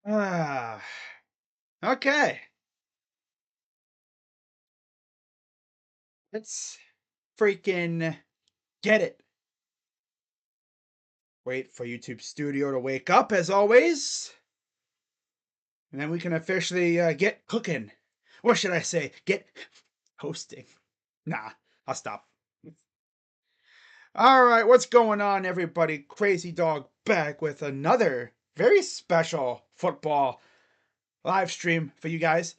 Ah, okay. Let's freaking get it. Wait for YouTube Studio to wake up as always. And then we can officially get cooking. What should I say? Get hosting. Nah, I'll stop. All right, what's going on, everybody? Crazy Dog back with another very special football live stream for you guys.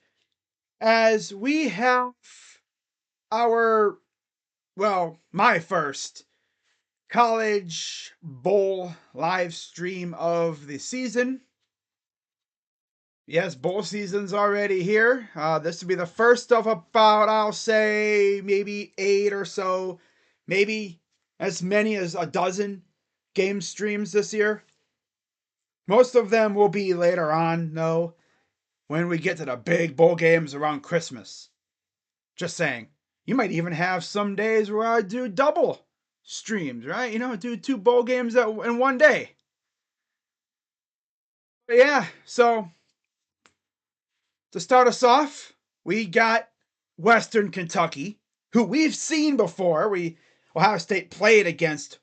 As we have our, well, my first college bowl live stream of the season. Yes, bowl season's already here. This will be the first of about, I'll say, maybe 8 or so, maybe as many as a dozen game streams this year. Most of them will be later on, though, when we get to the big bowl games around Christmas. Just saying. You might even have some days where I do double streams, right? Do 2 bowl games in one day. But yeah, so to start us off, we got Western Kentucky, who we've seen before. Ohio State played against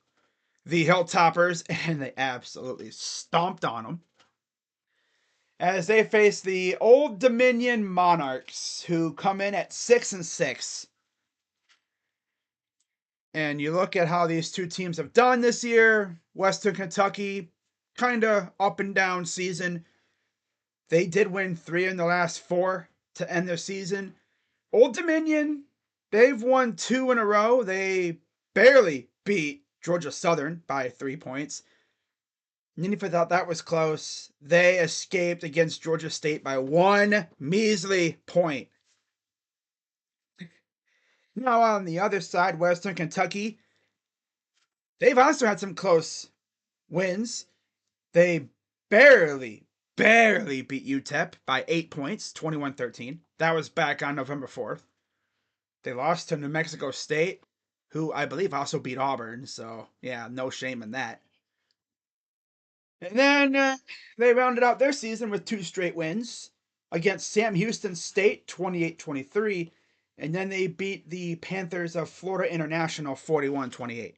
the Hilltoppers, and they absolutely stomped on them as they face the Old Dominion Monarchs, who come in at 6-6. And you look at how these two teams have done this year. Western Kentucky, kind of up and down season. They did win 3 in the last 4 to end their season. Old Dominion, they've won 2 in a row. They barely beat Georgia Southern by 3 points. And even if I thought that was close, they escaped against Georgia State by 1 measly point. Now, on the other side, Western Kentucky, they've also had some close wins. They barely beat UTEP by 8 points, 21-13. That was back on November 4th. They lost to New Mexico State, who I believe also beat Auburn. So, yeah, no shame in that. And then they rounded out their season with 2 straight wins against Sam Houston State, 28-23. And then they beat the Panthers of Florida International, 41-28.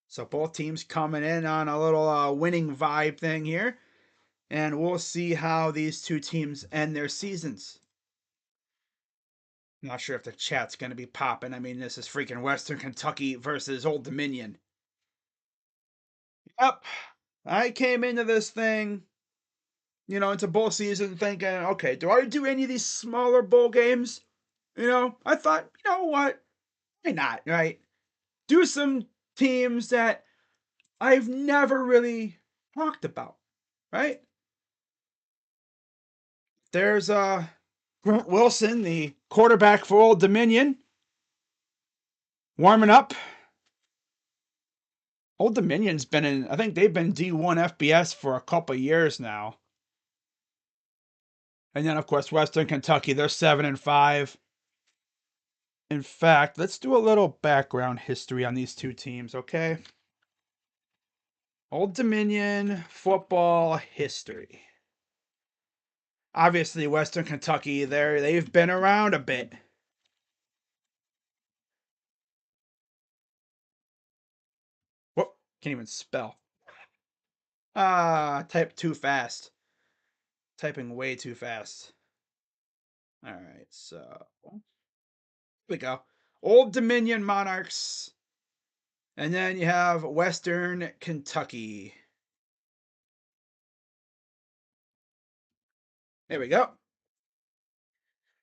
So both teams coming in on a little winning vibe thing here. And we'll see how these two teams end their seasons. Not sure if the chat's going to be popping. I mean, this is freaking Western Kentucky versus Old Dominion. Yep. I came into this thing, into bowl season thinking, okay, do I do any of these smaller bowl games? I thought, you know what? Why not, right? Do some teams that I've never really talked about, right? There's Grant Wilson, the quarterback for Old Dominion, warming up. Old Dominion's been I think they've been D1 FBS for a couple years now. And then, of course, Western Kentucky, they're 7-5. In fact, let's do a little background history on these two teams, okay? Old Dominion football history. Obviously, Western Kentucky, they've been around a bit. Whoop, can't even spell. Type too fast. Typing way too fast. All right, so here we go. Old Dominion Monarchs. And then you have Western Kentucky. There we go.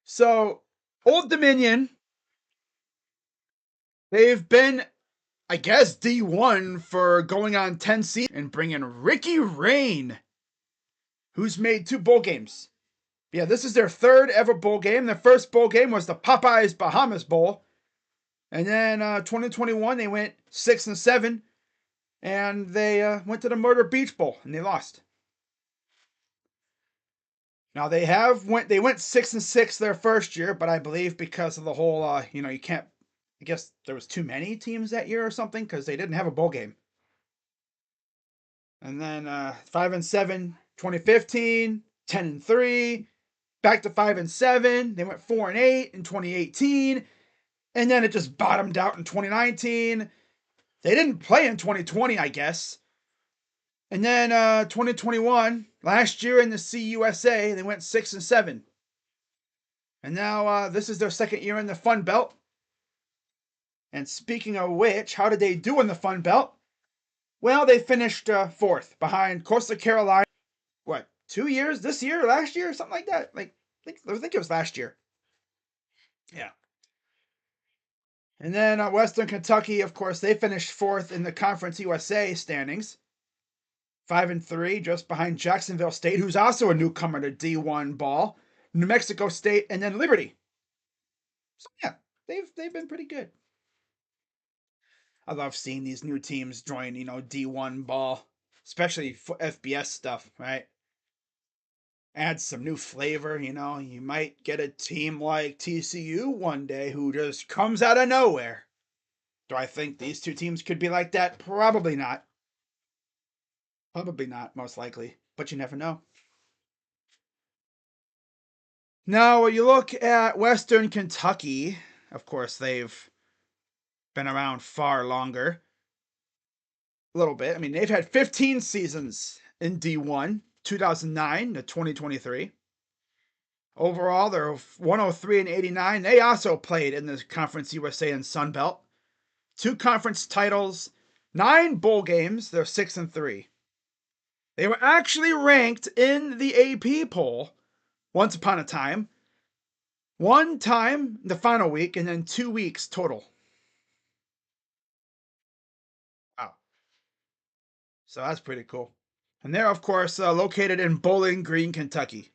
So, Old Dominion, they've been, I guess, D1 for going on 10 seasons and bringing Ricky Rain, who's made 2 bowl games. Yeah, this is their 3rd ever bowl game. Their first bowl game was the Popeyes Bahamas Bowl. And then 2021, they went 6-7. And they went to the Murder Beach Bowl and they lost. Now they went 6-6 their first year, but I believe because of the whole you can't, I guess there was too many teams that year or something because they didn't have a bowl game. And then 5-7 2015, 10-3, back to 5-7. They went 4-8 in 2018, and then it just bottomed out in 2019. They didn't play in 2020, I guess. And then 2021, last year in the CUSA, they went 6-7. And now this is their second year in the Fun Belt. And speaking of which, how did they do in the Fun Belt? Well, they finished fourth behind Coastal Carolina. What, 2 years? This year? Last year? Something like that? I think it was last year. Yeah. And then Western Kentucky, of course, they finished fourth in the Conference USA standings. 5-3, just behind Jacksonville State, who's also a newcomer to D1 ball, New Mexico State, and then Liberty. So yeah, they've been pretty good. I love seeing these new teams join, D1 ball, especially for FBS stuff, right? Adds some new flavor, You might get a team like TCU one day who just comes out of nowhere. Do I think these two teams could be like that? Probably not. Probably not, most likely. But you never know. Now, when you look at Western Kentucky, of course, they've been around far longer. A little bit. I mean, they've had 15 seasons in D1, 2009 to 2023. Overall, they're 103-89. They also played in the Conference USA and Sun Belt. 2 conference titles, 9 bowl games. They're 6-3. They were actually ranked in the AP poll once upon a time. One time the final week, and then 2 weeks total. Wow. So that's pretty cool. And they're, of course, located in Bowling Green, Kentucky.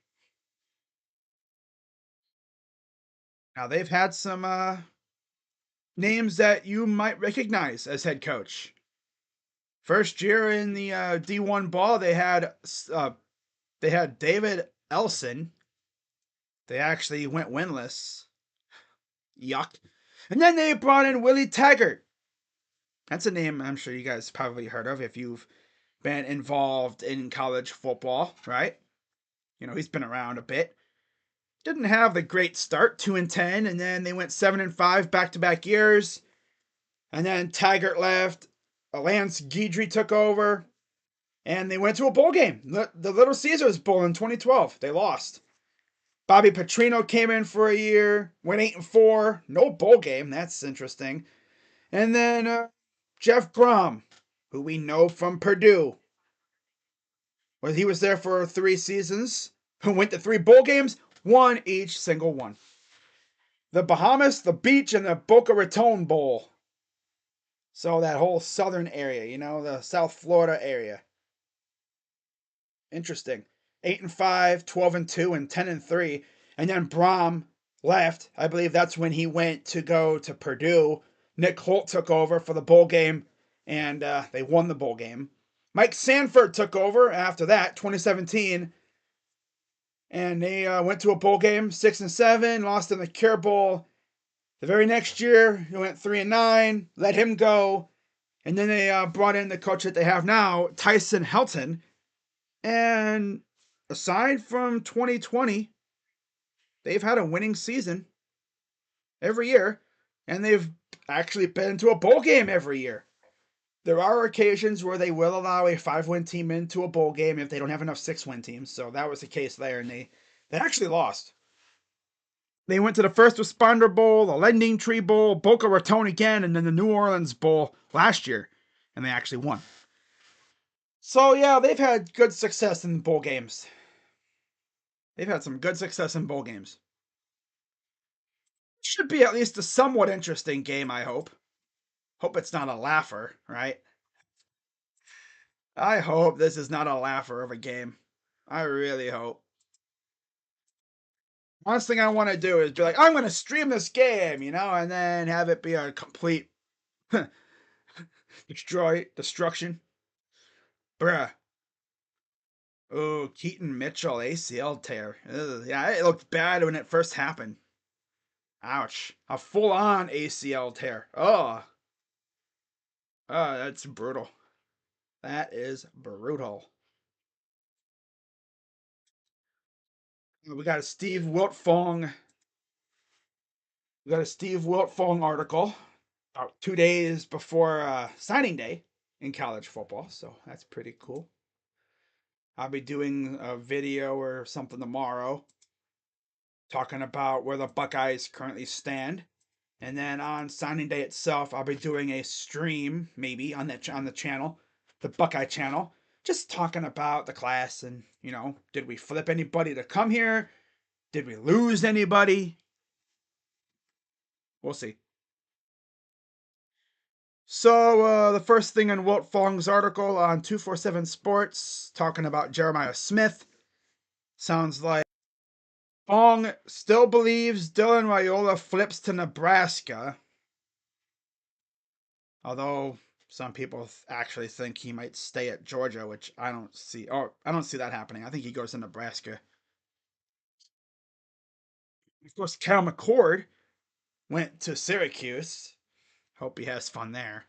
Now, they've had some names that you might recognize as head coach. First year in the D1 ball, they had David Elson. They actually went winless. Yuck. And then they brought in Willie Taggart. That's a name I'm sure you guys probably heard of if you've been involved in college football, right? He's been around a bit. Didn't have the great start, 2-10, and then they went 7-5 back-to-back years. And then Taggart left. Lance Guidry took over. And they went to a bowl game, the Little Caesars Bowl in 2012. They lost. Bobby Petrino came in for a year, went 8-4. No bowl game. That's interesting. And then Jeff Brom, who we know from Purdue. Well, he was there for 3 seasons, who went to 3 bowl games, won each single one. The Bahamas, the beach, and the Boca Raton Bowl. So that whole southern area, the South Florida area. Interesting. 8-5, 12-2, and 10-3. And then Brom left. I believe that's when he went to go to Purdue. Nick Holt took over for the bowl game, and they won the bowl game. Mike Sanford took over after that, 2017. And they went to a bowl game, 6-7, lost in the Cure Bowl. The very next year, he went 3-9, let him go. And then they brought in the coach that they have now, Tyson Helton. And aside from 2020, they've had a winning season every year. And they've actually been to a bowl game every year. There are occasions where they will allow a 5-win team into a bowl game if they don't have enough 6-win teams. So that was the case there, and they actually lost. They went to the First Responder Bowl, the Lending Tree Bowl, Boca Raton again, and then the New Orleans Bowl last year, and they actually won. So yeah, they've had good success in bowl games. They've had some good success in bowl games. Should be at least a somewhat interesting game, I hope. Hope it's not a laugher, right? I hope this is not a laugher of a game. I really hope. Last thing I want to do is be like, I'm going to stream this game, and then have it be a complete destruction. Bruh. Oh, Keaton Mitchell ACL tear. Ugh, yeah, it looked bad when it first happened. Ouch. A full-on ACL tear. Oh. Oh, that's brutal. That is brutal. We got a Steve Wiltfong. We got a Steve Wiltfong article about 2 days before signing day in college football, so that's pretty cool. I'll be doing a video or something tomorrow talking about where the Buckeyes currently stand. And then on signing day itself, I'll be doing a stream maybe on the channel, the Buckeye channel, just talking about the class and, did we flip anybody to come here? Did we lose anybody? We'll see. So the first thing in Walt Fong's article on 247 Sports, talking about Jeremiah Smith, sounds like Fong still believes Dylan Raiola flips to Nebraska, although some people actually think he might stay at Georgia, which I don't see. Oh, I don't see that happening. I think he goes to Nebraska. Of course, Cal McCord went to Syracuse. Hope he has fun there.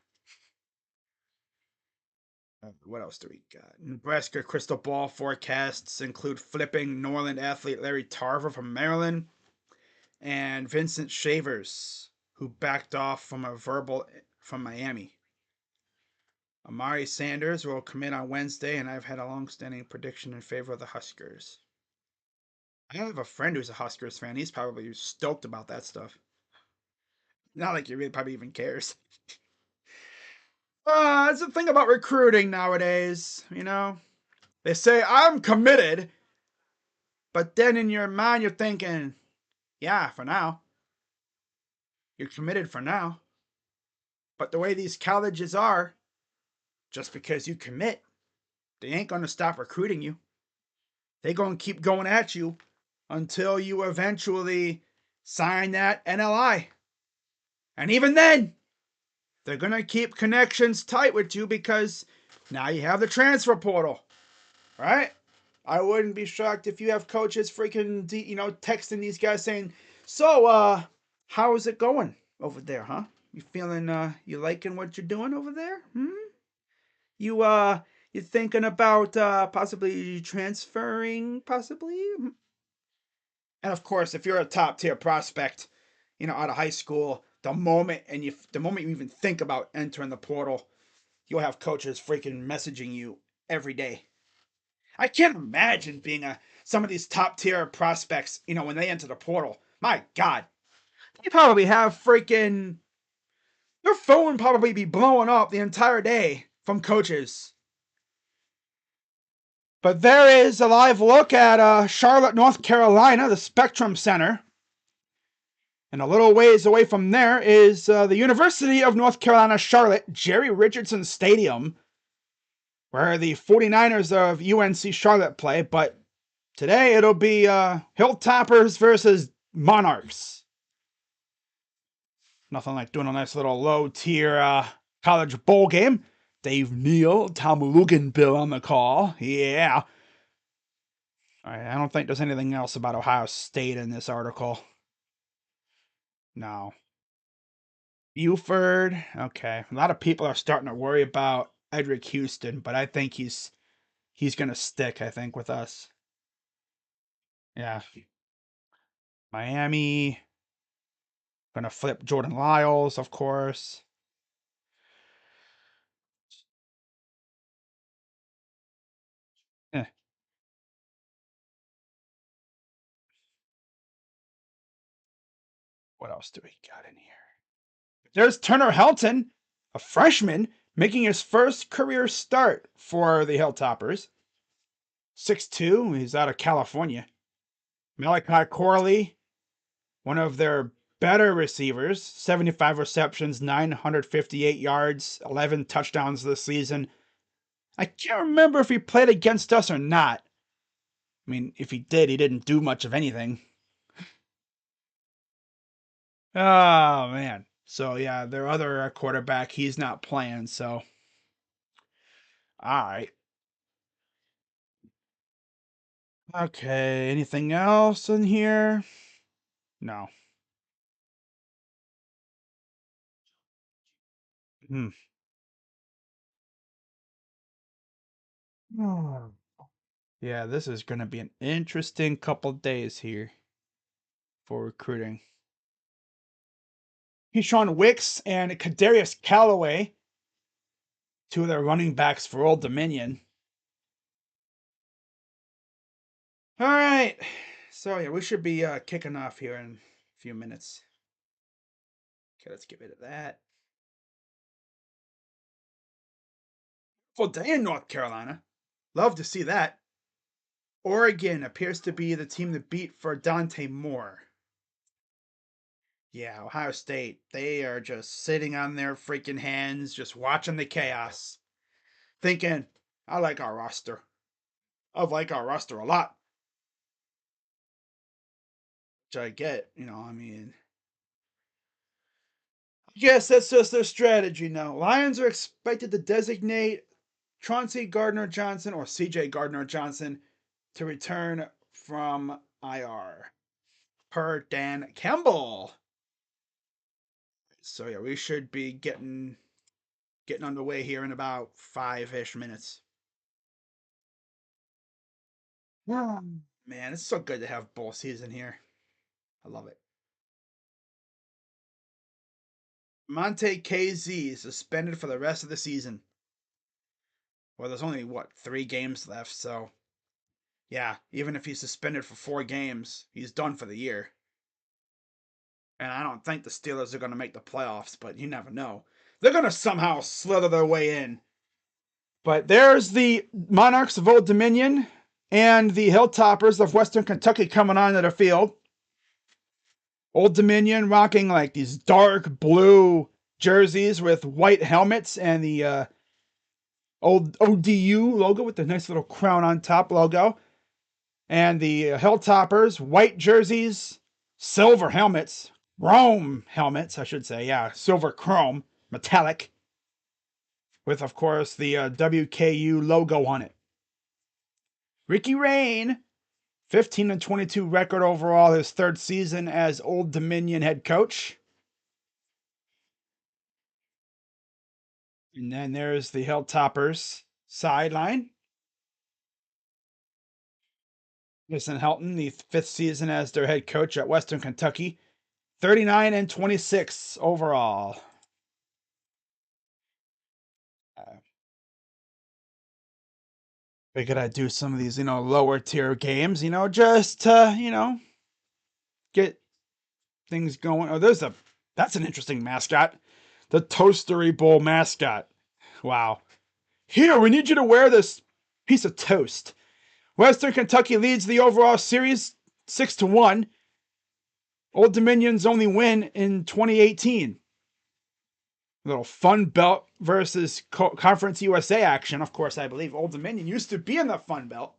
What else do we got? Nebraska crystal ball forecasts include flipping Norland athlete Larry Tarver from Maryland and Vincent Shavers, who backed off from a verbal from Miami. Amari Sanders will commit on Wednesday, and I've had a long-standing prediction in favor of the Huskers. I have a friend who's a Huskers fan. He's probably stoked about that stuff. Not like he really probably even cares. It's the thing about recruiting nowadays, They say, I'm committed, but then in your mind you're thinking, yeah, for now. You're committed for now. But the way these colleges are, just because you commit, they ain't going to stop recruiting you. They going to keep going at you until you eventually sign that NLI. And even then, they're going to keep connections tight with you because now you have the transfer portal, right? I wouldn't be shocked if you have coaches freaking, texting these guys saying, so, how is it going over there, huh? You feeling, you liking what you're doing over there? You thinking about, possibly transferring, possibly? And of course, if you're a top tier prospect, out of high school, the moment you even think about entering the portal, you'll have coaches freaking messaging you every day. I can't imagine being some of these top tier prospects, when they enter the portal. My God, they probably have freaking their phone probably be blowing up the entire day from coaches. But there is a live look at Charlotte, North Carolina, the Spectrum Center. And a little ways away from there is the University of North Carolina, Charlotte, Jerry Richardson Stadium, where the 49ers of UNC Charlotte play. But today it'll be Hilltoppers versus Monarchs. Nothing like doing a nice little low-tier college bowl game. Dave Neal, Tom Luganbill on the call. Yeah. All right, I don't think there's anything else about Ohio State in this article. No. Buford. Okay. A lot of people are starting to worry about Edric Houston, but I think he's going to stick, I think, with us. Yeah. Miami. Going to flip Jordan Lyles, of course. Eh. What else do we got in here? There's Turner Helton, a freshman, making his first career start for the Hilltoppers. 6'2", he's out of California. Malachi Corley, one of their better receivers, 75 receptions, 958 yards, 11 touchdowns this season. I can't remember if he played against us or not. I mean, if he did, he didn't do much of anything. Oh, man. So, yeah, their other quarterback, he's not playing, so. All right. Okay, anything else in here? No. Hmm. Yeah, this is going to be an interesting couple days here for recruiting. Keyshawn Wicks and Kadarius Calloway, two of their running backs for Old Dominion. All right. So, yeah, we should be kicking off here in a few minutes. Okay, let's get rid of that. Full day in North Carolina. Love to see that. Oregon appears to be the team to beat for Dante Moore. Yeah, Ohio State, they are just sitting on their freaking hands, just watching the chaos, thinking, I like our roster. I like our roster a lot. Which I get, I mean, I guess that's just their strategy now. Lions are expected to designate Chauncey Gardner-Johnson or CJ Gardner-Johnson to return from IR, per Dan Campbell. So yeah, we should be getting underway here in about 5-ish minutes. Man, it's so good to have bowl season here. I love it. Monte KZ suspended for the rest of the season. Well, there's only 3 games left, so yeah, even if he's suspended for 4 games, he's done for the year. And I don't think the Steelers are going to make the playoffs, but you never know. They're going to somehow slither their way in. But there's the Monarchs of Old Dominion and the Hilltoppers of Western Kentucky coming onto the field. Old Dominion rocking like these dark blue jerseys with white helmets and the old ODU logo with the nice little crown on top logo. And the Hilltoppers, white jerseys, silver helmets, chrome helmets, I should say. Yeah, silver chrome, metallic, with, of course, the WKU logo on it. Ricky Rain, 15-22 record overall, his 3rd season as Old Dominion head coach. And then there's the Hilltoppers sideline. Jason Helton, the 5th season as their head coach at Western Kentucky, 39-26 overall. Figured I'd do some of these, lower tier games, just to, get things going. Oh, that's an interesting mascot. The Toastery Bowl mascot. Wow. Here, we need you to wear this piece of toast. Western Kentucky leads the overall series 6-1. Old Dominion's only win in 2018. A little Fun Belt versus Conference USA action. Of course, I believe Old Dominion used to be in the Fun Belt.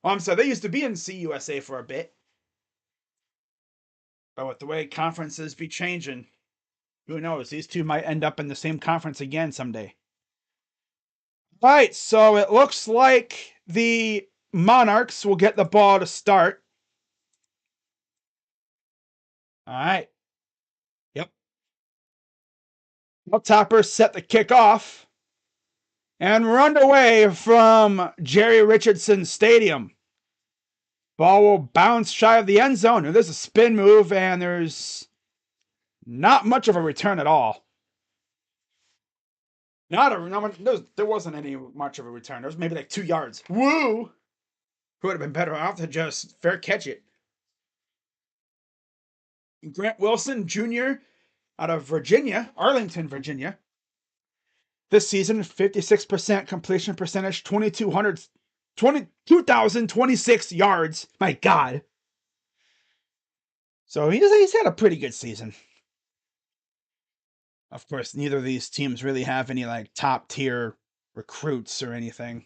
Oh, I'm sorry, they used to be in CUSA for a bit. But with the way conferences be changing, who knows? These two might end up in the same conference again someday. All right, so it looks like the Monarchs will get the ball to start. All right. Yep. Hilltoppers set the kickoff. And we're underway from Jerry Richardson Stadium. Ball will bounce shy of the end zone. And there's a spin move, and there's not much of a return at all. There wasn't any much of a return. There was maybe like 2 yards. Woo! Who would have been better off to just fair catch it. Grant Wilson Jr. out of Virginia, Arlington, Virginia. This season, 56% completion percentage, 2,026 yards. My God. So he's had a pretty good season. Of course, neither of these teams really have any like top tier recruits or anything.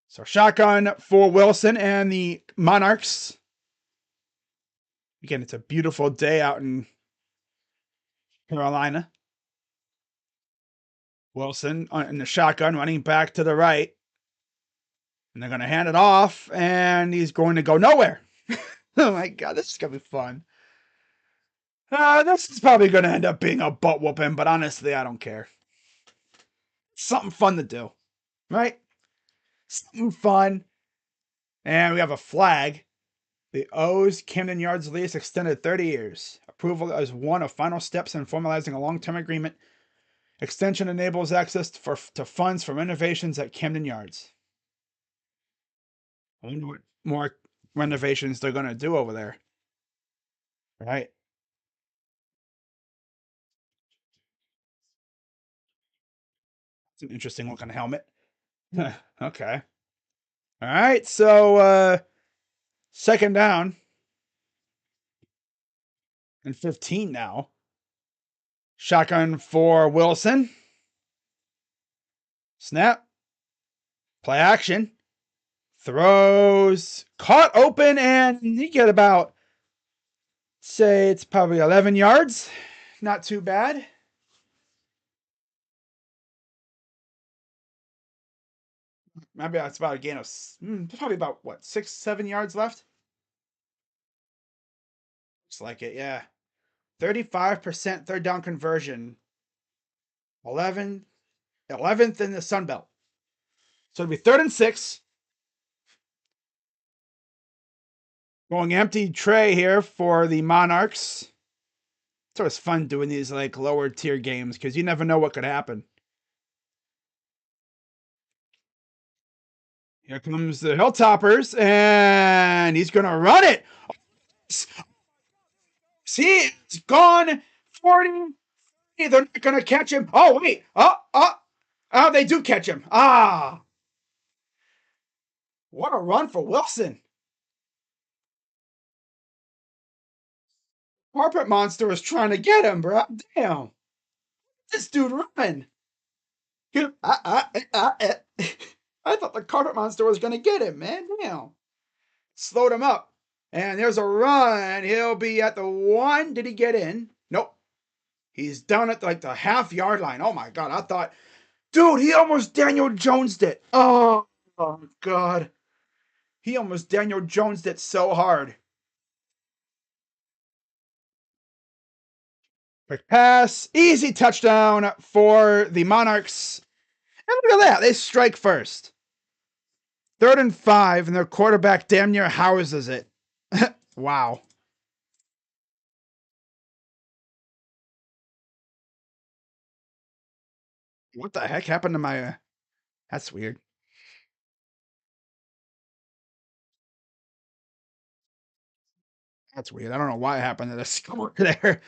So shotgun for Wilson and the Monarchs. Again, it's a beautiful day out in Carolina. Wilson in the shotgun running back to the right. And they're going to hand it off, and he's going to go nowhere. Oh my God, this is going to be fun. This is probably going to end up being a butt whooping, but honestly, I don't care. Something fun to do, right? Something fun. And we have a flag. The O's Camden Yards lease extended 30 years. Approval is one of final steps in formalizing a long-term agreement. Extension enables access to funds for renovations at Camden Yards. I wonder what more renovations they're going to do over there. Right. It's an interesting looking helmet. Okay. All right. So, second down and 15 now. Shotgun for Wilson. Snap. Play action. Throws. Caught open, and you get about, say, it's probably 11 yards. Not too bad. Maybe that's about a gain of probably about what 6-7 yards left. Looks like it, yeah. 35% third down conversion. 11th in the Sun Belt. So it'll be 3rd and 6. Going empty tray here for the Monarchs. It's always fun doing these like lower tier games because you never know what could happen. Here comes the Hilltoppers, and he's gonna run it. See, it's gone 40. They're not gonna catch him. Oh wait, they do catch him. What a run for Wilson. Carpet Monster was trying to get him, bro. Damn, this dude running. I thought the Carpet Monster was gonna get him, man. Damn, slowed him up. And there's a run. He'll be at the 1. Did he get in? Nope. He's down at like the half-yard line. Oh my god, I thought, dude, he almost Daniel Jonesed it. Oh god. He almost Daniel Jonesed it so hard. Quick pass. Easy touchdown for the Monarchs. And look at that. They strike first. 3rd and 5, and their quarterback damn near houses it. Wow. What the heck happened to my... That's weird. That's weird. I don't know why it happened to the score there.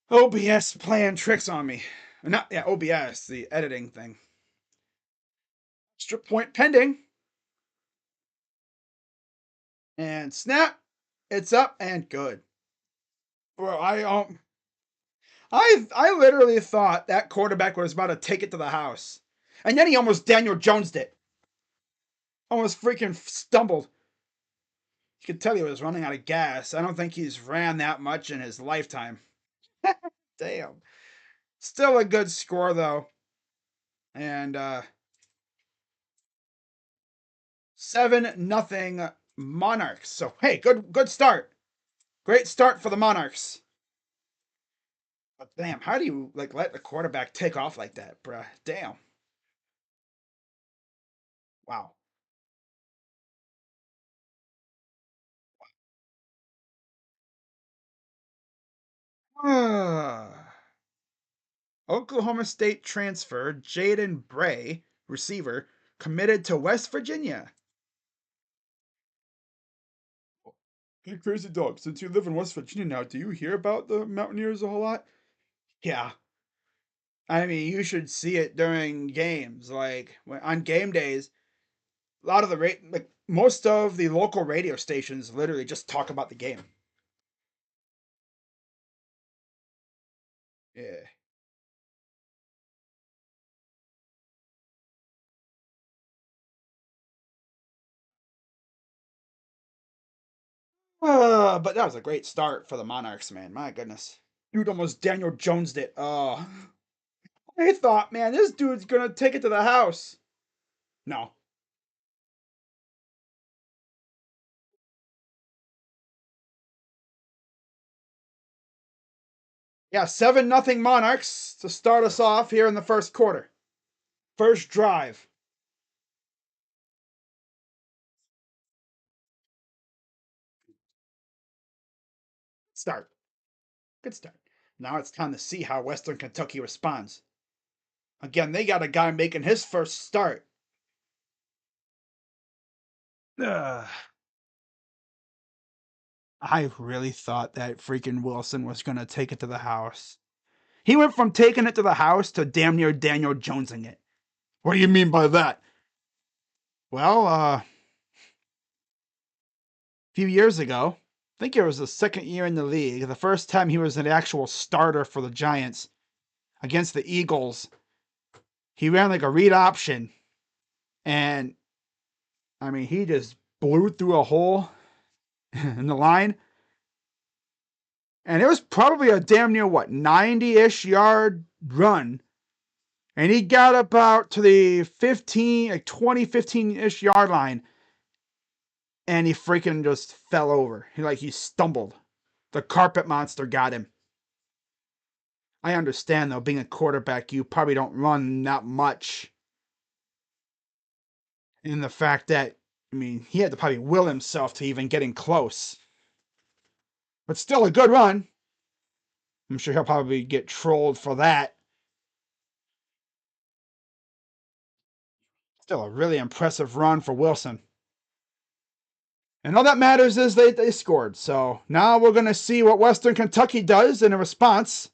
OBS playing tricks on me. Not, yeah, OBS, the editing thing. Extra point pending. And snap. It's up and good. Bro, I literally thought that quarterback was about to take it to the house. And then he almost Daniel Jonesed it. Almost freaking stumbled. You could tell he was running out of gas. I don't think he's ran that much in his lifetime. Damn. Still a good score though. And 7-0 Monarchs. So hey, good start. Great start for the Monarchs. But damn, how do you like let the quarterback take off like that, bruh? Damn. Wow. Oklahoma State transfer Jaden Bray, receiver, committed to West Virginia. Hey, Crazy Dog, since you live in West Virginia now, do you hear about the Mountaineers a whole lot? Yeah. I mean, you should see it during games. Like, on game days, a lot of like, most of the local radio stations literally just talk about the game. Yeah. But that was a great start for the Monarchs, man. My goodness. Dude almost Daniel Jonesed it. Oh. I thought, man, this dude's gonna take it to the house. No. Yeah, 7-0 Monarchs to start us off here in the first quarter. First drive. start. Good start. Now it's time to see how Western Kentucky responds. Again, they got a guy making his first start. Ugh. I really thought that freaking Wilson was going to take it to the house. He went from taking it to the house to damn near Daniel Jonesing it. What do you mean by that? Well, a few years ago, I think it was the second year in the league, the first time he was an actual starter for the Giants against the Eagles. He ran like a read option, and I mean, he just blew through a hole in the line. And it was probably a damn near, 90-ish yard run. And he got about to the 20, 15-ish yard line. And he freaking just fell over. He stumbled. The carpet monster got him. I understand, though, being a quarterback, you probably don't run that much. And the fact that, I mean, he had to probably will himself to even getting close. But still a good run. I'm sure he'll probably get trolled for that. Still a really impressive run for Wilson. And all that matters is they scored. So now we're going to see what Western Kentucky does in a response.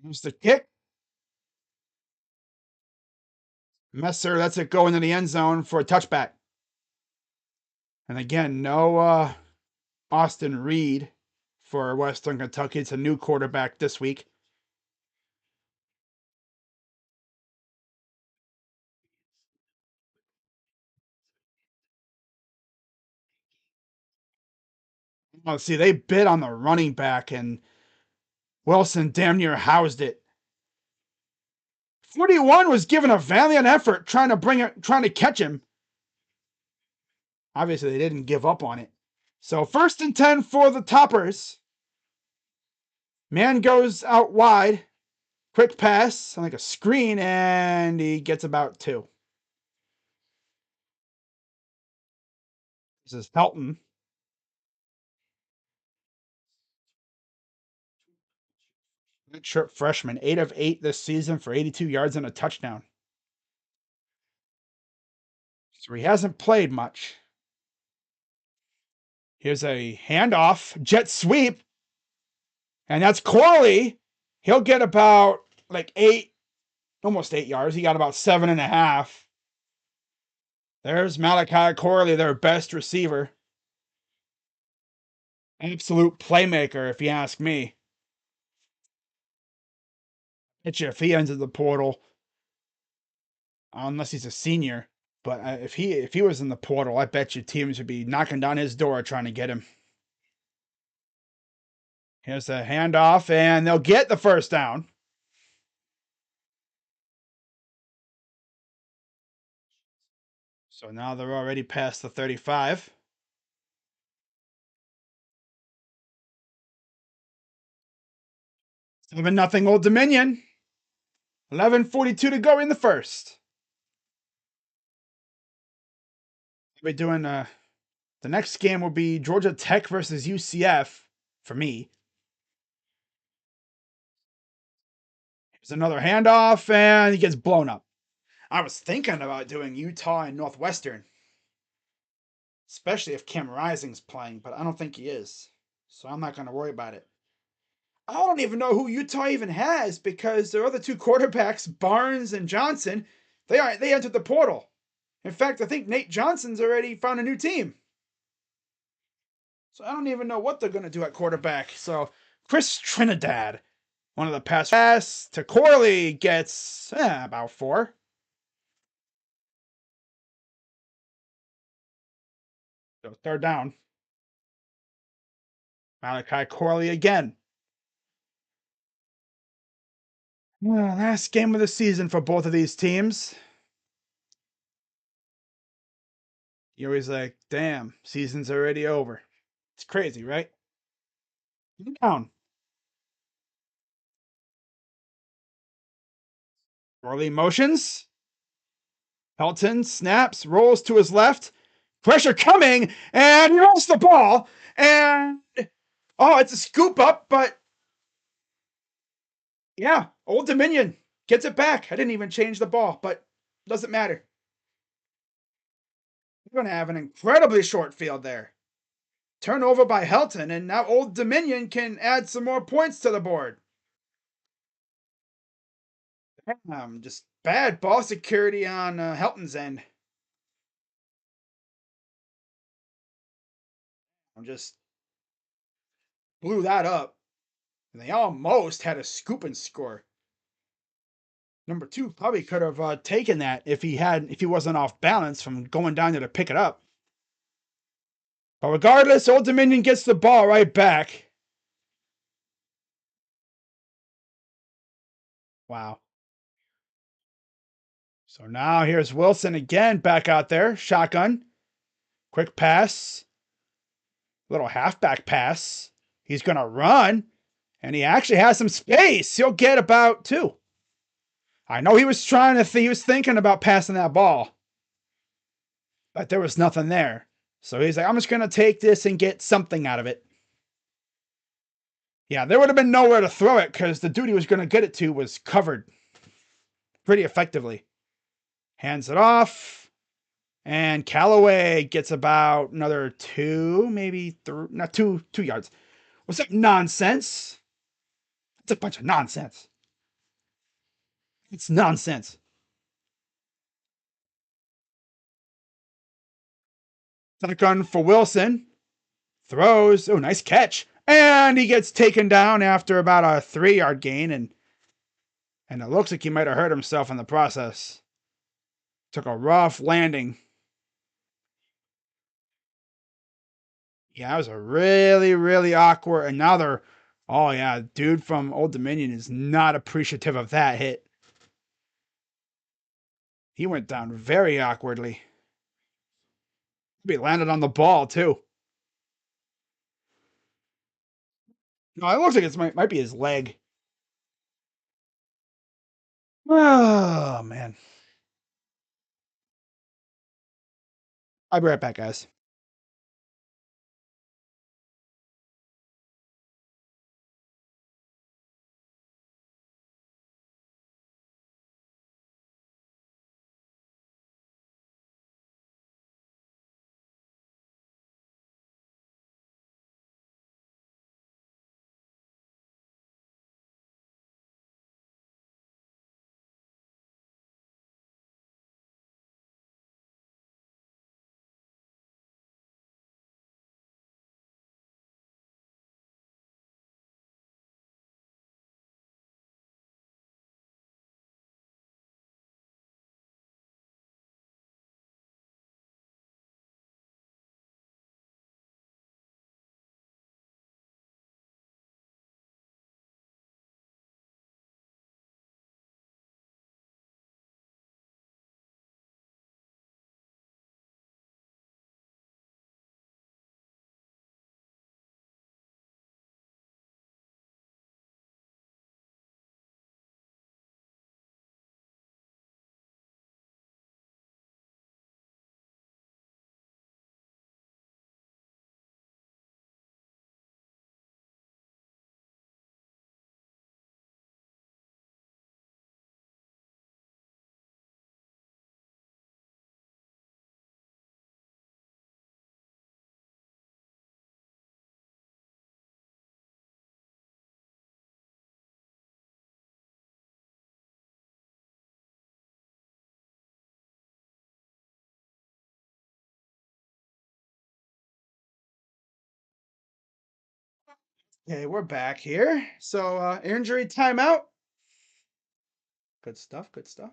Here's the kick. Messer lets it go into the end zone for a touchback. And again, no Austin Reed for Western Kentucky. It's a new quarterback this week. Oh, see, they bid on the running back, and Wilson damn near housed it. 41 was given a valiant effort trying to catch him. Obviously, they didn't give up on it. So 1st and 10 for the Toppers. Man goes out wide. Quick pass, like a screen, and he gets about 2. This is Helton. Redshirt freshman, 8 of 8 this season for 82 yards and a touchdown. So he hasn't played much. Here's a handoff, jet sweep, and that's Corley. He'll get about 8, almost 8 yards. He got about 7.5. There's Malachi Corley, their best receiver. Absolute playmaker, if you ask me. It's if he enters the portal, unless he's a senior. But if he was in the portal, I bet you teams would be knocking down his door trying to get him. Here's a handoff, and they'll get the first down. So now they're already past the 35. 7-0 Old Dominion. 11:42 to go in the first. We're doing the next game will be Georgia Tech versus UCF for me. Here's another handoff, and he gets blown up. I was thinking about doing Utah and Northwestern, especially if Cam Rising's playing, but I don't think he is. So I'm not going to worry about it. I don't even know who Utah even has because their other 2 quarterbacks, Barnes and Johnson, they entered the portal. In fact, I think Nate Johnson's already found a new team. So I don't even know what they're going to do at quarterback. So Chris Trinidad, one of the pass to Corley, gets about 4. So 3rd down. Malachi Corley again. Last game of the season for both of these teams. You're always like, damn, season's already over. It's crazy, right? Down. Early motions. Helton snaps, rolls to his left. Pressure coming, and he rolls the ball. And oh, it's a scoop up, but yeah, Old Dominion gets it back. I didn't even change the ball, but doesn't matter. We're going to have an incredibly short field there. Turnover by Helton, and now Old Dominion can add some more points to the board. Just bad ball security on Helton's end. I'm just blew that up. And they almost had a scoop and score. Number two probably could have taken that if he wasn't off balance from going down there to pick it up. But regardless, Old Dominion gets the ball right back. Wow. So now here's Wilson again back out there. Shotgun. Quick pass. Little halfback pass. He's going to run. And he actually has some space. He'll get about two. I know he was he was thinking about passing that ball. But there was nothing there. So he's like, I'm just going to take this and get something out of it. Yeah, there would have been nowhere to throw it because the dude he was going to get it to was covered pretty effectively. Hands it off. And Callaway gets about another two, maybe three, not 2 yards. What's that nonsense? It's a bunch of nonsense. It's nonsense. Shotgun for Wilson. Throws. Oh, nice catch. And he gets taken down after about a 3-yard gain. And it looks like he might have hurt himself in the process. Took a rough landing. Yeah, it was a really, really awkward. And now they're, oh yeah, dude from Old Dominion is not appreciative of that hit. He went down very awkwardly. He landed on the ball too. No, it looks like it might be his leg. Oh man. I'll be right back, guys. Okay, we're back here. So injury timeout. Good stuff, good stuff.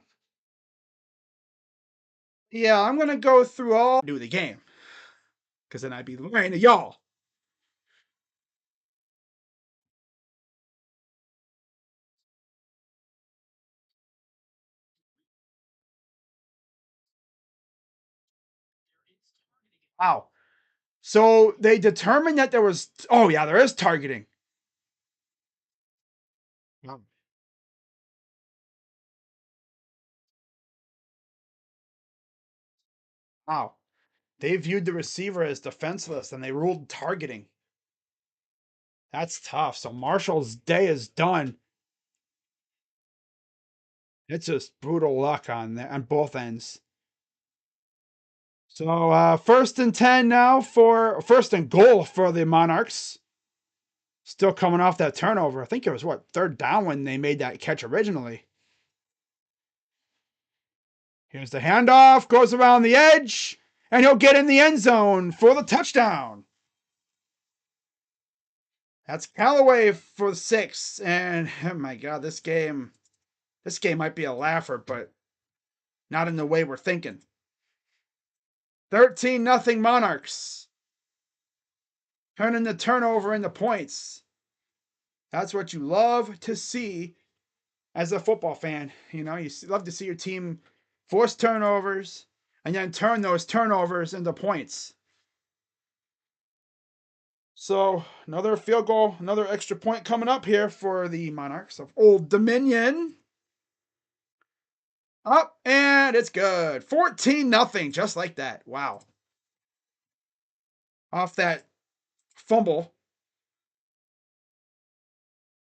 Yeah, I'm gonna go through all do the game. Because then I'd be lying to y'all. Wow. So they determined that there was oh yeah, there is targeting. Wow. They viewed the receiver as defenseless and they ruled targeting. That's tough. So Marshall's day is done. It's just brutal luck on both ends. So first and 10 now for first and goal for the Monarchs. Still coming off that turnover. I think it was what, third down when they made that catch originally. Here's the handoff, goes around the edge, and he'll get in the end zone for the touchdown. That's Callaway for 6. And oh my god, this game might be a laugher, but not in the way we're thinking. 13-0 Monarchs. Turning the turnover into points. That's what you love to see as a football fan. You know, you love to see your team force turnovers and then turn those turnovers into points. So another field goal, another extra point coming up here for the Monarchs of Old Dominion. Up, and it's good. 14-0, just like that. Wow. Off that fumble.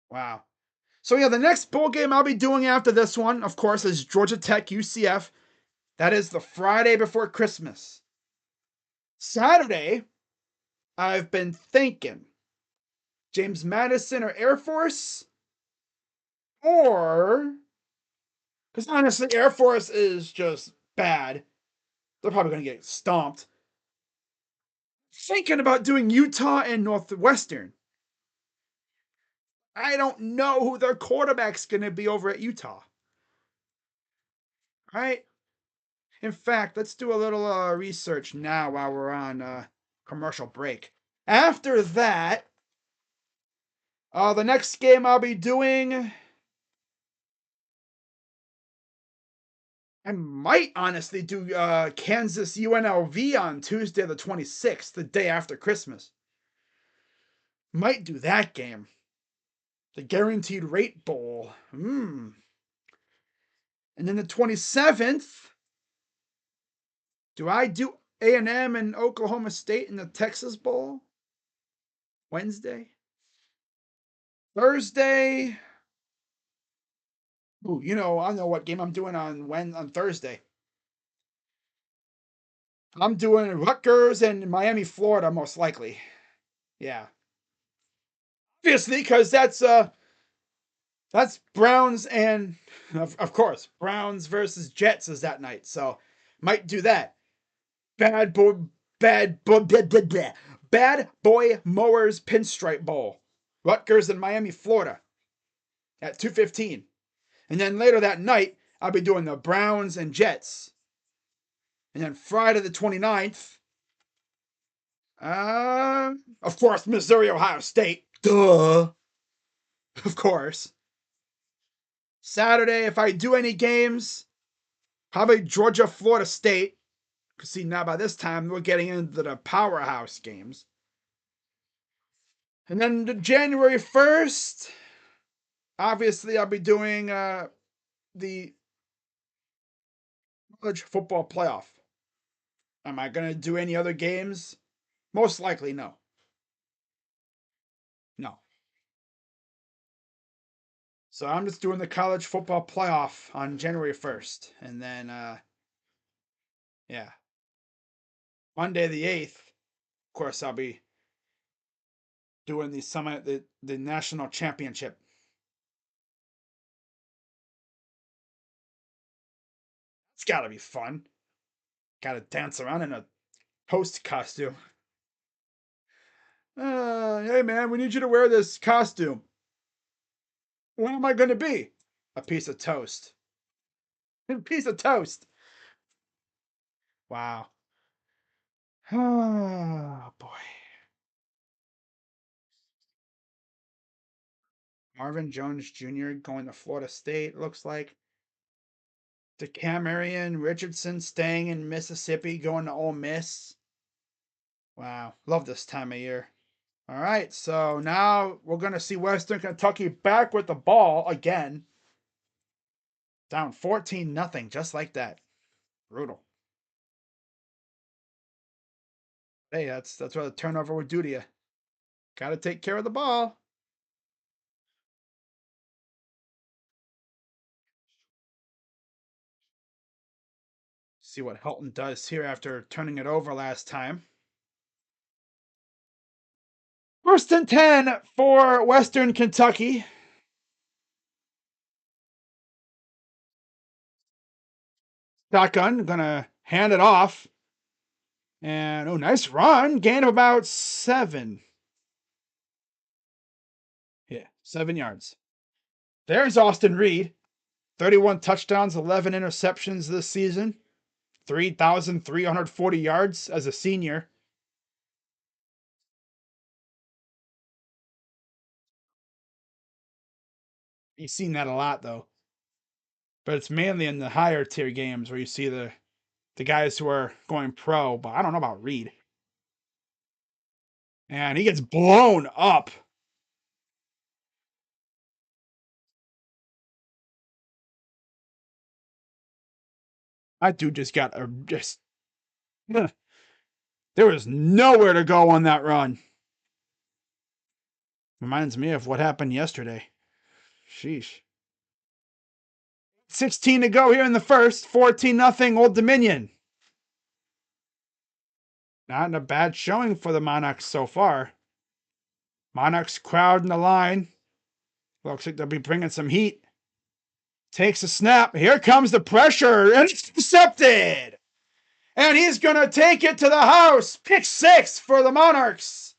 Wow. So yeah, the next bowl game I'll be doing after this one, of course, is Georgia Tech UCF. That is the Friday before Christmas. Saturday, I've been thinking James Madison or Air Force, or because honestly, Air Force is just bad. They're probably going to get stomped. Thinking about doing Utah and Northwestern. I don't know who their quarterback's going to be over at Utah. Right? In fact, let's do a little research now while we're on commercial break. After that, the next game I'll be doing, I might honestly do Kansas UNLV on Tuesday the 26th, the day after Christmas. Might do that game. The Guaranteed Rate Bowl. And then the 27th, do I do A&M and Oklahoma State in the Texas Bowl? Wednesday? Thursday? Ooh, I know what game I'm doing on Thursday. I'm doing Rutgers and Miami, Florida, most likely. Yeah. Obviously, because that's Browns and of course Browns versus Jets is that night, so might do that. Bad boy Mowers Pinstripe Bowl, Rutgers and Miami, Florida, at 2:15, and then later that night I'll be doing the Browns and Jets, and then Friday the 29th, of course Missouri Ohio State, duh, of course. Saturday, if I do any games, probably Georgia, Florida State. Because see, now by this time, we're getting into the powerhouse games. And then the January 1st, obviously, I'll be doing the college football playoff. Am I going to do any other games? Most likely, no. No. So I'm just doing the college football playoff on January 1st. And then, yeah. Monday the 8th, of course, I'll be doing the national championship. It's got to be fun. Got to dance around in a host costume. Hey man, we need you to wear this costume. What am I going to be? A piece of toast. A piece of toast. Wow. Oh boy. Marvin Jones Jr. going to Florida State, looks like. DeCamarion Richardson staying in Mississippi, going to Ole Miss. Wow. Love this time of year. All right, so now we're going to see Western Kentucky back with the ball again. Down 14-0, just like that. Brutal. Hey, that's what a turnover would do to you. Got to take care of the ball. See what Helton does here after turning it over last time. First and 10 for Western Kentucky. Shotgun, gonna hand it off. And, oh, nice run. Gain of about 7. Yeah, 7 yards. There's Austin Reed. 31 touchdowns, 11 interceptions this season. 3,340 yards as a senior. You've seen that a lot, though. But it's mainly in the higher tier games where you see the guys who are going pro. But I don't know about Reed. And he gets blown up. That dude just got a just. There was nowhere to go on that run. Reminds me of what happened yesterday. Sheesh. 16 to go here in the first. 14-0 Old Dominion. Not a bad showing for the Monarchs so far. Monarchs crowd in the line. Looks like they'll be bringing some heat. Takes a snap. Here comes the pressure. Intercepted. And he's going to take it to the house. Pick 6 for the Monarchs.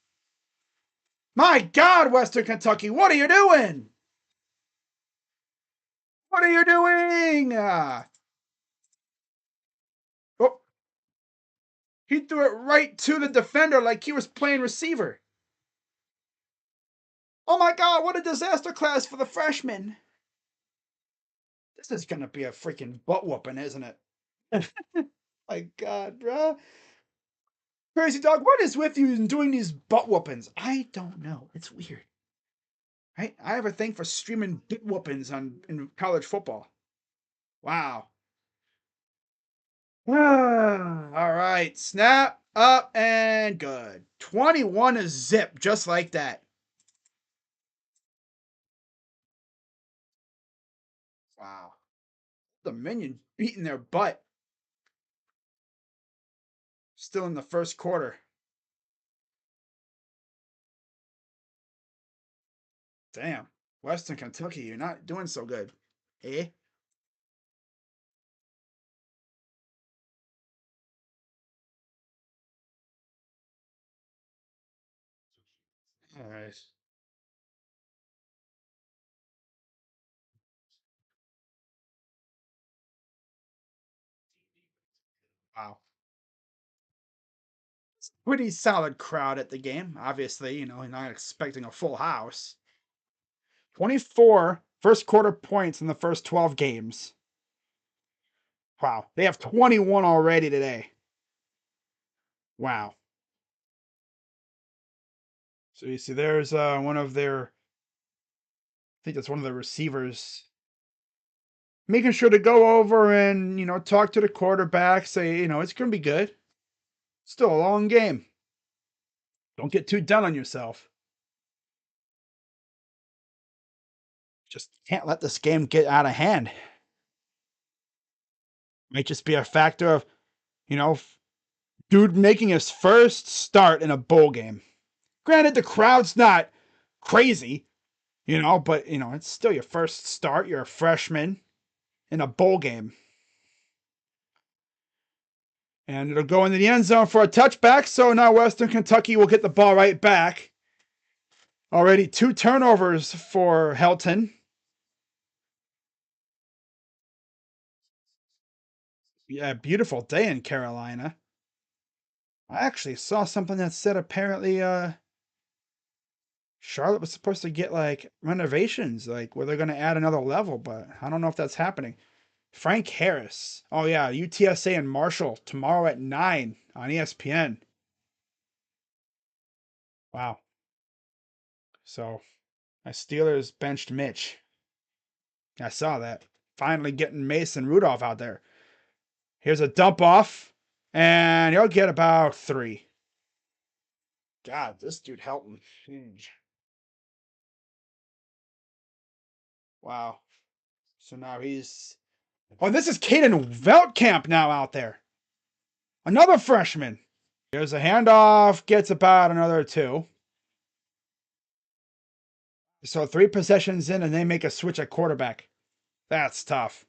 My God, Western Kentucky, what are you doing? What are you doing? Oh, he threw it right to the defender like he was playing receiver. Oh my God, what a disaster class for the freshmen. This is going to be a freaking butt whooping, isn't it? My God, bro. Crazy Dog, what is with you in doing these butt whoopings? I don't know. It's weird. Right? I have a thing for streaming butt whoopings in college football. Wow. All right. Snap up and good. 21 is zip, just like that. Wow. The Minion beating their butt. Still in the first quarter. Damn. Western Kentucky, you're not doing so good. Eh? All right. Wow. Pretty solid crowd at the game. Obviously, not expecting a full house. 24 first quarter points in the first 12 games. Wow. They have 21 already today. Wow. So you see, there's one of their, I think that's one of the receivers, making sure to go over and, talk to the quarterback, say, it's going to be good. Still a long game. Don't get too down on yourself. Just can't let this game get out of hand. Might just be a factor of, dude making his first start in a bowl game. Granted, the crowd's not crazy, but, it's still your first start. You're a freshman in a bowl game. And it'll go into the end zone for a touchback. So now Western Kentucky will get the ball right back. Already 2 turnovers for Helton. Yeah, beautiful day in Carolina. I actually saw something that said apparently Charlotte was supposed to get like renovations, like where they're going to add another level, but I don't know if that's happening. Frank Harris. Oh yeah, UTSA and Marshall tomorrow at 9 on ESPN. Wow. So my Steelers benched Mitch. I saw that. Finally getting Mason Rudolph out there. Here's a dump off, and he'll get about 3. God, this dude Helton. Huge. Wow. So now he's. Oh, this is Caden Veltkamp now out there. Another freshman. Here's a handoff. Gets about another 2. So 3 possessions in, and they make a switch at quarterback. That's tough.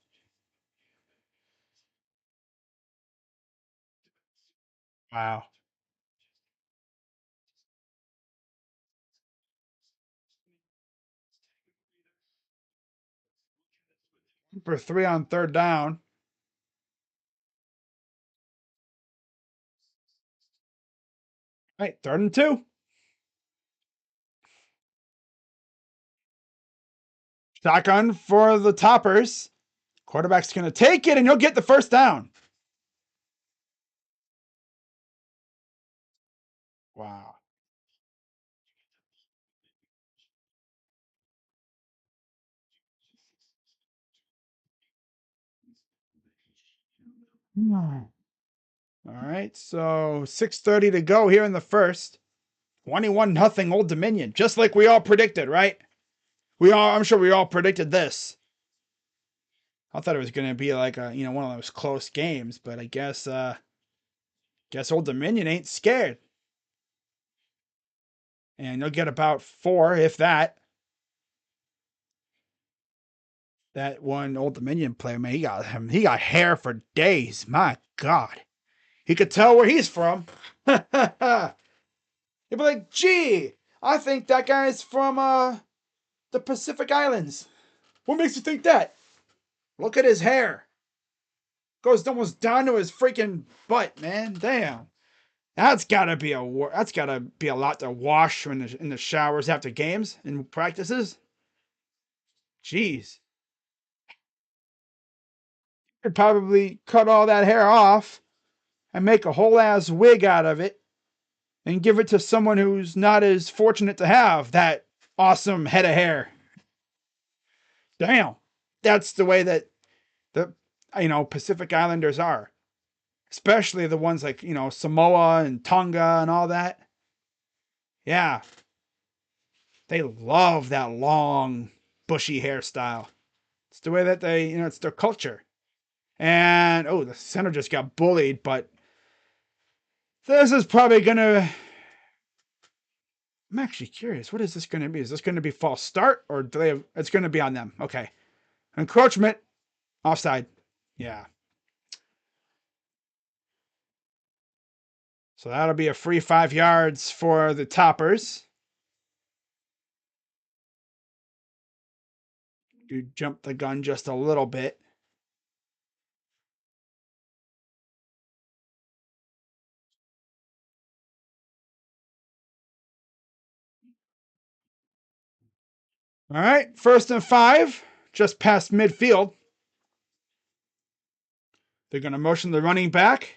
Wow. For 3 on 3rd down. All right, 3rd and 2. Shotgun for the Toppers. Quarterback's going to take it, and he'll get the 1st down. Wow. All right, so 6:30 to go here in the 1st. 21-0 Old Dominion, just like we all predicted, right? I'm sure we all predicted this. I thought it was going to be like one of those close games, but I guess Old Dominion ain't scared. And they'll get about 4, if that. That one Old Dominion player, man, he got hair for days. My God. He could tell where he's from. He'd be like, gee, I think that guy's from the Pacific Islands. What makes you think that? Look at his hair. Goes almost down to his freaking butt, man. Damn. That's gotta be a lot to wash in the showers after games and practices. Jeez. Could probably cut all that hair off and make a whole ass wig out of it and give it to someone who's not as fortunate to have that awesome head of hair. Damn. That's the way that the Pacific Islanders are. Especially the ones like, Samoa and Tonga and all that. Yeah. They love that long, bushy hairstyle. It's the way that it's their culture. And, the center just got bullied, but this is probably going to. I'm actually curious. What is this going to be? Is this going to be false start or it's going to be on them? Okay. Encroachment. Offside. Yeah. So that'll be a free 5 yards for the Toppers. You jump the gun just a little bit. All right. 1st and 5. Just past midfield. They're going to motion the running back.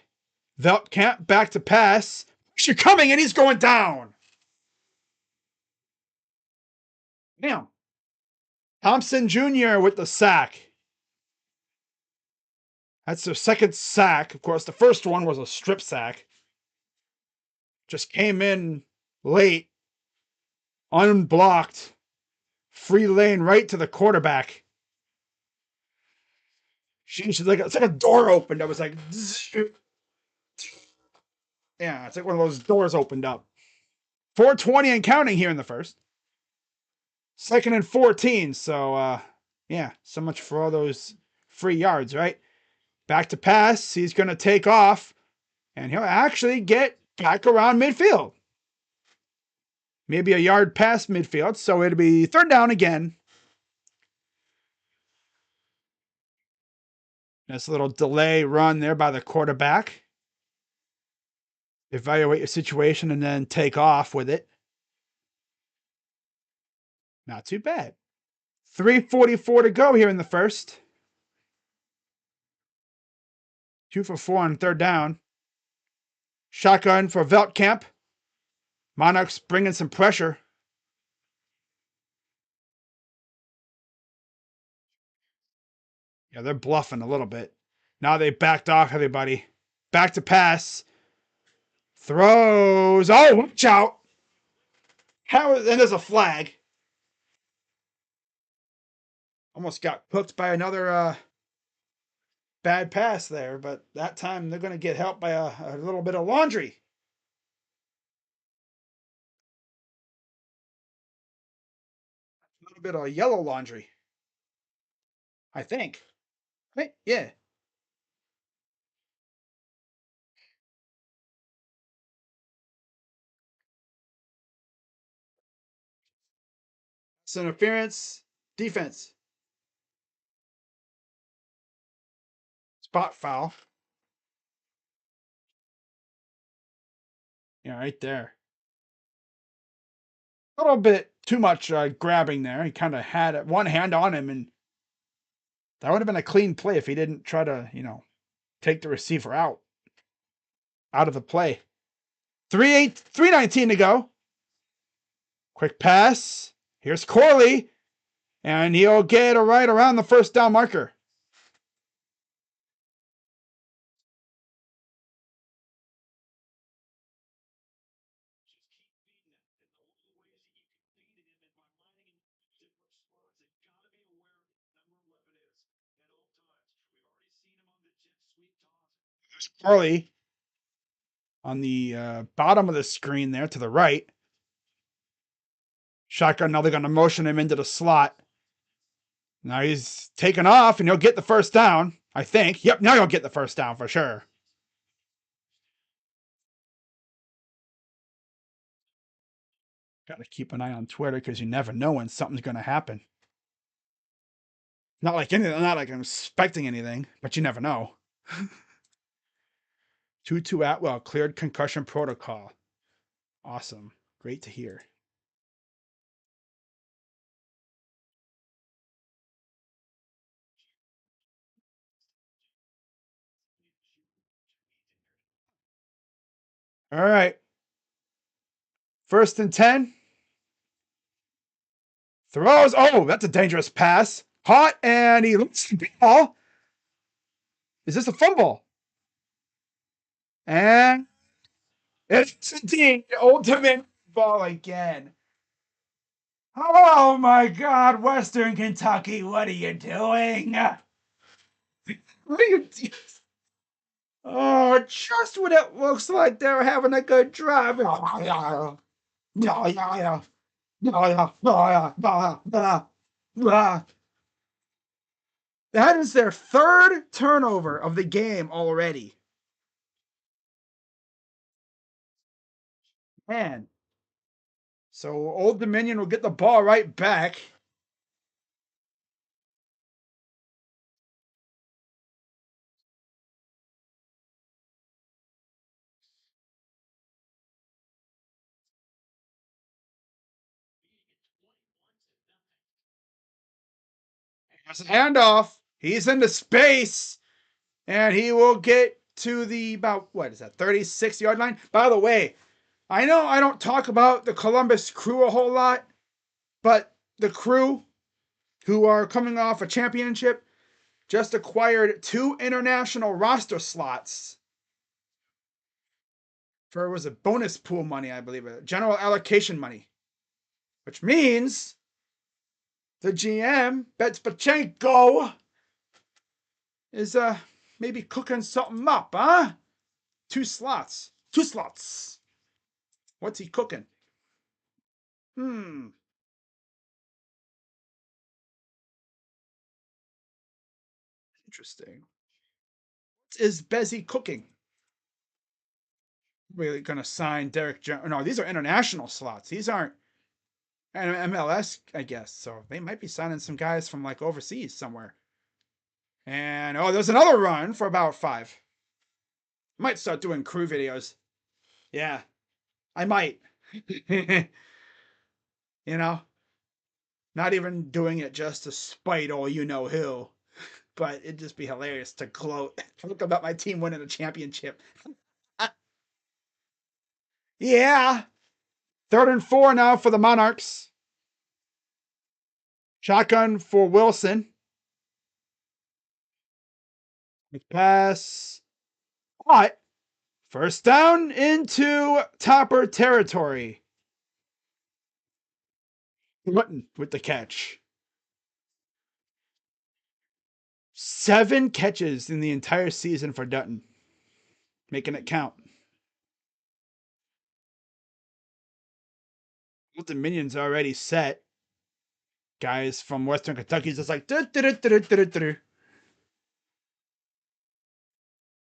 Veltkamp back to pass. You're coming, and he's going down. Damn. Thompson Jr. with the sack. That's their 2nd sack. Of course, the first one was a strip sack. Just came in late, unblocked, free lane right to the quarterback. It's like a door opened. I was like, yeah, it's like one of those doors opened up. 4:20 and counting here in the 1st. 2nd and 14. So, yeah, so much for all those free yards, right? Back to pass. He's going to take off, and he'll actually get back around midfield. Maybe a yard past midfield, so it'll be 3rd down again. Nice little delay run there by the quarterback. Evaluate your situation and then take off with it. Not too bad. 3:44 to go here in the 1st. 2 for 4 on 3rd down. Shotgun for Veltkamp. Monarchs bringing some pressure. Yeah, they're bluffing a little bit. Now they backed off everybody. Back to pass. Throws. Oh, watch out. How? And there's a flag. Almost got hooked by another bad pass there, but that time they're going to get helped by a little bit of laundry. A little bit of yellow laundry, I think. Right? Yeah. It's interference, defense, spot foul. Yeah, right there. A little bit too much grabbing there. He kind of had one hand on him, and that would have been a clean play if he didn't try to, take the receiver out of the play. 3:19 to go. Quick pass. Here's Corley, and he'll get a right around the first down marker. There's Corley on the bottom of the screen there to the right. Shotgun, now they're going to motion him into the slot. Now he's taken off, and he'll get the first down, I think. Yep, now he'll get the first down for sure. Got to keep an eye on Twitter because you never know when something's going to happen. Not like I'm expecting anything, but you never know. 2-2 Atwell cleared concussion protocol. Awesome. Great to hear. All right. 1st and 10. Throws. Oh, that's a dangerous pass. Caught, and he looks the ball. Is this a fumble? And it's indeed ultimate ball again. Oh my God, Western Kentucky, what are you doing? What are you doing? Oh, just when it looks like they're having a good drive. That is their 3rd turnover of the game already. Man. So Old Dominion will get the ball right back. There's a handoff. He's into space. And he will get to the about, what is that, 36-yard line? By the way, I know I don't talk about the Columbus Crew a whole lot, but the Crew, who are coming off a championship, just acquired 2 international roster slots for, was it bonus pool money, I believe, general allocation money, which means the GM, Betspachenko, is maybe cooking something up, huh? 2 slots. 2 slots. What's he cooking? Interesting. What is Bezzy cooking? Really gonna sign Derek Jones? No, these are international slots. These aren't MLS, I guess. So they might be signing some guys from like overseas somewhere. And oh, there's another run for about 5. Might start doing crew videos. Yeah, I might. you know, not even doing it just to spite all you know who, but it'd just be hilarious to gloat. Talk about my team winning a championship. Yeah. 3rd and 4 now for the Monarchs. Shotgun for Wilson. Pass. What? First down into Topper territory. Dutton with the catch. 7 catches in the entire season for Dutton, making it count. Old Dominion's already set. Guys from Western Kentucky's just like.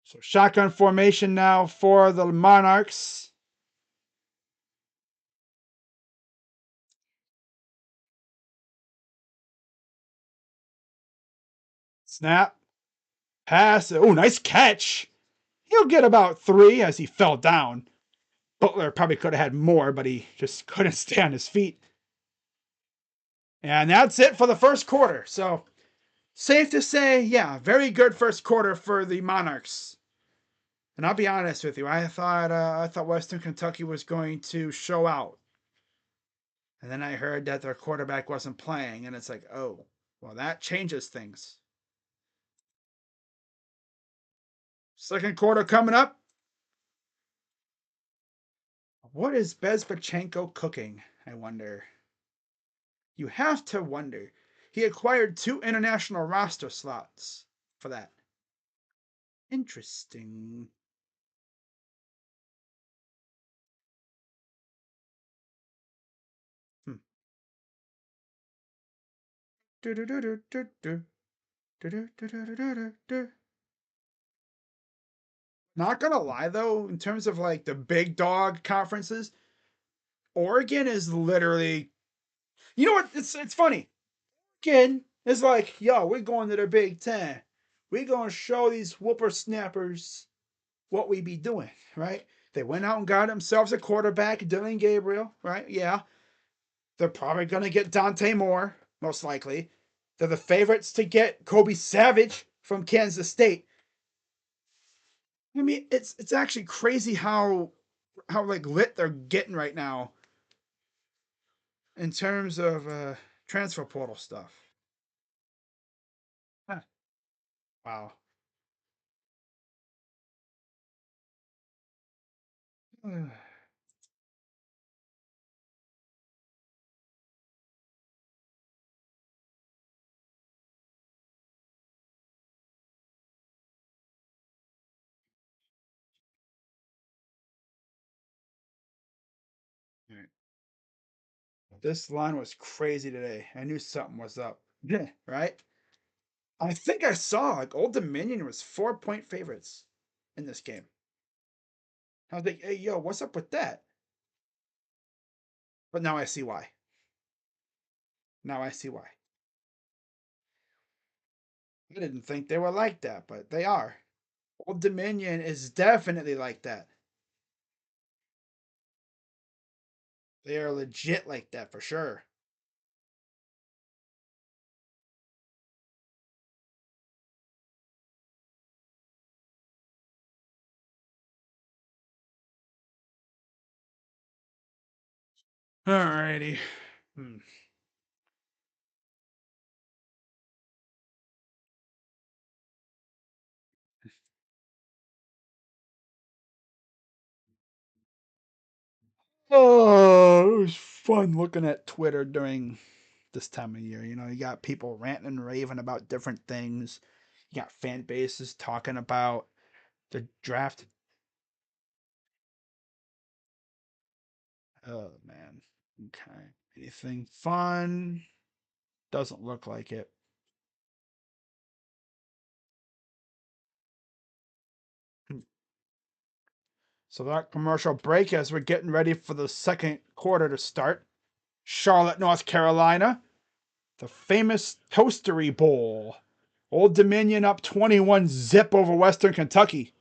So shotgun formation now for the Monarchs. Snap. Pass. Oh, nice catch. He'll get about 3 as he fell down. Butler probably could have had more, but he just couldn't stay on his feet. And that's it for the first quarter. So safe to say, yeah, very good first quarter for the Monarchs. And I'll be honest with you, I thought Western Kentucky was going to show out. And then I heard that their quarterback wasn't playing, and it's like, oh, well, that changes things. Second quarter coming up. What is Bezbachenko cooking, I wonder? You have to wonder. He acquired 2 international roster slots for that. Interesting. Hmm. Not gonna lie though, in terms of like the big dog conferences, Oregon is literally. You know what? It's funny. Oregon is like, yo, we're going to the Big Ten. We're gonna show these whippersnappers what we be doing, right? They went out and got themselves a quarterback, Dylan Gabriel, right? Yeah. They're probably gonna get Dante Moore, most likely. They're the favorites to get Kobe Savage from Kansas State. I mean, it's actually crazy how like lit they're getting right now in terms of transfer portal stuff. Huh. Wow. This line was crazy today. I knew something was up. Yeah, right? I think I saw like Old Dominion was 4-point favorites in this game. I was like, hey, yo, what's up with that? But now I see why. Now I see why. I didn't think they were like that, but they are. Old Dominion is definitely like that. They are legit like that for sure. Alrighty. Hmm. Oh, it was fun looking at Twitter during this time of year. You know, you got people ranting and raving about different things. You got fan bases talking about the draft. Oh man. Okay. Anything fun? Doesn't look like it. So that commercial break as we're getting ready for the second quarter to start. Charlotte, North Carolina, the famous Toastery Bowl. Old Dominion up 21-0 over Western Kentucky.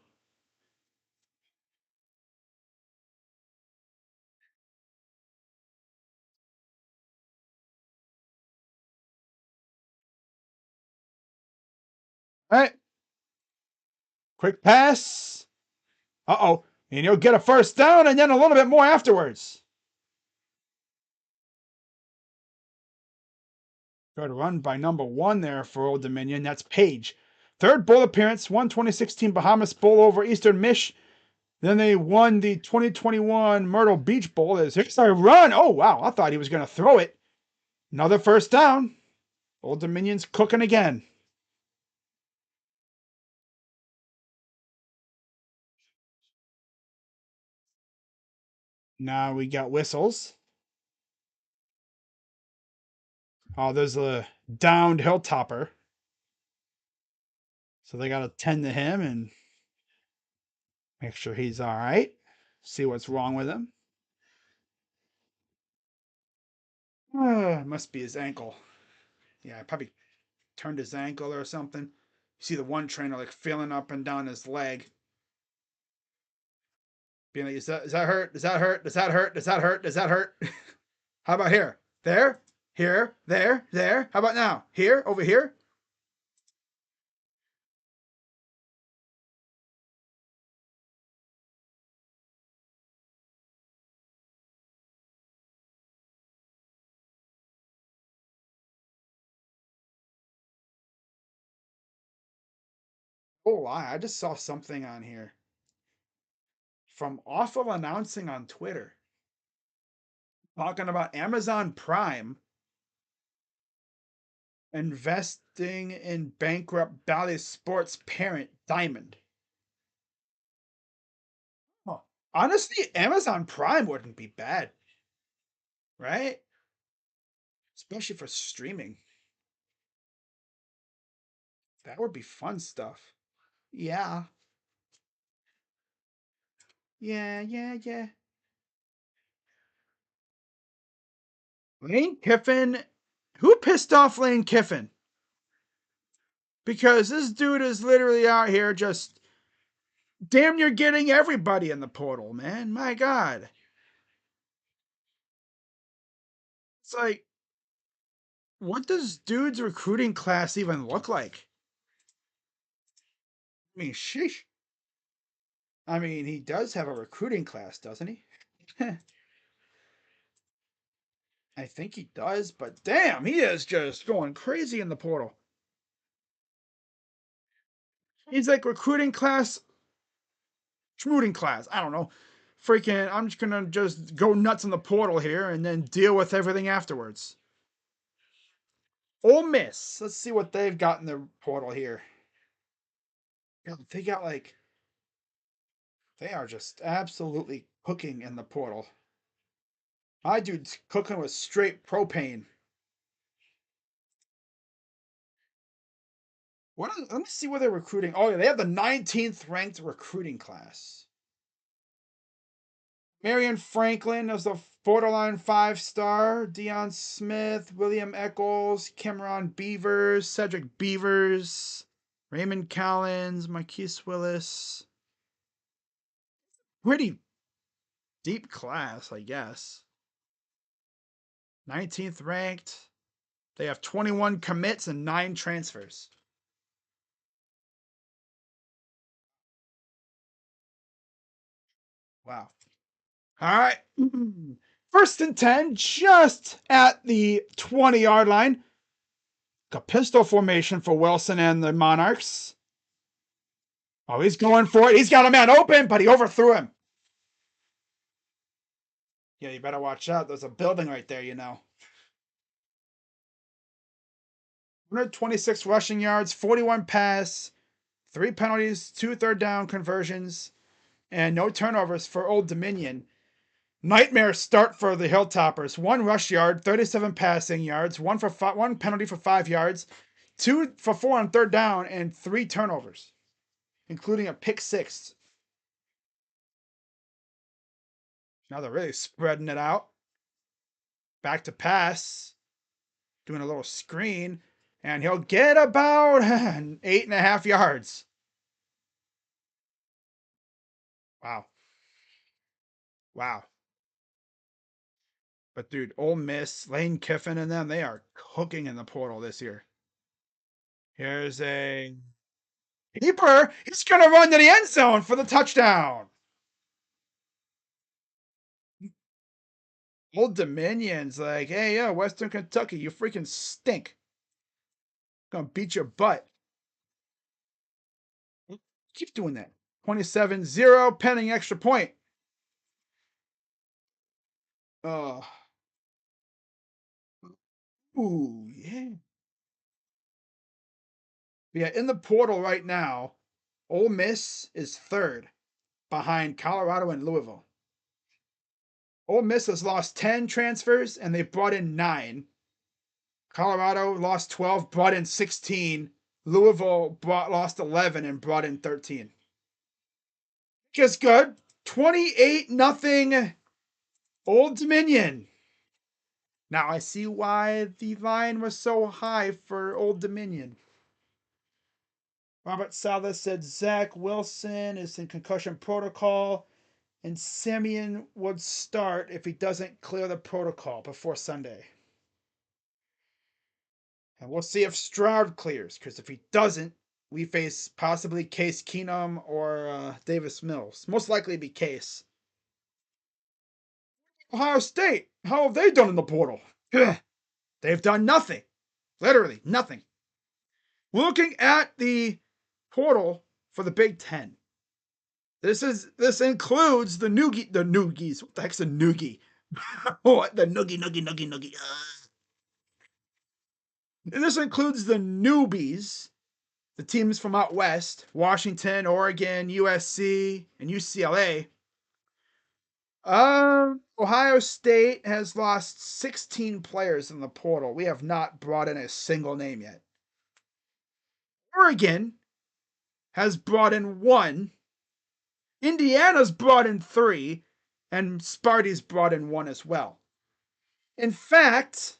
All right. Quick pass. Uh-oh. And you'll get a first down and then a little bit more afterwards. Good run by number 1 there for Old Dominion. That's Page. Third bowl appearance, won 2016 Bahamas Bowl over Eastern Mich. Then they won the 2021 Myrtle Beach Bowl. Here's our run. Oh, wow. I thought he was going to throw it. Another first down. Old Dominion's cooking again. Now we got whistles. Oh, there's a downed Hilltopper. So they got to tend to him and make sure he's all right. See what's wrong with him. Must be his ankle. Yeah, probably turned his ankle or something. You see the one trainer like feeling up and down his leg. Being like, is that hurt? Does that hurt? Does that hurt? Does that hurt? Does that hurt? How about here? There? Here? There? There? How about now? Here? Over here? Oh, I just saw something on here from Awful Announcing on Twitter talking about Amazon Prime investing in bankrupt Bally Sports parent Diamond. Huh. Honestly, Amazon Prime wouldn't be bad, right? Especially for streaming. That would be fun stuff. Yeah. Yeah, yeah, yeah. Lane Kiffin. Who pissed off Lane Kiffin? Because this dude is literally out here just damn near getting everybody in the portal, man. My God. It's like, what does dude's recruiting class even look like? I mean, sheesh. I mean, he does have a recruiting class, doesn't he? I think he does, but damn, he is just going crazy in the portal. He's like recruiting class, schmooting class. I don't know. Freaking, I'm just gonna just go nuts in the portal here and then deal with everything afterwards. Ole Miss. Let's see what they've got in the portal here. They got like they are just absolutely cooking in the portal. My dude's cooking with straight propane. Let me see what they're recruiting. Oh yeah, they have the 19th ranked recruiting class. Marion Franklin is a borderline 5-star. Deion Smith, William Eccles, Cameron Beavers, Cedric Beavers, Raymond Collins, Marquise Willis. Pretty deep class, I guess. 19th ranked. They have 21 commits and 9 transfers. Wow. All right. First and 10, just at the 20-yard line. A pistol formation for Wilson and the Monarchs. Oh, he's going for it. He's got a man open, but he overthrew him. Yeah, you better watch out. There's a building right there, you know. 126 rushing yards, 41 pass, 3 penalties, 2 third down conversions, and no turnovers for Old Dominion. Nightmare start for the Hilltoppers. 1 rush yard, 37 passing yards, 1 penalty for 5 yards, 2 for 4 on third down, and 3 turnovers, including a pick 6. Now they're really spreading it out. Back to pass, doing a little screen, and he'll get about 8.5 yards. Wow. Wow. But dude, Ole Miss, Lane Kiffin and them, they are cooking in the portal this year. Here's a keeper. He's going to run to the end zone for the touchdown. Old Dominion's like, hey, yeah, Western Kentucky, you freaking stink. Gonna beat your butt. Keep doing that. 27-0, pending extra point. Oh. Ooh, yeah. Yeah, in the portal right now, Ole Miss is third behind Colorado and Louisville. Ole Miss has lost 10 transfers and they brought in 9. Colorado lost 12, brought in 16. Louisville lost 11 and brought in 13. Just good. 28 nothing Old Dominion. Now I see why the line was so high for Old Dominion. Robert Salas said Zach Wilson is in concussion protocol and Simeon would start if he doesn't clear the protocol before Sunday. And we'll see if Stroud clears, because if he doesn't, we face possibly Case Keenum or Davis Mills. Most likely be Case. Ohio State, how have they done in the portal? They've done nothing. Literally nothing. Looking at the portal for the Big Ten. This includes the noogies. What the heck's a noogie? What the noogie? This includes the newbies, the teams from out west: Washington, Oregon, USC, and UCLA. Ohio State has lost 16 players in the portal. We have not brought in a single name yet. Oregon has brought in 1. Indiana's brought in 3. And Sparty's brought in 1 as well. In fact,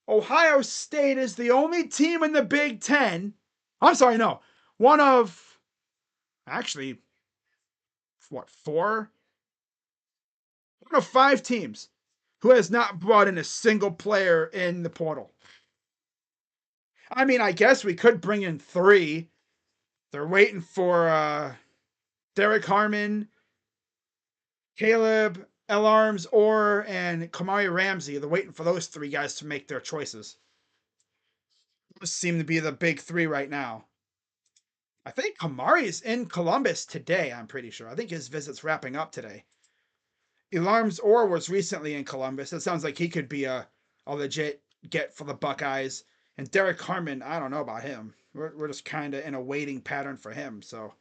Ohio State is the only team in the Big Ten. I'm sorry, no. One of, actually, what, 4? One of 5 teams who has not brought in a single player in the portal. I mean, I guess we could bring in 3. They're waiting for Derek Harmon, Caleb Elarms, and Kamari Ramsey. They're waiting for those 3 guys to make their choices. Those seem to be the big 3 right now. I think Kamari's in Columbus today, I'm pretty sure. I think his visit's wrapping up today. Elarms was recently in Columbus. It sounds like he could be a legit get for the Buckeyes. And Derek Harmon, I don't know about him. We're just kind of in a waiting pattern for him. So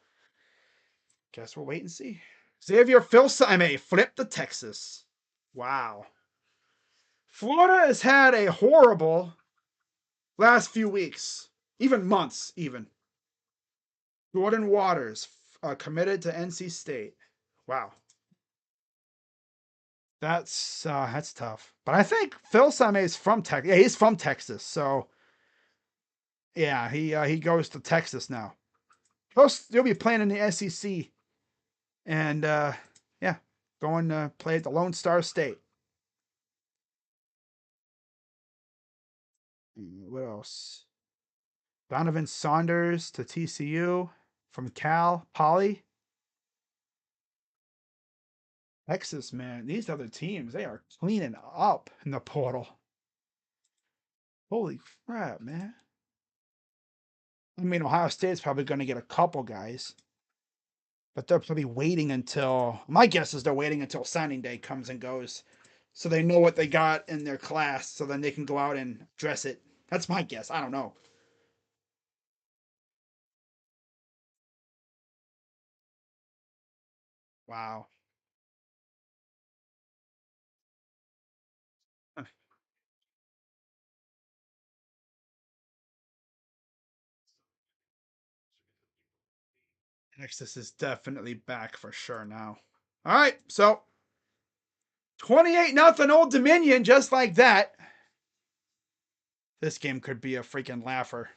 guess we'll wait and see. Xavier Filsaime flipped to Texas. Wow. Florida has had a horrible last few weeks, even months, even. Jordan Waters committed to NC State. Wow. That's tough. But I think Filsaime is from Texas. Yeah, he's from Texas. So yeah, he goes to Texas now. He'll be playing in the SEC, and yeah, going to play at the Lone Star State. What else? Donovan Saunders to TCU from Cal Poly. Texas, man, these other teams, they are cleaning up in the portal. Holy crap, man. I mean, Ohio State's probably going to get a couple guys, but they're probably waiting until, my guess is they're waiting until signing day comes and goes, so they know what they got in their class, so then they can go out and dress it. That's my guess. I don't know. Wow. Texas is definitely back for sure now. All right, so 28-0 Old Dominion, just like that. This game could be a freaking laugher.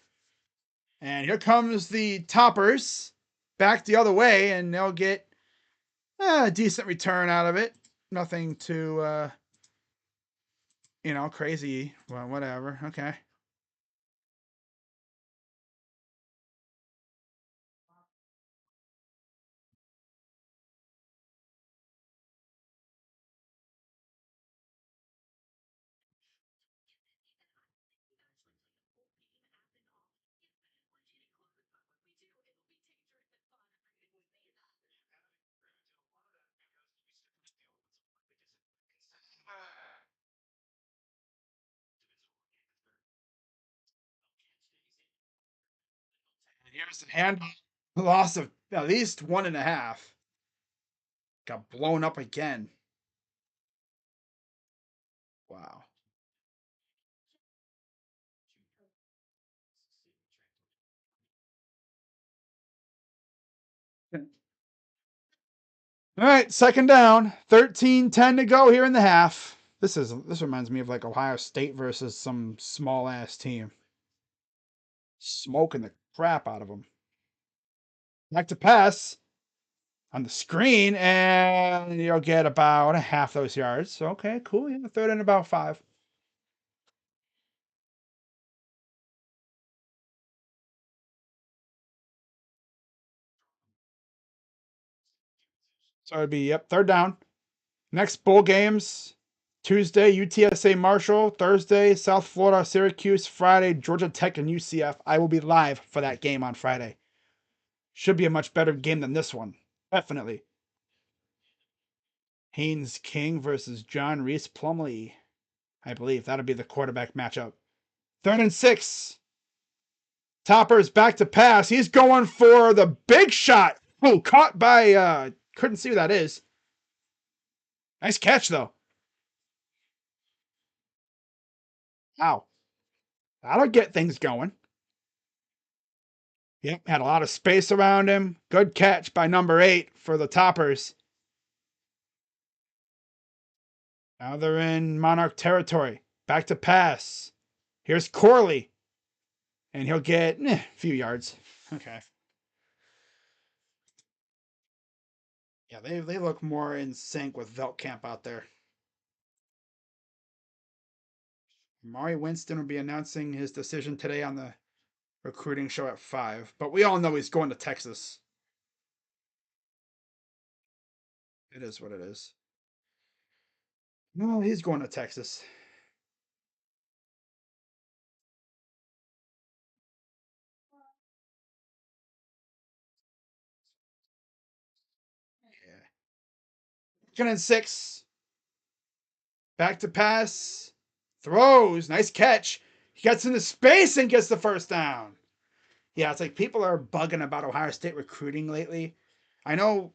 And here comes the Toppers back the other way, and they'll get a decent return out of it. Nothing too, crazy. Well, whatever. Okay. Here's the hand loss of at least 1.5. Got blown up again. Wow. All right, second down. 13-10 to go here in the half. This reminds me of like Ohio State versus some small ass team. Smoking the crap out of them. Back to pass on the screen, and you'll get about half those yards. Okay, cool. Yeah, third and about 5. So it'd be, yep, third down. Next bowl games Tuesday, UTSA Marshall. Thursday, South Florida, Syracuse. Friday, Georgia Tech and UCF. I will be live for that game on Friday. Should be a much better game than this one. Definitely. Haynes King versus John Reese Plumlee. I believe that'll be the quarterback matchup. 3rd and 6. Toppers back to pass. He's going for the big shot. Oh, caught by, couldn't see who that is. Nice catch, though. Wow. That'll get things going. Yep, had a lot of space around him. Good catch by number 8 for the Toppers. Now they're in Monarch territory. Back to pass. Here's Corley. And he'll get a few yards. Okay. Yeah, they look more in sync with Veltkamp out there. Maury Winston will be announcing his decision today on the recruiting show at 5. But we all know he's going to Texas. It is what it is. No, he's going to Texas. Yeah. 2nd and 6. Back to pass. Throws. Nice catch. He gets into space and gets the first down. Yeah, it's like people are bugging about Ohio State recruiting lately. I know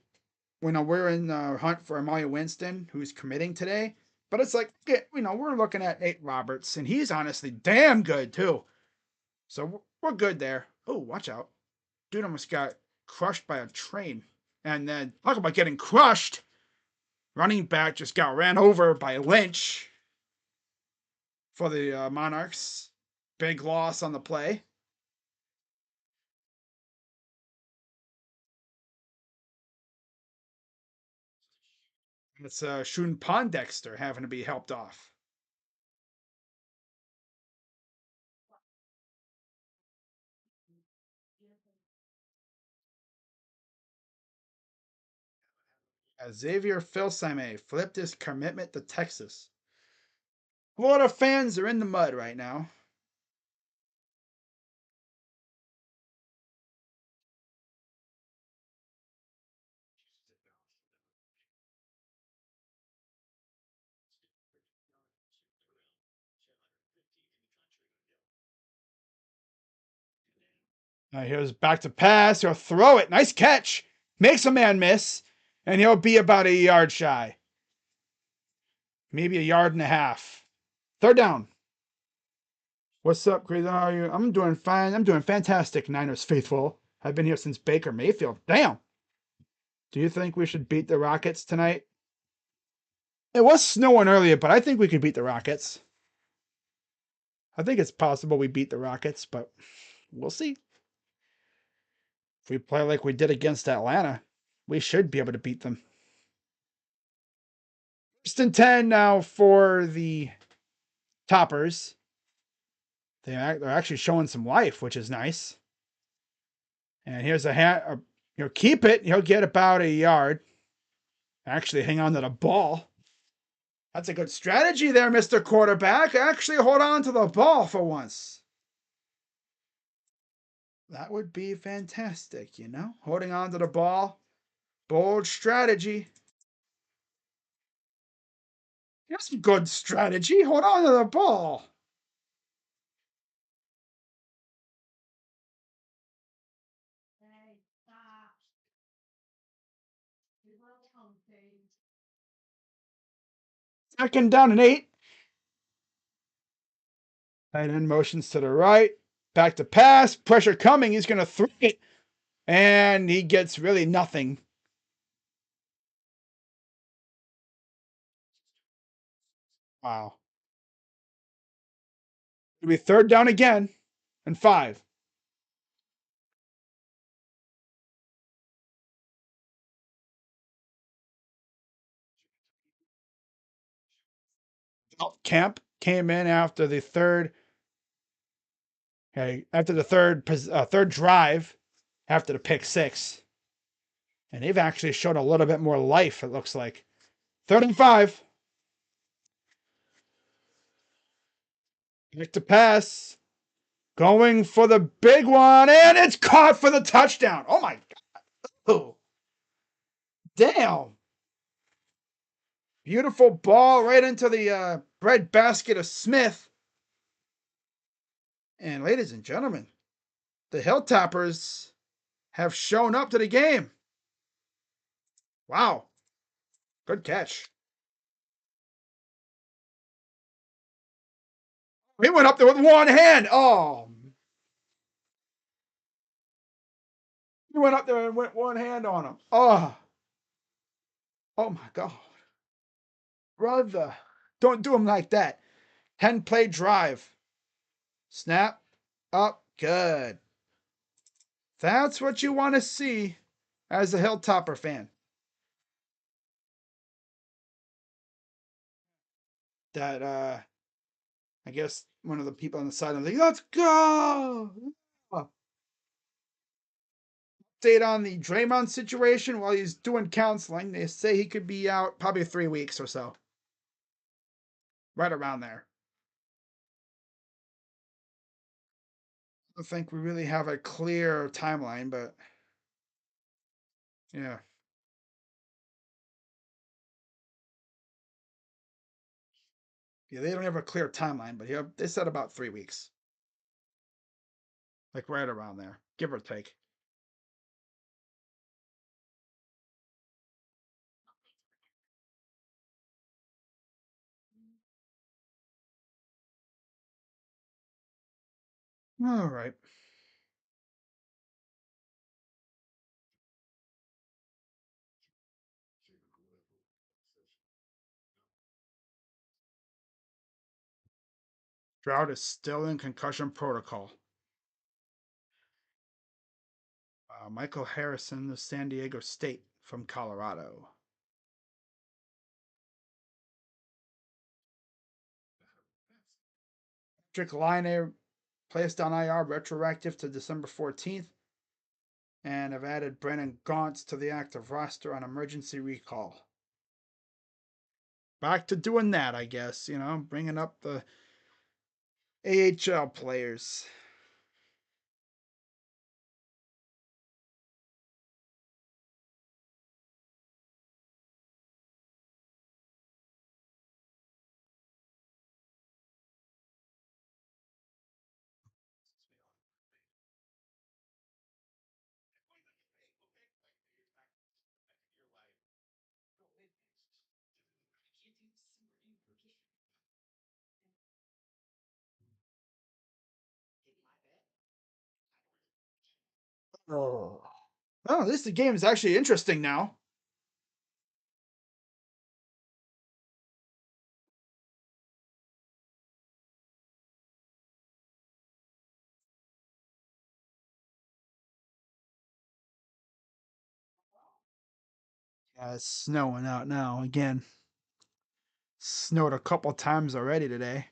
we're in the hunt for Amalia Winston, who's committing today. But it's like, we're looking at Nate Roberts, and he's honestly damn good, too. So we're good there. Oh, watch out. Dude almost got crushed by a train. And then, talk about getting crushed. Running back just got ran over by Lynch for the Monarchs. Big loss on the play. It's Shun Pondexter having to be helped off. Xavier Filsaime flipped his commitment to Texas. Florida fans are in the mud right now. Here's back to pass. He'll throw it. Nice catch. Makes a man miss. And he'll be about a yard shy. Maybe a yard and a half. Third down. What's up, Crazy? How are you? I'm doing fine. I'm doing fantastic, Niners faithful. I've been here since Baker Mayfield. Damn. Do you think we should beat the Rockets tonight? It was snowing earlier, but I think we could beat the Rockets. I think it's possible we beat the Rockets, but we'll see. If we play like we did against Atlanta, we should be able to beat them. 1st and 10 now for the Toppers. They're actually showing some life, which is nice. And here's a hat. He'll keep it. He'll get about a yard. Actually, hang on to the ball. That's a good strategy there, Mr. Quarterback. Actually, hold on to the ball for once. That would be fantastic, holding on to the ball. Bold strategy. That's good strategy. Hold on to the ball. Second down and 8. Tight end motions to the right. Back to pass. Pressure coming. He's going to throw it. And he gets really nothing. Wow. It'll be third down again and 5. Camp came in after the third. Okay, after the third drive, after the pick 6, and they've actually shown a little bit more life. It looks like 35. Back to pass, going for the big one, and it's caught for the touchdown. Oh my god! Oh, damn! Beautiful ball right into the bread basket of Smith. And ladies and gentlemen, the Hilltoppers have shown up to the game. Wow. Good catch. He went up there with one hand. Oh. He went up there and went one hand on him. Oh. Oh my God. Brother. Don't do him like that. 10-play drive. Snap. Up. Good. That's what you want to see as a Hilltopper fan. That I guess one of the people on the side of the let's go. Update on the Draymond situation while he's doing counseling. They say he could be out probably 3 weeks or so. Right around there. I don't think we really have a clear timeline, but yeah. Yeah, they don't have a clear timeline, but yeah, they said about 3 weeks. Like right around there, give or take. All right. Stroud is still in concussion protocol. Michael Harrison of San Diego State from Colorado. Patrick Line placed on IR retroactive to December 14th, and have added Brandon Gauntz to the active roster on emergency recall. Back to doing that, I guess, bringing up the AHL players. Oh, at least the game is actually interesting now. Yeah, it's snowing out now again. Snowed a couple times already today.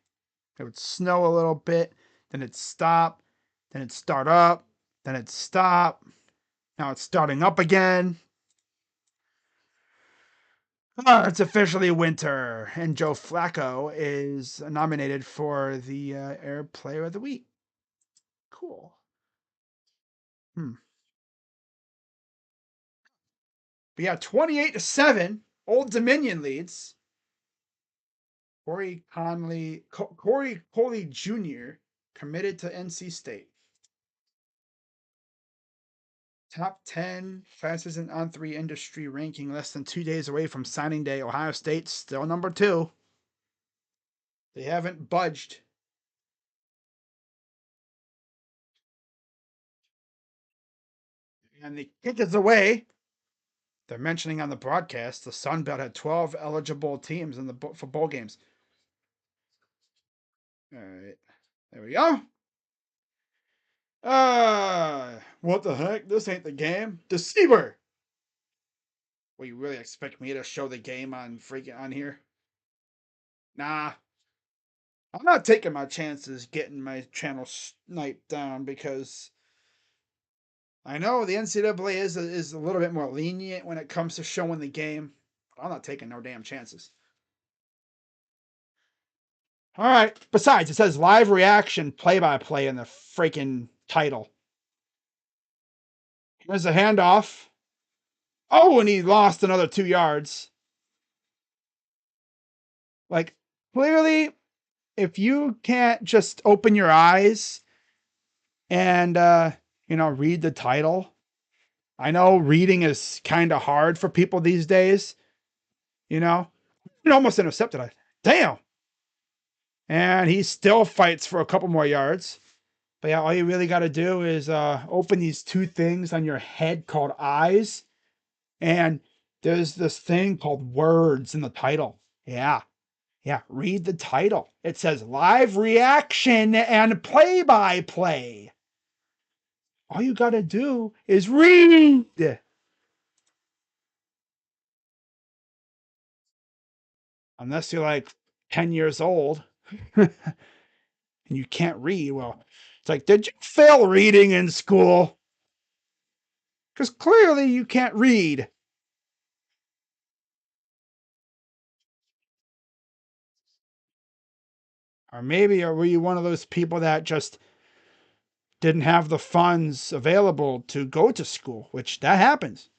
It would snow a little bit, then it'd stop, then it'd start up, then it'd stop. Now it's starting up again. It's officially winter, and Joe Flacco is nominated for the Air Player of the Week. Cool. But yeah, 28-7. Old Dominion leads. Corey Coley Jr. committed to NC State. Top 10 fastest in on3 industry ranking, less than 2 days away from signing day. Ohio State still number 2. They haven't budged. And the kick is away. They're mentioning on the broadcast the Sun Belt had 12 eligible teams in the for bowl games. All right, there we go. What the heck? This ain't the game. Deceiver. Well, you really expect me to show the game on freaking on here? Nah, I'm not taking my chances getting my channel sniped down because I know the NCAA is a little bit more lenient when it comes to showing the game. I'm not taking no damn chances. All right. Besides, it says live reaction play by play in the freaking title. There's a handoff. Oh, and he lost another 2 yards. Like, clearly, if you can't just open your eyes and, read the title, I know reading is kind of hard for people these days, you know, it almost intercepted it. Damn. And he still fights for a couple more yards. But yeah, all you really got to do is open these two things on your head called eyes. And there's this thing called words in the title. Yeah. Yeah. Read the title. It says live reaction and play by play. All you got to do is read. Unless you're like 10 years old and you can't read. Well, it's like, did you fail reading in school? Because clearly you can't read. Or maybe were you one of those people that just didn't have the funds available to go to school, which that happens.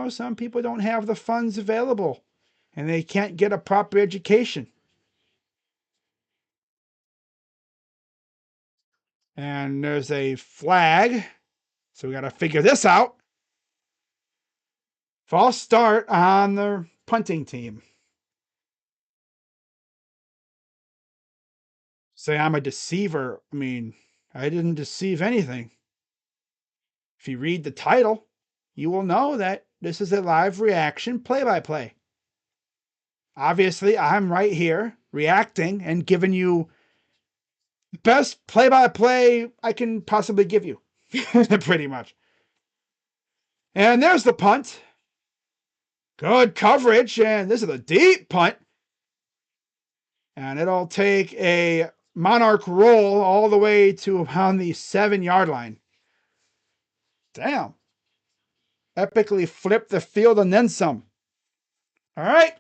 Some people don't have the funds available and they can't get a proper education. And there's a flag. So we got to figure this out. False start on the punting team. Say I'm a deceiver. I mean, I didn't deceive anything. If you read the title, you will know that this is a live reaction play by play. Obviously, I'm right here reacting and giving you the best play by play I can possibly give you. Pretty much. And there's the punt. Good coverage. And this is a deep punt. And it'll take a Monarch roll all the way to around the 7-yard line. Damn. Epically flipped the field and then some. All right.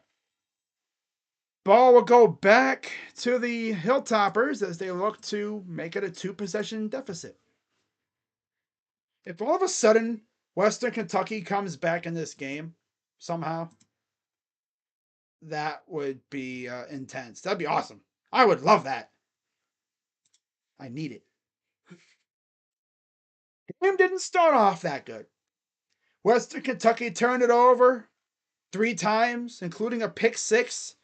Ball will go back to the Hilltoppers as they look to make it a 2-possession deficit. If all of a sudden Western Kentucky comes back in this game somehow, that would be intense. That'd be awesome. I would love that. I need it. The game didn't start off that good. Western Kentucky turned it over 3 times, including a pick 6.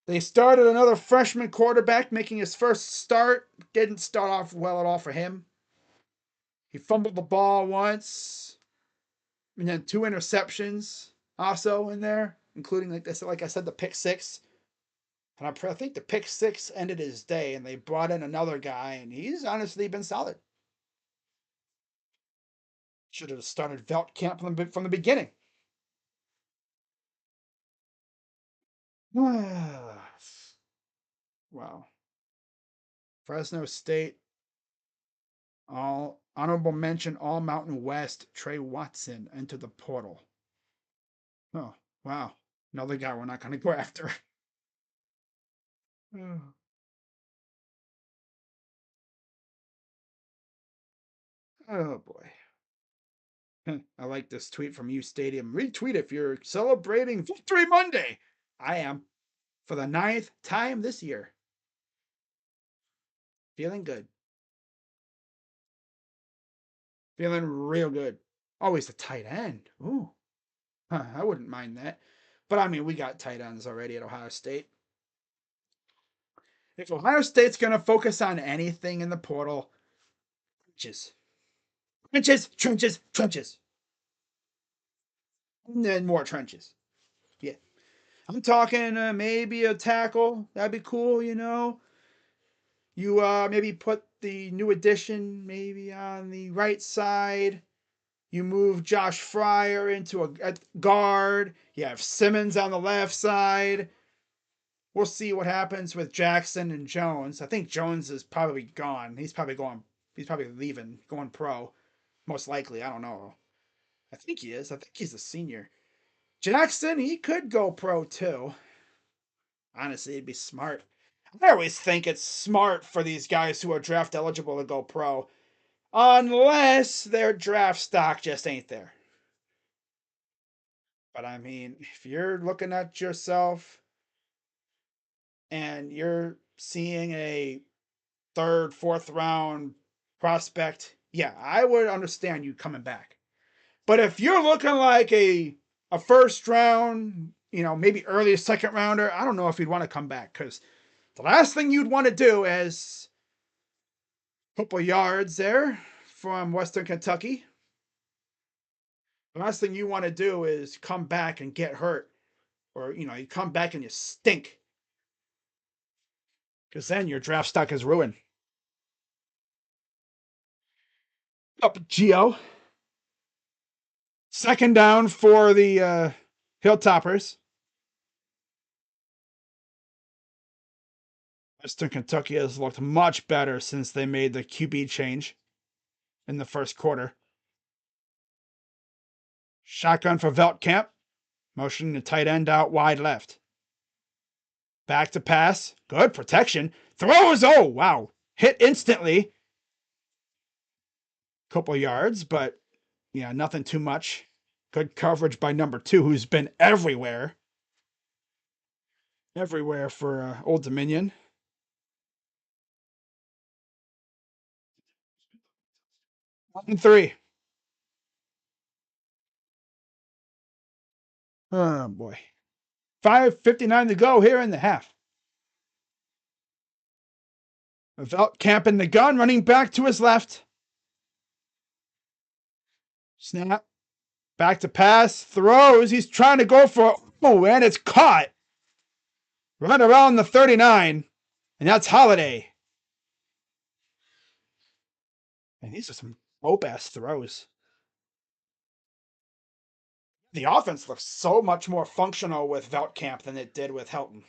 They started another freshman quarterback making his first start. Didn't start off well at all for him. He fumbled the ball once, and then 2 interceptions also in there, including like I said, the pick 6. And I think the pick 6 ended his day, and they brought in another guy, and he's honestly been solid. Should have started Velt Camp from the beginning. Wow. Fresno State, all honorable mention, All Mountain West, Trey Watson entered the portal. Oh, wow. Another guy we're not going to go after. Oh, boy. I like this tweet from U Stadium. Retweet if you're celebrating Victory Monday. I am. For the 9th time this year. Feeling good. Feeling real good. Always the tight end. Ooh. I wouldn't mind that. But I mean, we got tight ends already at Ohio State. If Ohio State's going to focus on anything in the portal, trenches. Trenches, trenches, trenches. And then more trenches. Yeah. I'm talking maybe a tackle. That'd be cool, you know. You maybe put the new addition maybe on the right side. You move Josh Fryer into a guard. You have Simmons on the left side. We'll see what happens with Jackson and Jones. I think Jones is probably gone. He's probably going. He's probably leaving, going pro. Most likely. I don't know. I think he is. I think he's a senior. Jackson, he could go pro too. Honestly, it'd be smart. I always think it's smart for these guys who are draft eligible to go pro, unless their draft stock just ain't there. But I mean, if you're looking at yourself and you're seeing a third, fourth round prospect, yeah, I would understand you coming back. But if you're looking like a first round, you know, maybe early second rounder, I don't know if you'd want to come back, because the last thing you'd want to do is a couple yards there from Western Kentucky. The last thing you want to do is come back and get hurt, or you know, you come back and you stink, because then your draft stock is ruined. Up Geo. Second down for the Hilltoppers. Western Kentucky has looked much better since they made the QB change in the first quarter. Shotgun for Veltkamp. Motioning the tight end out wide left. Back to pass. Good protection. Throws. Oh, wow. Hit instantly. Couple yards, but yeah, nothing too much. Good coverage by number 2, who's been everywhere. Everywhere for Old Dominion. And 3. Oh, boy. 5:59 to go here in the half. Veltkamp in the gun, running back to his left. Snap. Back to pass. Throws. He's trying to go for. Oh, and it's caught. Right around the 39. And that's Holiday. And these are some dope-ass throws. The offense looks so much more functional with Veltkamp than it did with Helton.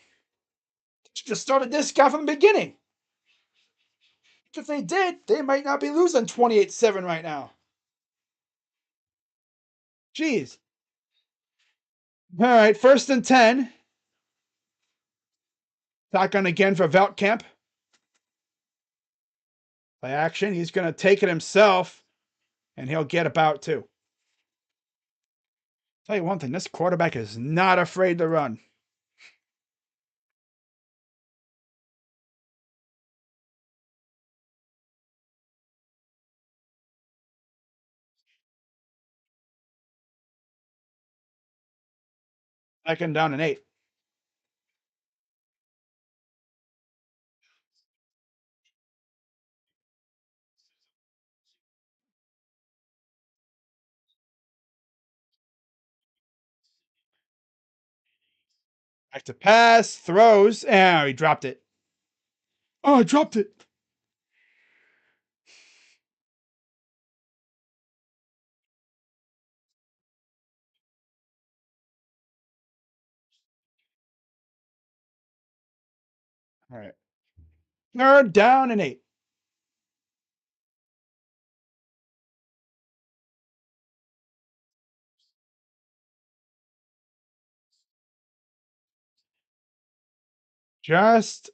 Just started this guy from the beginning. If they did, they might not be losing 28-7 right now. Jeez. All right, 1st and 10. Shotgun again for Veltkamp. Play action. He's going to take it himself, and he'll get about 2. Tell you one thing, this quarterback is not afraid to run. Second down and 8. Back to pass, throws, and he dropped it. Oh, I dropped it. All right. 3rd down and 8. Just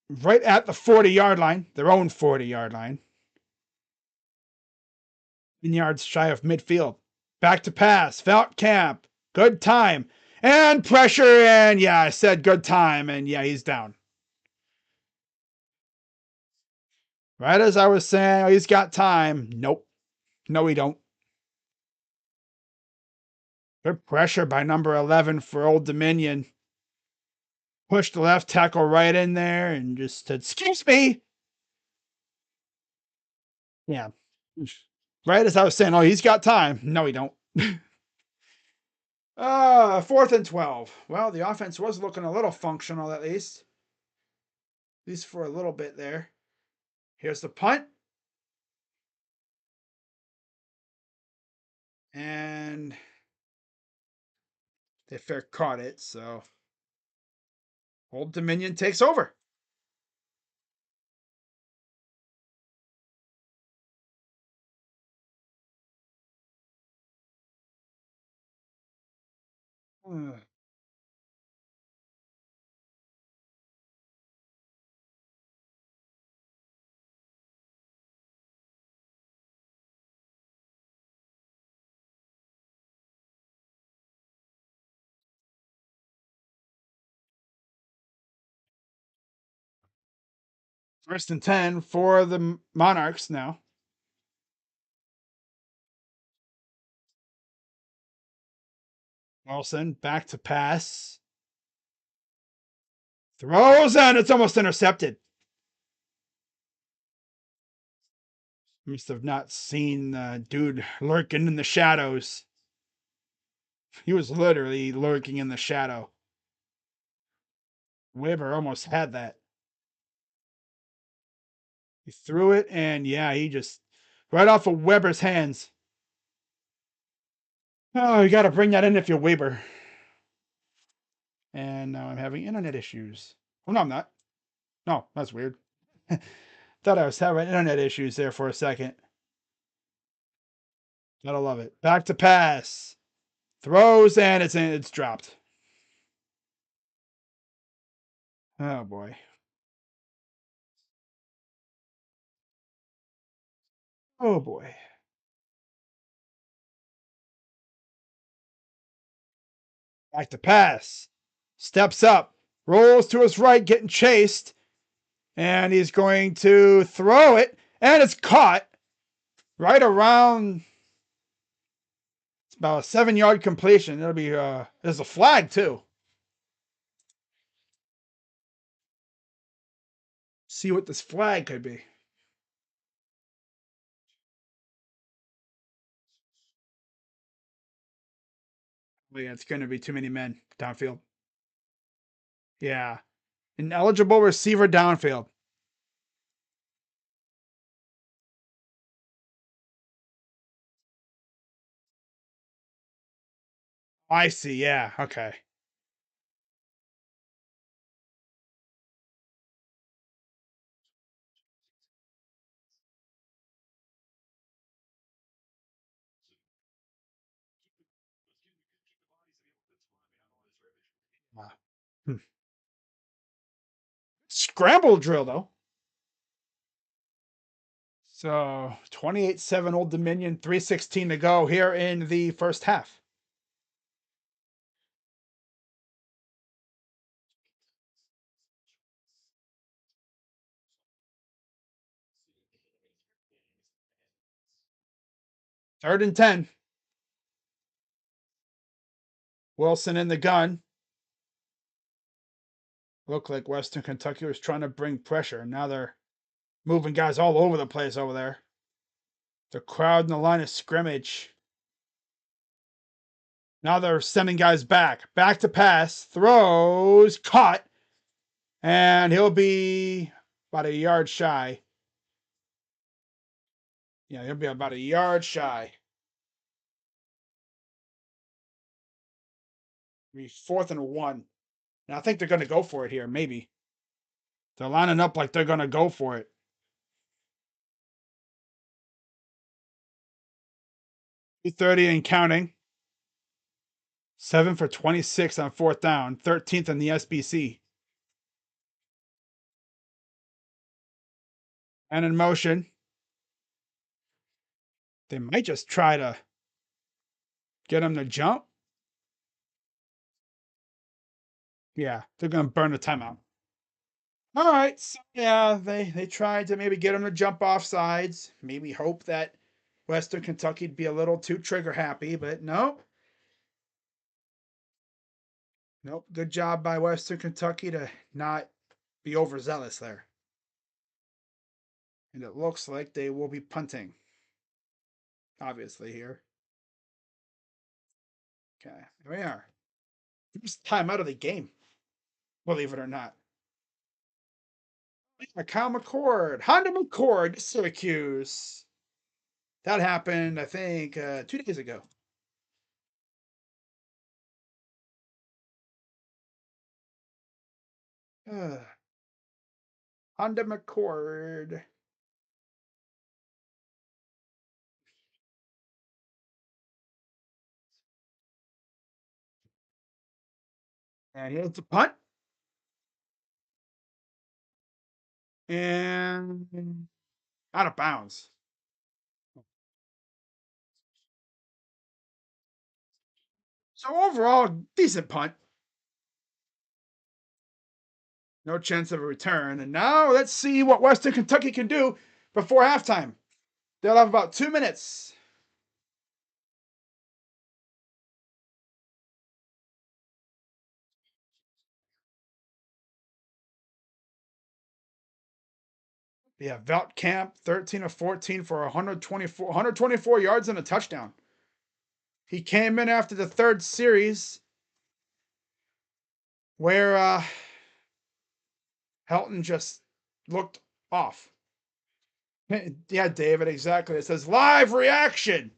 right at the 40-yard line, their own 40-yard line. 10 yards shy of midfield. Back to pass. Veltkamp. Good time. And pressure. And yeah, I said good time. And yeah, he's down. Right as I was saying, oh, he's got time. Nope. No, he don't. Good pressure by number 11 for Old Dominion. Pushed the left tackle right in there and just said, "Excuse me." Yeah. Right as I was saying, oh, he's got time. No, he don't. 4th and 12. Well, the offense was looking a little functional at least. At least for a little bit there. Here's the punt. And they fair caught it, so Old Dominion takes over. Uh, 1st and 10 for the Monarchs now. Wilson back to pass. Throws and it's almost intercepted. Must have not seen the dude lurking in the shadows. He was literally lurking in the shadow. Weber almost had that. He threw it, and yeah, he just right off of Weber's hands. Oh, you got to bring that in if you're Weber. And now I'm having internet issues. Oh, no, I'm not. No, that's weird. Thought I was having internet issues there for a second. Gotta love it. Back to pass. Throws, and it's dropped. Oh, boy. Oh, boy. Back to pass. Steps up. Rolls to his right, getting chased. And he's going to throw it. And it's caught right around. It's about a 7-yard completion. It'll be, there's a flag, too. See what this flag could be. Oh, yeah, it's going to be too many men downfield. Yeah. An eligible receiver downfield. I see. Yeah. Okay. Hmm. Scramble drill, though. So 28-7 Old Dominion, 3:16 to go here in the first half. Third and 10. Wilson in the gun. Looked like Western Kentucky was trying to bring pressure. Now they're moving guys all over the place over there. The crowd in the line of scrimmage. Now they're sending guys back. Back to pass. Throws. Caught. And he'll be about a yard shy. Yeah, he'll be about a yard shy. Be 4th and 1. And I think they're going to go for it here, maybe. They're lining up like they're going to go for it. 2:30 and counting. 7 for 26 on 4th down. 13th in the SBC. And in motion. They might just try to get him to jump. Yeah, they're going to burn the timeout. All right, so yeah, they tried to maybe get him to jump off sides. Maybe hope that Western Kentucky'd be a little too trigger happy, but no. Nope. Good job by Western Kentucky to not be overzealous there. And it looks like they will be punting. Obviously, here. Okay, here we are. First time out of the game, believe it or not. Kyle McCord, Honda McCord, Syracuse. That happened, I think, 2 days ago. Honda McCord. And here's the punt. And out of bounds. So overall, decent punt. No chance of a return. And now let's see what Western Kentucky can do before halftime. They'll have about 2 minutes. Yeah, Veltkamp, 13 of 14 for 124 yards and a touchdown. He came in after the third series where Helton just looked off. Yeah, David, exactly. It says live reaction.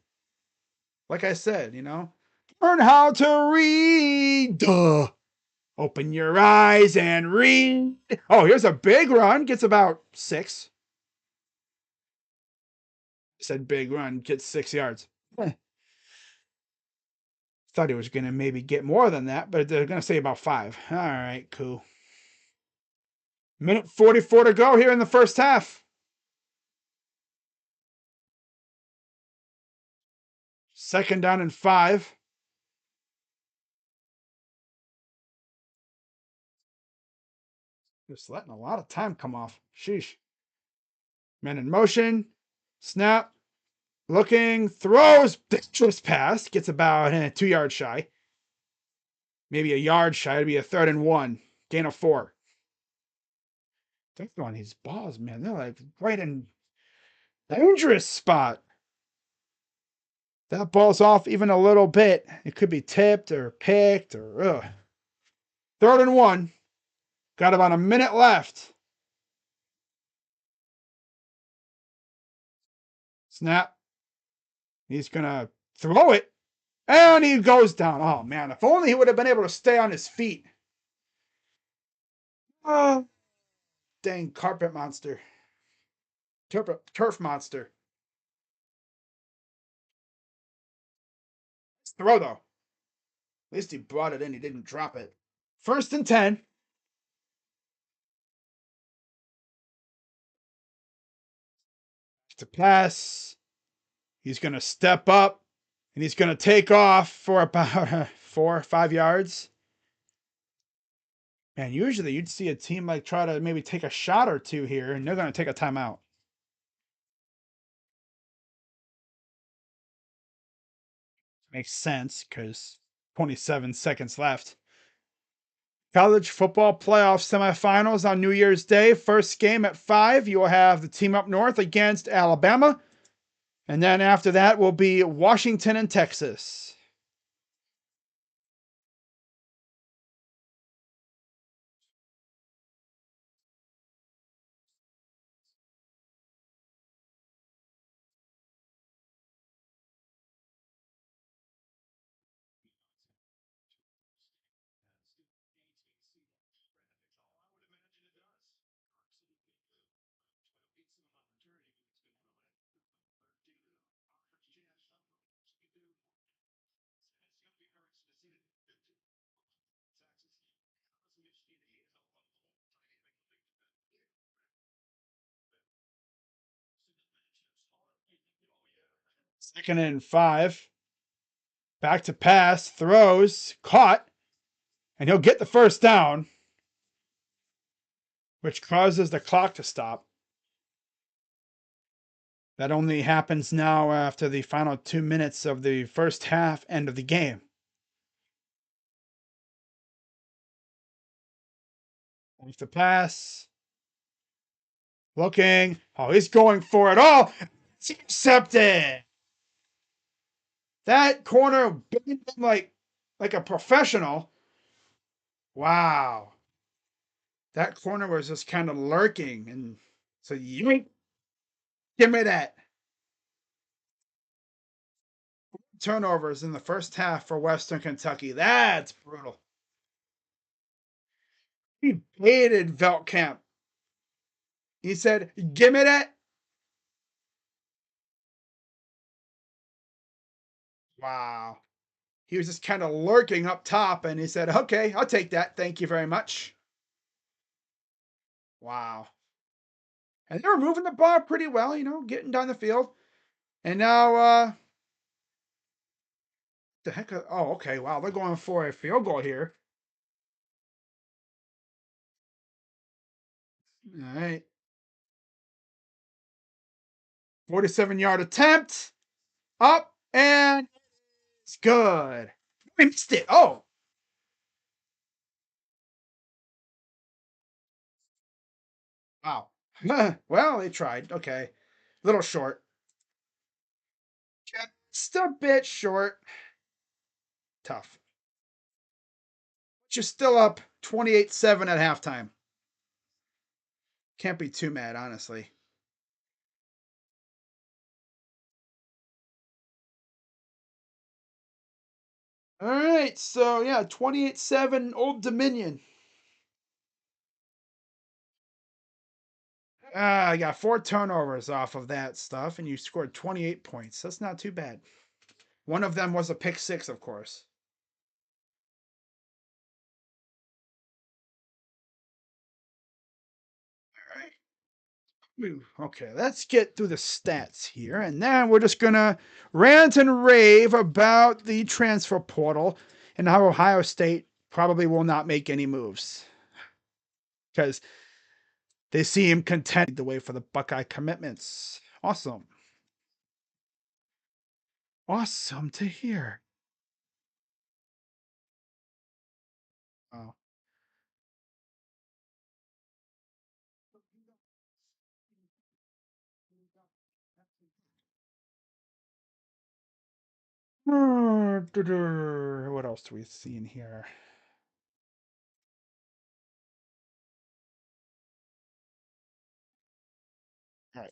Like I said, learn how to read. Duh. Open your eyes and read. Oh, here's a big run. Gets about 6. Said big run. Gets 6 yards. Thought he was going to maybe get more than that, but they're going to say about 5. All right, cool. Minute 44 to go here in the first half. Second down and 5. Just letting a lot of time come off. Sheesh. Man in motion. Snap. Looking. Throws. Dexterous pass. Gets about 2 yards shy. Maybe a yard shy. It'd be a 3rd and 1. Gain of 4. They're throwing these balls, man. They're like right in dangerous spot. That ball's off even a little bit. It could be tipped or picked or 3rd and 1. Got about a minute left. Snap. He's going to throw it. And he goes down. Oh, man. If only he would have been able to stay on his feet. Oh, dang carpet monster. Turf monster. Let's throw, though. At least he brought it in. He didn't drop it. 1st and 10. To pass. He's going to step up. And he's going to take off for about 4 or 5 yards. Man, usually you'd see a team like try to maybe take a shot or two here, and they're going to take a timeout. Makes sense because 27 seconds left. College football playoff semifinals on New Year's Day. First game at 5. You will have the team up north against Alabama. And then after that will be Washington and Texas. Second and 5. Back to pass. Throws. Caught. And he'll get the first down, which causes the clock to stop. That only happens now after the final 2 minutes of the first half end of the game. Off the pass. Looking. Oh, he's going for it all. It's intercepted. That corner bent him like a professional. Wow. That corner was just kind of lurking. And so yoink. Give me that. Turnovers in the first half for Western Kentucky. That's brutal. He hated Veltkamp. He said, give me that. Wow. He was just kind of lurking up top, and he said, okay, I'll take that. Thank you very much. Wow. And they were moving the ball pretty well, getting down the field. And now, the heck? Oh, okay. Wow. They're going for a field goal here. All right. 47-yard attempt. Up, and it's good. We missed it. Oh. Wow. Well, they tried. Okay. Little short. Just a bit short. Tough. But you're still up 28-7 at halftime. Can't be too mad, honestly. All right. So, yeah, 28-7 Old Dominion. I got 4 turnovers off of that stuff, and you scored 28 points. That's not too bad. One of them was a pick six, of course. All right. Okay, let's get through the stats here, and then we're just gonna rant and rave about the transfer portal and how Ohio State probably will not make any moves because they seem content the way for the Buckeye commitments. Awesome. Awesome to hear. Oh. What else do we see in here? All right.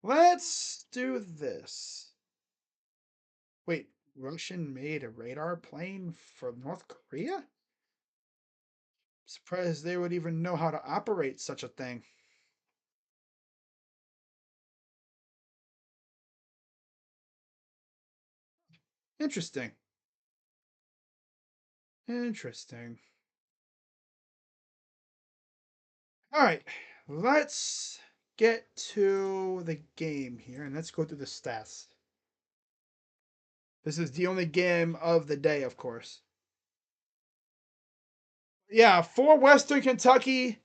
Let's do this. Wait, Russian made a radar plane for North Korea? Surprised they would even know how to operate such a thing. Interesting. Interesting. All right, let's get to the game here and let's go through the stats. This is the only game of the day, of course. Yeah, for Western Kentucky,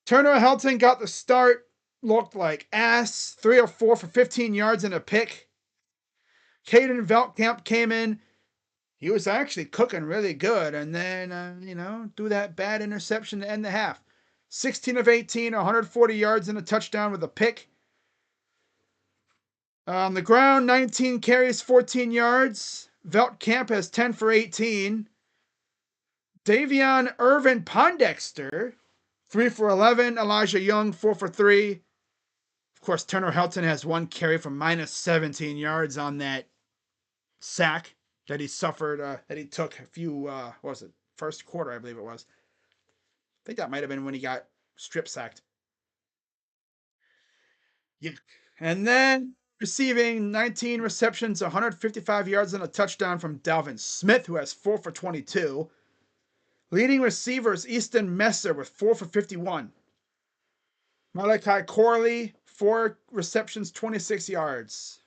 Turner Helton got the start, looked like ass, 3 or 4 for 15 yards and a pick. Caden Veltkamp came in. He was actually cooking really good, and then, threw that bad interception to end the half. 16 of 18, 140 yards and a touchdown with a pick. On the ground, 19 carries, 14 yards. Veltkamp has 10 for 18. Davion Irvin Pondexter, 3 for 11. Elijah Young, 4 for 3. Of course, Turner Helton has 1 carry for minus 17 yards on that sack that he suffered, that he took a few, what was it, first quarter, I believe it was. I think that might have been when he got strip sacked. Yeah. And then receiving 19 receptions, 155 yards, and a touchdown from Dalvin Smith, who has 4 for 22. Leading receivers, Easton Messer with 4 for 51. Malachi Corley, 4 receptions, 26 yards.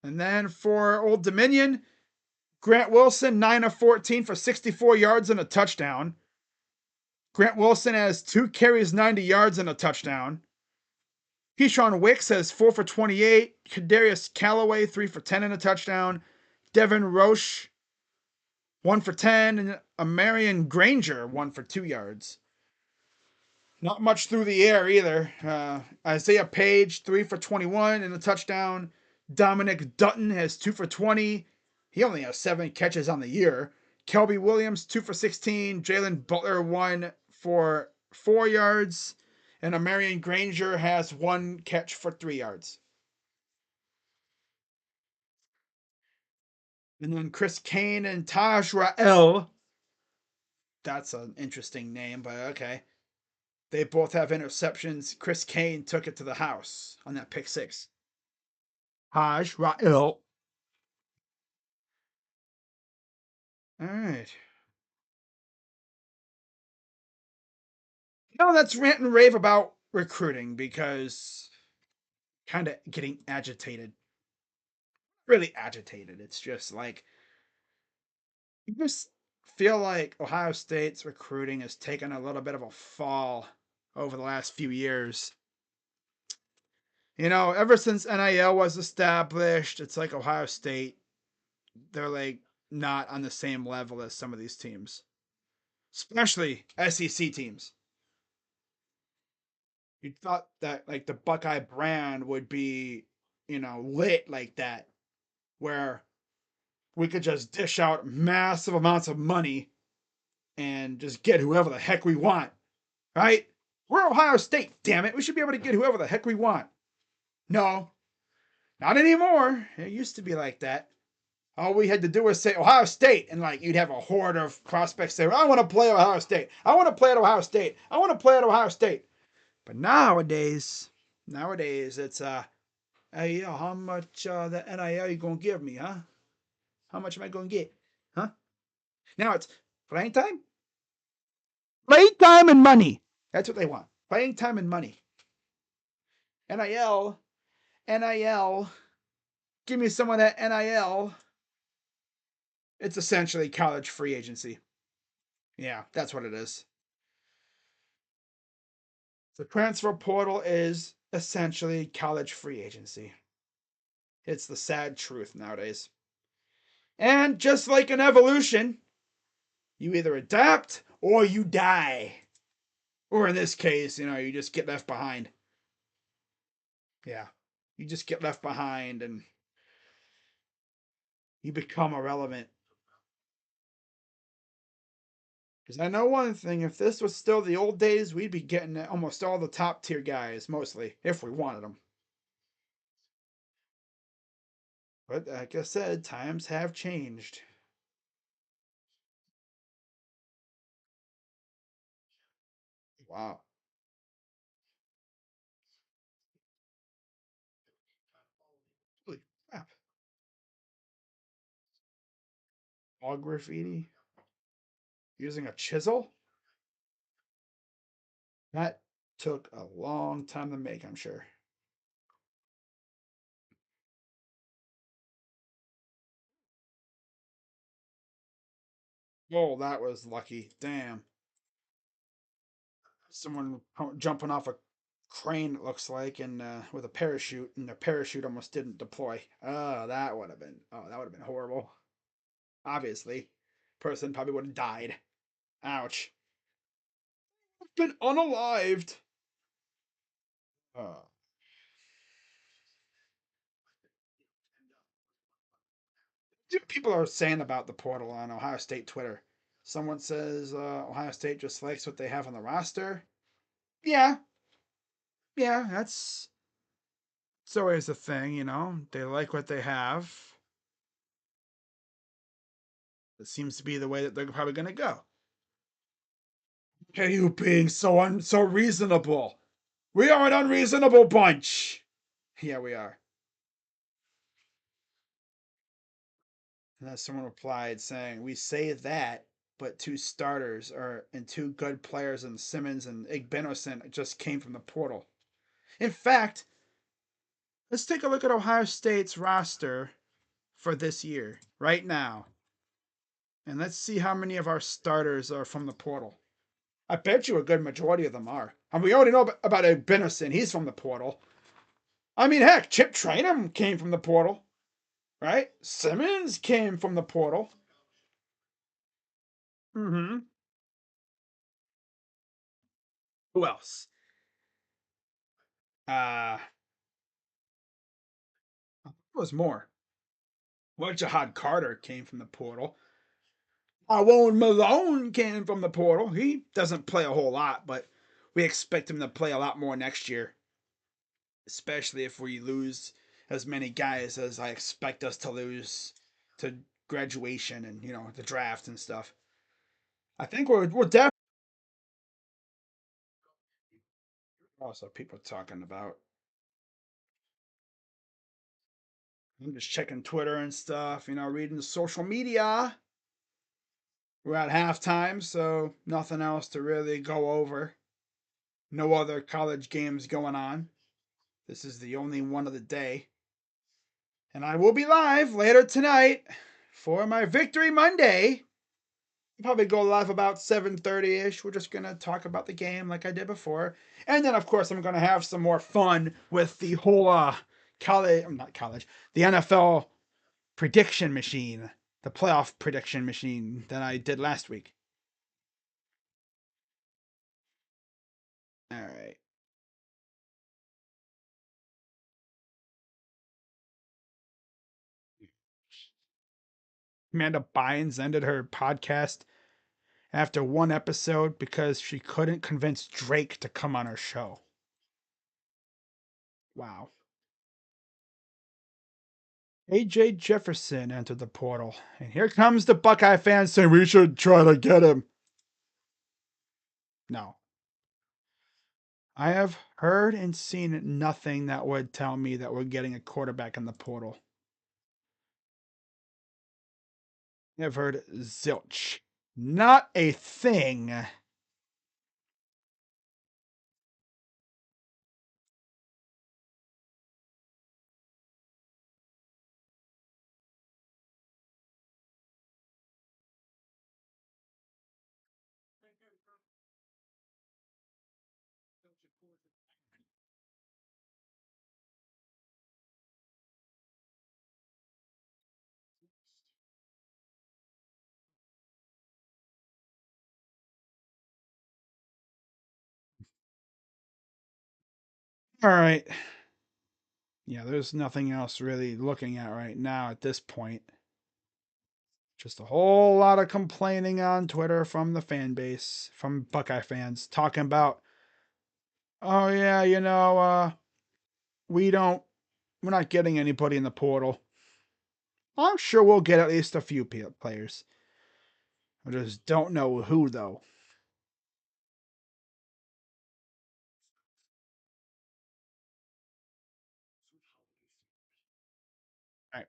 And then for Old Dominion, Grant Wilson, 9 of 14 for 64 yards and a touchdown. Grant Wilson has 2 carries, 90 yards, and a touchdown. Keyshawn Wicks has 4 for 28. Kadarius Callaway, 3 for 10 and a touchdown. Devin Roche, 1 for 10, and a Marion Granger 1 for 2 yards. Not much through the air either. Isaiah Page 3 for 21 and a touchdown. Dominic Dutton has 2 for 20. He only has 7 catches on the year. Kelby Williams 2 for 16. Jalen Butler 1 for 4 yards. And a Marion Granger has 1 catch for 3 yards. And then Chris Kane and Taj Rael. That's an interesting name, but okay. They both have interceptions. Chris Kane took it to the house on that pick six. Taj Rael. All right. No, that's rant and rave about recruiting because kind of getting agitated. Really agitated. It's just like you just feel like Ohio State's recruiting has taken a little bit of a fall over the last few years. You know, ever since NIL was established, it's like Ohio State, they're like not on the same level as some of these teams, especially SEC teams. You thought that like the Buckeye brand would be, lit like that, where we could just dish out massive amounts of money and just get whoever the heck we want, right? We're Ohio State, damn it. We should be able to get whoever the heck we want. No, not anymore. It used to be like that. All we had to do was say Ohio State, and like you'd have a horde of prospects say, I want to play Ohio State. I want to play at Ohio State. I want to play at Ohio State. But nowadays it's hey yo, how much the NIL you gonna give me, huh? How much am I gonna get? Huh? Now it's playing time? Playing time and money. That's what they want. Playing time and money. NIL, NIL. Give me some of that NIL. It's essentially college free agency. Yeah, that's what it is. The transfer portal is essentially college free agency. It's the sad truth nowadays. And just like an evolution, you either adapt or you die. Or in this case, you just get left behind. Yeah. You just get left behind and you become irrelevant. Because I know one thing, if this was still the old days, we'd be getting almost all the top tier guys, mostly, if we wanted them. But like I said, times have changed. Wow. Holy crap. All graffiti? Using a chisel? That took a long time to make, I'm sure. Oh, that was lucky. Damn. Someone jumping off a crane, it looks like, and with a parachute, and the parachute almost didn't deploy. That would have been horrible. Obviously, person probably would have died. Ouch. Been unalived. Uh, People are saying about the portal on Ohio State Twitter. Someone says Ohio State just likes what they have on the roster. Yeah, yeah, that's it's always a thing, They like what they have. It seems to be the way that they're probably going to go. Hey, you being so reasonable. We are an unreasonable bunch. Yeah, we are. And then someone replied saying, "We say that, but 2 starters are and 2 good players in Simmons and Igbenogson just came from the portal." In fact, let's take a look at Ohio State's roster for this year, right now, and let's see how many of our starters are from the portal. I bet you a good majority of them are. And we already know about Igbenogson. He's from the portal. I mean, heck, Chip Trainum came from the portal, right? Simmons came from the portal. Mm-hmm. Who else? There was more. Well, Jahad Carter came from the portal. Won't Malone came from the portal. He doesn't play a whole lot, but we expect him to play a lot more next year, especially if we lose as many guys as I expect us to lose to graduation and the draft and stuff. I think we're definitely also people talking about. I'm just checking Twitter and stuff, reading the social media. We're at halftime, so nothing else to really go over. No other college games going on. This is the only one of the day. And I will be live later tonight for my Victory Monday. I'll probably go live about 7:30 ish. We're just gonna talk about the game like I did before, and then of course I'm gonna have some more fun with the whole college. I'm not college. The NFL prediction machine, the playoff prediction machine that I did last week. All right. Amanda Bynes ended her podcast after one episode because she couldn't convince Drake to come on her show. Wow. AJ Jefferson entered the portal, and here comes the Buckeye fans saying we should try to get him. No. I have heard and seen nothing that would tell me that we're getting a quarterback in the portal. I've heard zilch. Not a thing. All right. Yeah, there's nothing else really looking at right now at this point. Just a whole lot of complaining on Twitter from the fan base, from Buckeye fans, talking about, oh yeah, we don't, we're not getting anybody in the portal. I'm sure we'll get at least a few players. I just don't know who though. All right.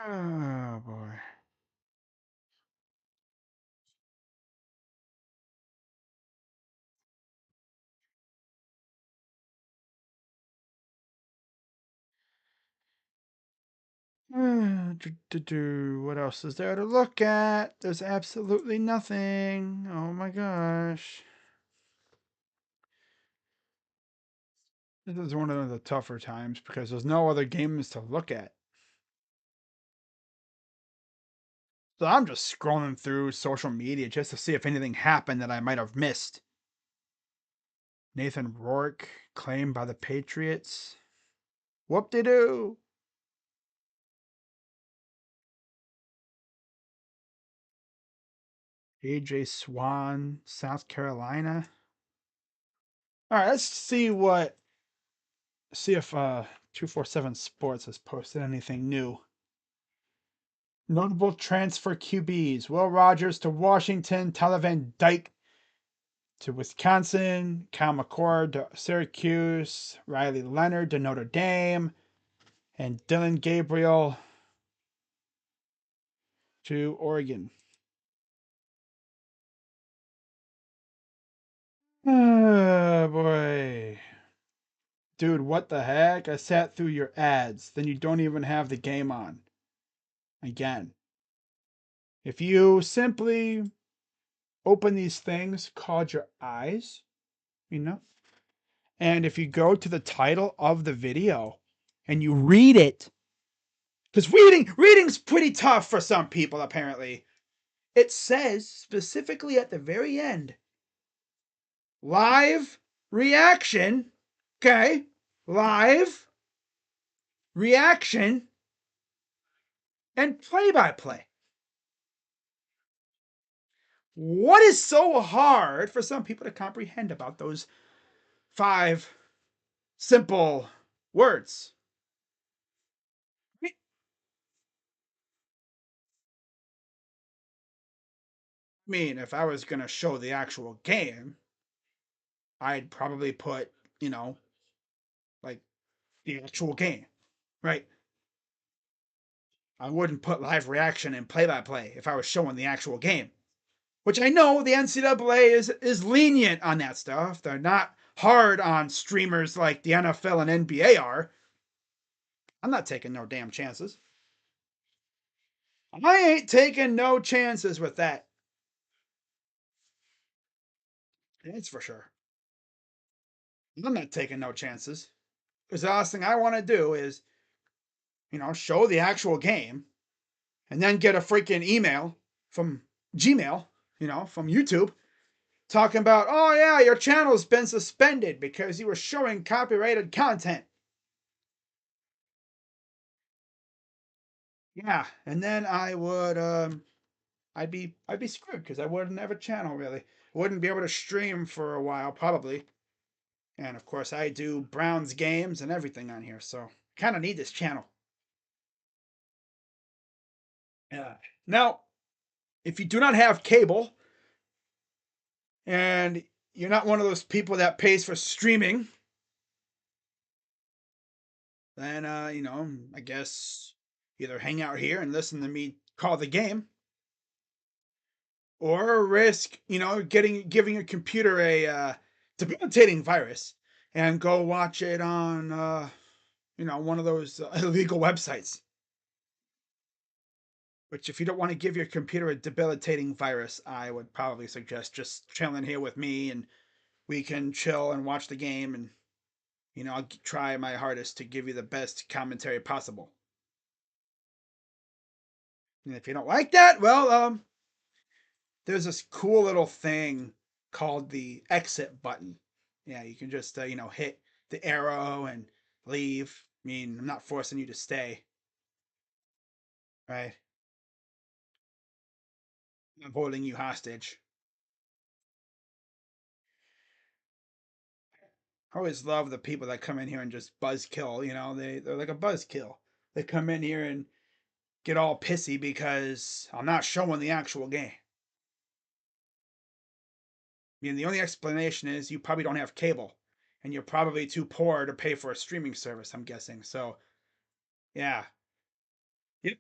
Oh boy. What else is there to look at? There's absolutely nothing. Oh my gosh. This is one of the tougher times because there's no other games to look at. So I'm just scrolling through social media just to see if anything happened that I might have missed. Nathan Rourke claimed by the Patriots. Whoop de doo. AJ Swan, South Carolina. All right, let's see if 247 Sports has posted anything new. Notable transfer QBs: Will Rogers to Washington, Tyler Van Dyke to Wisconsin, Kyle McCord to Syracuse, Riley Leonard to Notre Dame, and Dylan Gabriel to Oregon. Oh boy. Dude, what the heck? I sat through your ads, then you don't even have the game on. Again. If you simply open these things called your eyes, you know, and if you go to the title of the video and you read it, because reading's pretty tough for some people apparently. It says specifically at the very end, live reaction, okay? Live reaction and play by play. What is so hard for some people to comprehend about those 5 simple words? I mean, if I was going to show the actual game, I'd probably put, like the actual game, right? I wouldn't put live reaction and play by play if I was showing the actual game. Which I know the NCAA is lenient on that stuff. They're not hard on streamers like the NFL and NBA are. I'm not taking no damn chances. I ain't taking no chances with that. That's for sure. I'm not taking no chances. Because the last thing I want to do is, show the actual game and then get a freaking email from Gmail, from YouTube, talking about, oh yeah, your channel's been suspended because you were showing copyrighted content. Yeah, and then I'd be screwed because I wouldn't have a channel really. Wouldn't be able to stream for a while probably. And of course I do Browns games and everything on here, so kind of need this channel. Yeah. Now, if you do not have cable and you're not one of those people that pays for streaming, then I guess either hang out here and listen to me call the game, or risk, giving your computer a debilitating virus and go watch it on one of those illegal websites. Which, if you don't want to give your computer a debilitating virus, I would probably suggest just chilling here with me, and we can chill and watch the game, and I'll try my hardest to give you the best commentary possible. And if you don't like that, well, there's this cool little thing called the exit button. Yeah, you can just hit the arrow and leave. I mean, I'm not forcing you to stay, right? I'm holding you hostage. I always love the people that come in here and just buzzkill. They're like a buzzkill. They come in here and get all pissy because I'm not showing the actual game. I mean, the only explanation is you probably don't have cable, and you're probably too poor to pay for a streaming service. I'm guessing. So, yeah. Yep.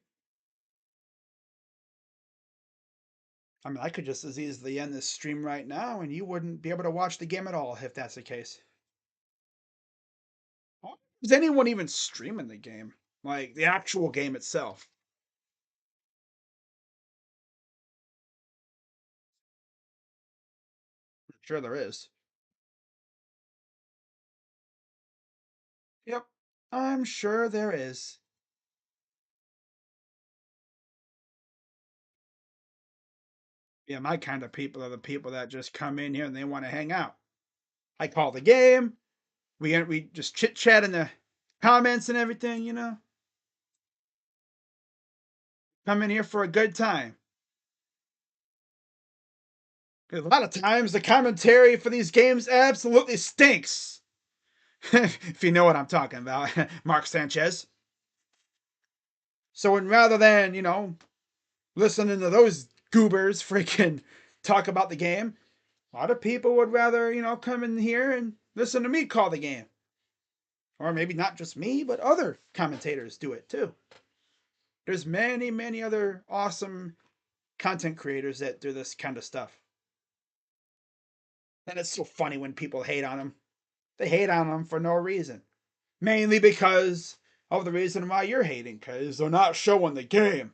I mean, I could just as easily end this stream right now, and you wouldn't be able to watch the game at all if that's the case. Is anyone even streaming the game? Like the actual game itself? I'm sure there is. Yep. I'm sure there is. Yeah, my kind of people are the people that just come in here and they want to hang out. I call the game. We just chit chat in the comments and everything. Come in here for a good time. A lot of times the commentary for these games absolutely stinks. If you know what I'm talking about, Mark Sanchez. So when rather than, listening to those goobers freaking talk about the game, a lot of people would rather, come in here and listen to me call the game. Or maybe not just me, but other commentators do it too. There's many, many other awesome content creators that do this kind of stuff. And it's so funny when people hate on them. They hate on them for no reason. Mainly because of the reason why you're hating, because they're not showing the game.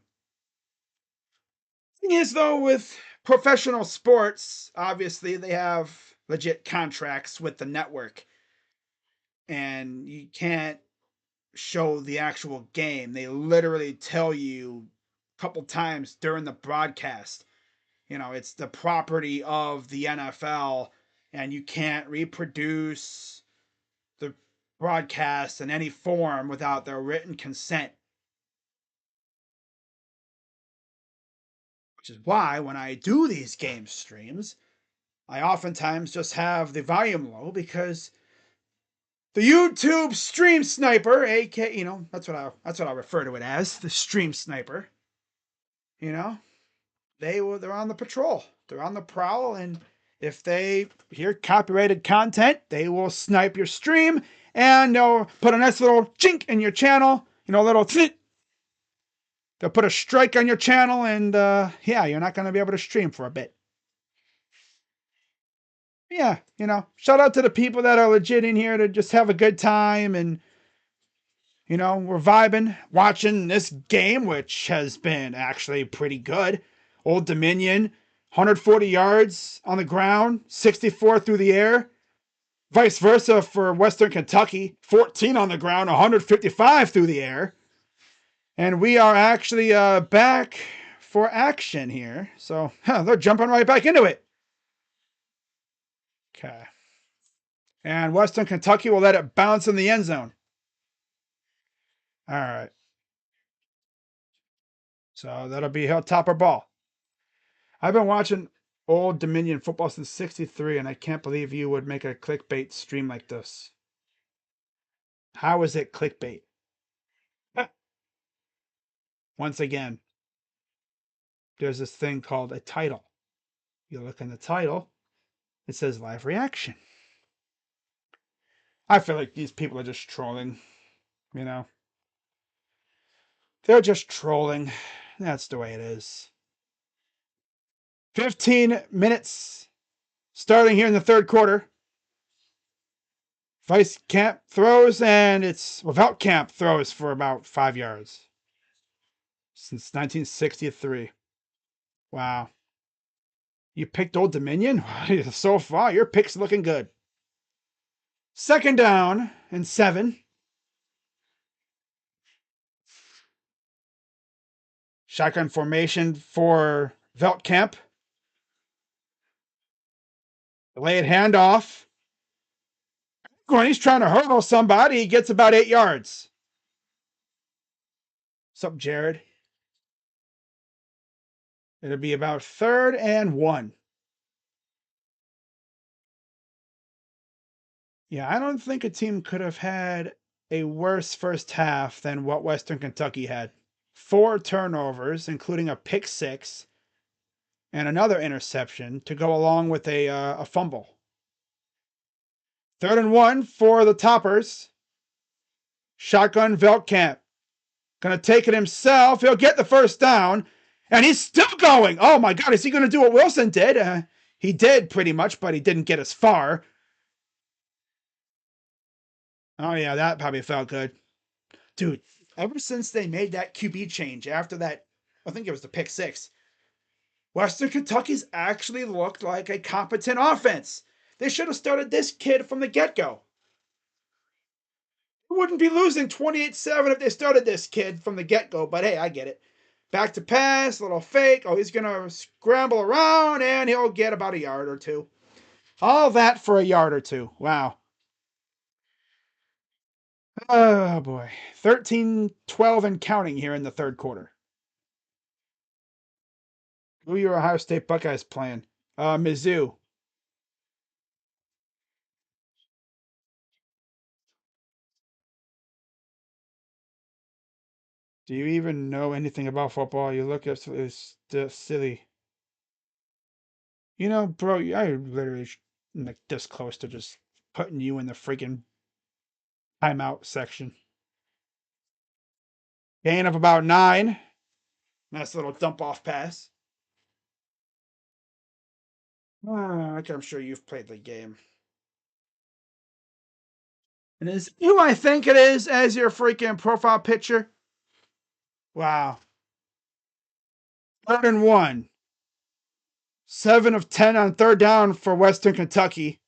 Thing is, though, with professional sports, obviously they have legit contracts with the network, and you can't show the actual game. They literally tell you a couple times during the broadcast, it's the property of the NFL, and you can't reproduce the broadcast in any form without their written consent. Which is why when I do these game streams, I oftentimes just have the volume low because the YouTube stream sniper, aka, that's what I refer to it as, the stream sniper. You know, they're on the patrol, they're on the prowl, and if they hear copyrighted content, they will snipe your stream and they'll put a nice little chink in your channel, a little. They'll put a strike on your channel, and yeah, you're not going to be able to stream for a bit. Yeah, shout out to the people that are legit in here to just have a good time, and we're vibing, watching this game, which has been actually pretty good. Old Dominion, 140 yards on the ground, 64 through the air. Vice versa for Western Kentucky, 14 on the ground, 155 through the air. And we are actually back for action here. So they're jumping right back into it. Okay. And Western Kentucky will let it bounce in the end zone. All right. So that'll be Hilltopper ball. I've been watching Old Dominion football since '63, and I can't believe you would make a clickbait stream like this. How is it clickbait? Once again, there's this thing called a title. You look in the title, it says live reaction. I feel like these people are just trolling, They're just trolling. That's the way it is. 15 minutes starting here in the third quarter. Vice Camp throws, and it's without Camp throws for about 5 yards. Since 1963. Wow. You picked Old Dominion? So far, your pick's looking good. Second down and 7. Shotgun formation for Veltkamp. Delayed handoff. When he's trying to hurdle somebody, he gets about 8 yards. What's up, Jared? It'll be about 3rd and 1. Yeah, I don't think a team could have had a worse first half than what Western Kentucky had. 4 turnovers, including a pick 6 and another interception to go along with a fumble. 3rd and 1 for the Toppers. Shotgun Veltkamp. Gonna take it himself. He'll get the first down. And he's still going. Oh my God, is he gonna do what Wilson did? He did pretty much, but he didn't get as far. Oh yeah, that probably felt good. Dude, ever since they made that QB change after that, I think it was the pick 6, Western Kentucky's actually looked like a competent offense. They should have started this kid from the get-go. Wouldn't be losing 28-7 if they started this kid from the get-go, but hey, I get it. Back to pass, little fake. Oh, he's going to scramble around, and he'll get about a yard or 2. All that for a yard or 2. Wow. Oh, boy. 13-12 and counting here in the third quarter. Who are your Ohio State Buckeyes playing? Mizzou. Do you even know anything about football? You look at it's silly. You know, bro, I literally like this close to just putting you in the freaking timeout section. Gain of about 9. Nice little dump off pass. I'm sure you've played the game. And is who I think it is as your freaking profile picture? Wow. 3rd and 1. 7 of 10 on 3rd down for Western Kentucky.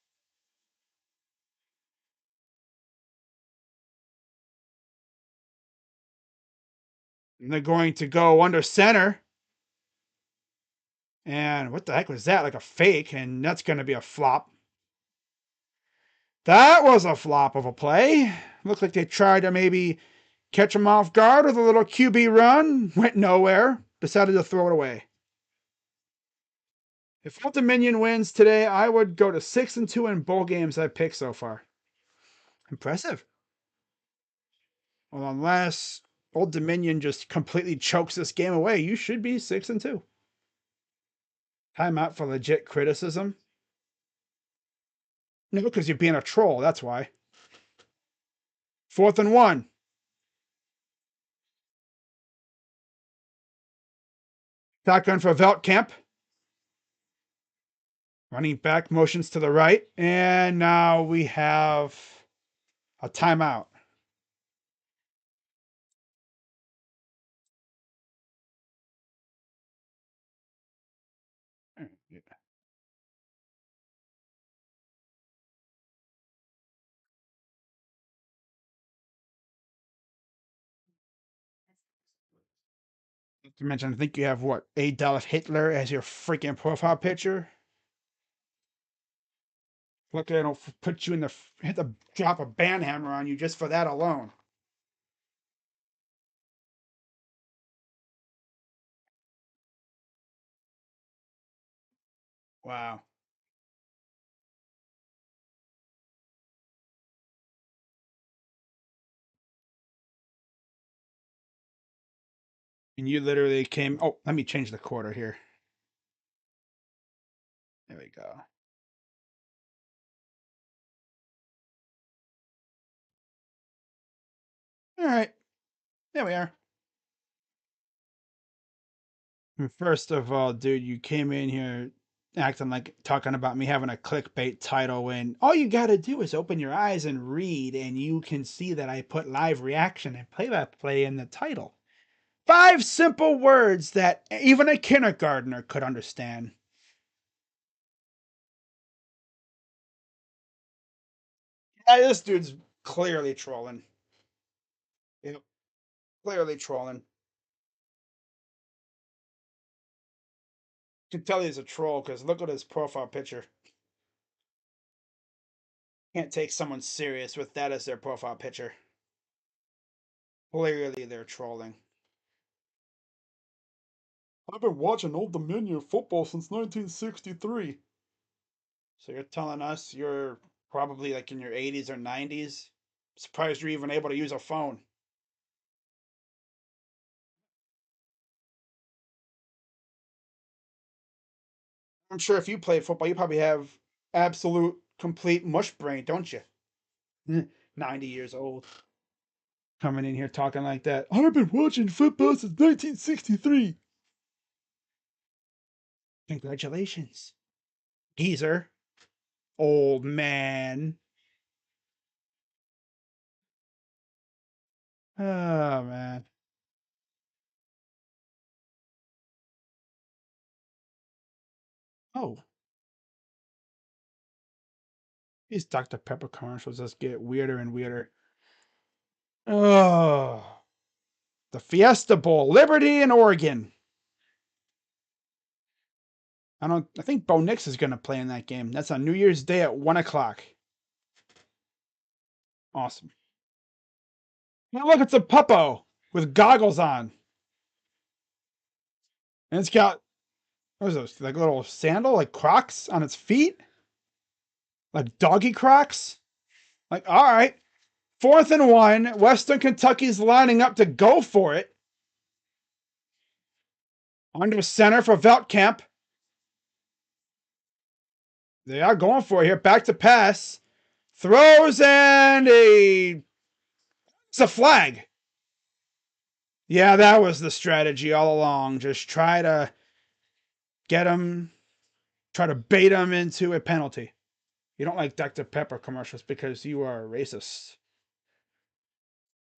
And they're going to go under center. And what the heck was that? Like a fake, and that's going to be a flop. That was a flop of a play. Looked like they tried to maybe catch him off guard with a little QB run. Went nowhere. Decided to throw it away. If Old Dominion wins today, I would go to 6-2 in bowl games I've picked so far. Impressive. Well, unless Old Dominion just completely chokes this game away, you should be 6-2. Timeout for legit criticism. No, because you're being a troll. That's why. 4th and 1. Shotgun for Veltkamp. Running back motions to the right. And now we have a timeout. Not to mention, I think you have what? Adolf Hitler as your freaking profile picture. Look, I don't put you in the hit the drop a band hammer on you just for that alone. Wow. And you literally came. Oh, let me change the quarter here. There we go. All right. There we are. First of all, dude, you came in here acting like talking about me having a clickbait title when all you got to do is open your eyes and read, and you can see that I put live reaction and play by play in the title. 5 simple words that even a kindergartner could understand. Yeah, this dude's clearly trolling. Yep, clearly trolling. You can tell he's a troll because look at his profile picture. Can't take someone serious with that as their profile picture. Clearly, they're trolling. I've been watching Old Dominion football since 1963. So you're telling us you're probably like in your 80s or 90s? Surprised you're even able to use a phone. I'm sure if you played football, you probably have absolute complete mush brain, don't you? 90 years old. Coming in here talking like that. I've been watching football since 1963. Congratulations, geezer. Old man. Oh, man. Oh, these Dr. Pepper commercials just get weirder and weirder. Oh, the Fiesta Bowl, Liberty and Oregon. I think Bo Nix is going to play in that game. That's on New Year's Day at 1 o'clock. Awesome. Now look, it's a puppo with goggles on. And it's got What is those? Like little sandal, like Crocs on its feet? Like doggy Crocs? Like, all right. 4th and 1. Western Kentucky's lining up to go for it. Under center for Veltkamp. They are going for it here. Back to pass. Throws and it's a flag. Yeah, that was the strategy all along. Just try to get him, try to bait him into a penalty. You don't like Dr. Pepper commercials because you are a racist.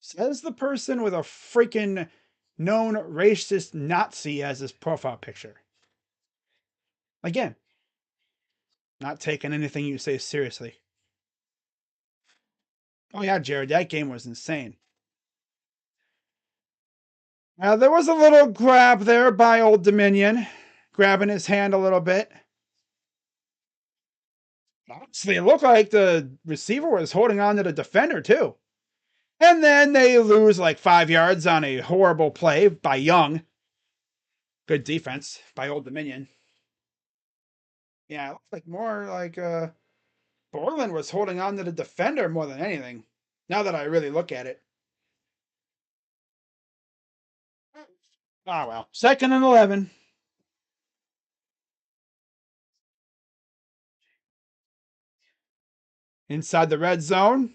Says the person with a freaking known racist Nazi as his profile picture. Again, not taking anything you say seriously. Oh yeah, Jared, that game was insane. There was a little grab there by Old Dominion, grabbing his hand a little bit. Honestly, it looked like the receiver was holding on to the defender too. And then they lose like 5 yards on a horrible play by Young. Good defense by Old Dominion. Yeah, it looked like more like Borland was holding on to the defender more than anything. Now that I really look at it. Ah, well. 2nd and 11. Inside the red zone.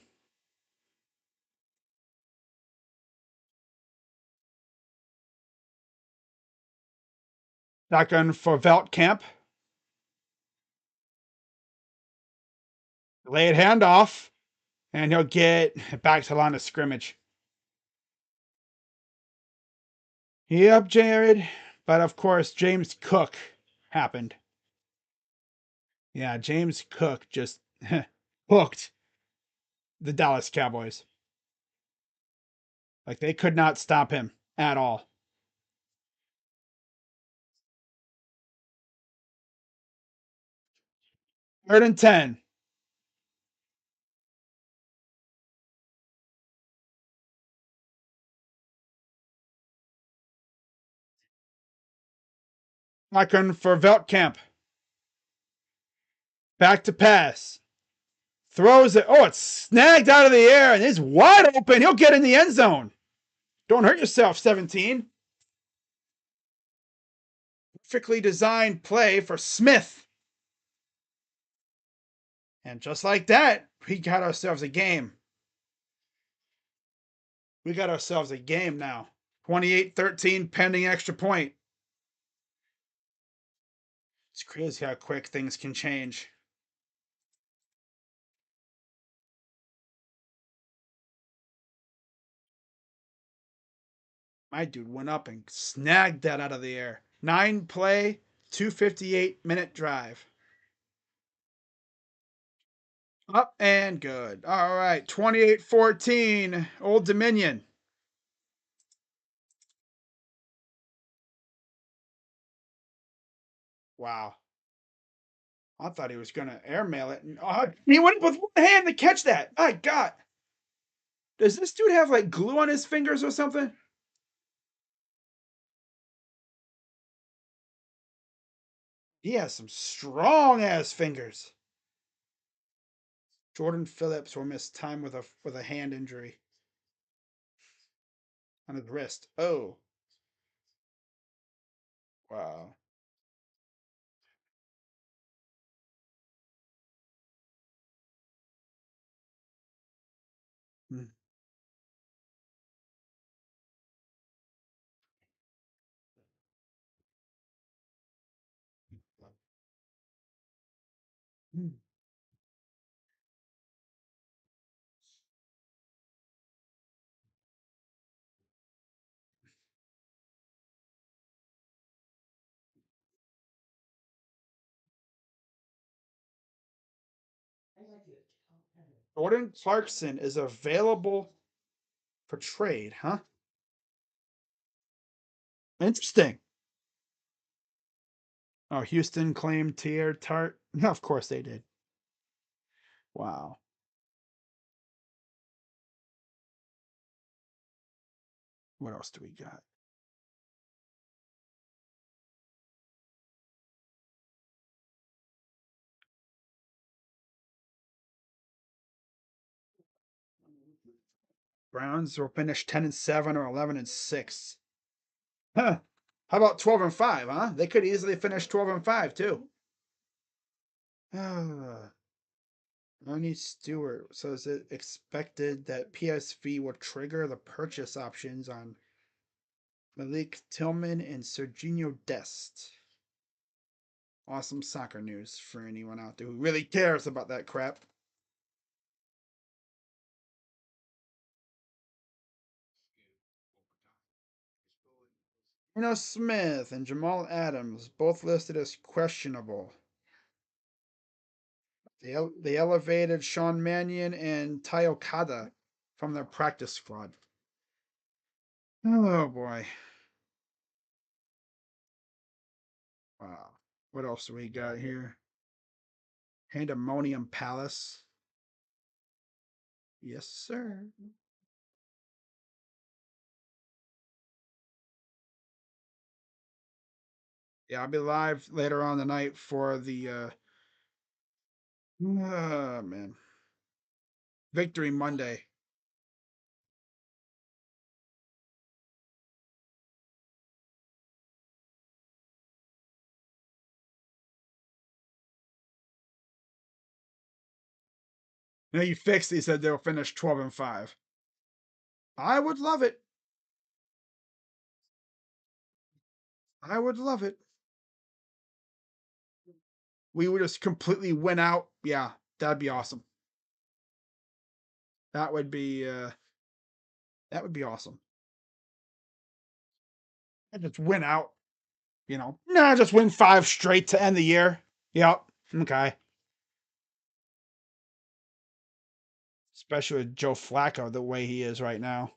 Shotgun for Veltkamp. Late handoff. And he'll get back to the line of scrimmage. Yep, Jared. But of course, James Cook happened. Yeah, James Cook just hooked the Dallas Cowboys. Like they could not stop him at all. 3rd and 10. Shotgun for Veltkamp. Back to pass. Throws it. Oh, it's snagged out of the air and it's wide open. He'll get in the end zone. Don't hurt yourself, 17. Perfectly designed play for Smith. And just like that, we got ourselves a game. We got ourselves a game now. 28-13 pending extra point. It's crazy how quick things can change. My dude went up and snagged that out of the air. 9-play, 258-minute drive. Up and good. All right, 28-14, Old Dominion. Wow. I thought he was going to airmail it. And, he went with one hand to catch that. My God. Does this dude have like glue on his fingers or something? He has some strong ass fingers. Jordan Phillips will miss time with a hand injury on his wrist. Oh, wow. Hmm. Hmm. Jordan Clarkson is available for trade, huh? Interesting. Oh, Houston claimed Tier Tart. Of course they did. Wow. What else do we got? Browns will finish 10-7 or 11-6. Huh. How about 12-5, huh? They could easily finish 12-5 too. Ronnie Stewart says it expected that PSV will trigger the purchase options on Malik Tillman and Serginho Dest. Awesome soccer news for anyone out there who really cares about that crap. Smith and Jamal Adams both listed as questionable. They elevated Sean Mannion and Tai Okada from their practice squad. Oh boy. Wow. What else do we got here? Pandemonium Palace. Yes, sir. Yeah, I'll be live later on tonight for the man. Victory Monday. Now you fixed. He said they'll finish 12-5. I would love it. I would love it. We would just completely win out. Yeah, that'd be awesome. That would be awesome. And just win out. Nah, just win 5 straight to end the year. Yep. Okay. Especially with Joe Flacco the way he is right now.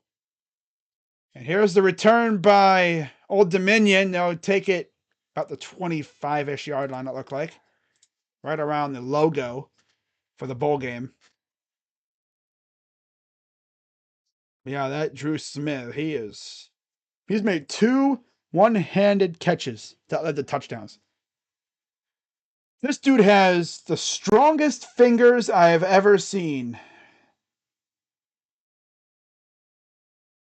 And here's the return by Old Dominion. They'll take it about the 25-ish yard line, it looked like. Right around the logo for the bowl game. Yeah, that Drew Smith, he's made 2 one-handed catches that led to touchdowns. This dude has the strongest fingers I have ever seen.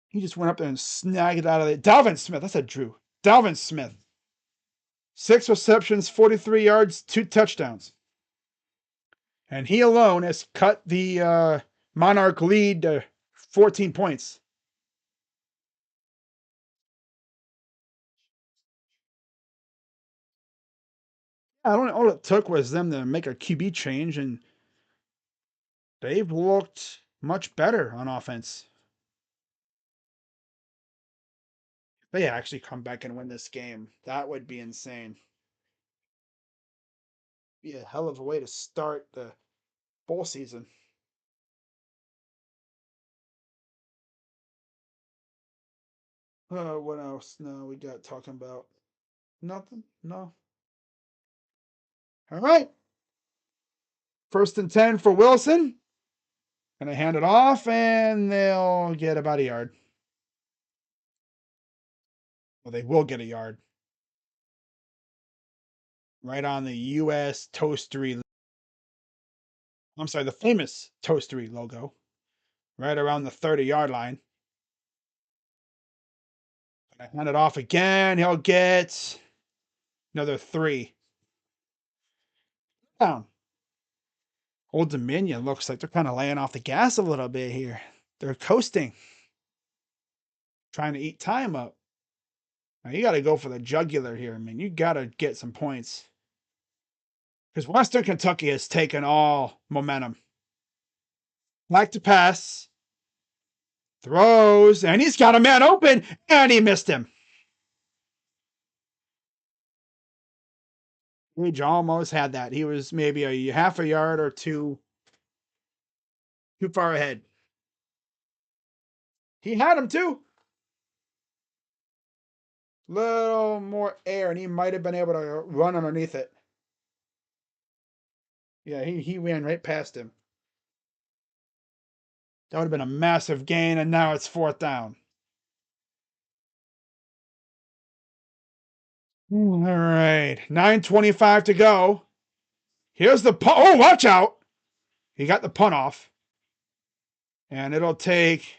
He just went up there and snagged it out of it. Dalvin Smith, that's a Drew. Dalvin Smith. 6 receptions, 43 yards, 2 touchdowns. And he alone has cut the Monarch lead to 14 points. I don't know. All it took was them to make a QB change, and they've looked much better on offense. They actually come back and win this game. That would be insane. Be a hell of a way to start the bowl season. What else? No, we got talking about nothing. No. All right. 1st and 10 for Wilson. Gonna hand it off, and they'll get about a yard. Well, they will get a yard. Right on the U.S. Toastery. I'm sorry, the famous Toastery logo. Right around the 30-yard line. Gonna hand it off again. He'll get another 3. Down. Old Dominion looks like they're kind of laying off the gas a little bit here. They're coasting. Trying to eat time up. Now you got to go for the jugular here. I mean, you got to get some points. Because Western Kentucky has taken all momentum. Like to pass. Throws. And he's got a man open. And he missed him. Gage almost had that. He was maybe a half a yard or two too far ahead. He had him too. Little more air, and he might have been able to run underneath it. Yeah, he ran right past him. That would have been a massive gain, and now it's 4th down. All right, 9:25 to go. Here's the punt. Oh, watch out! He got the punt off. And it'll take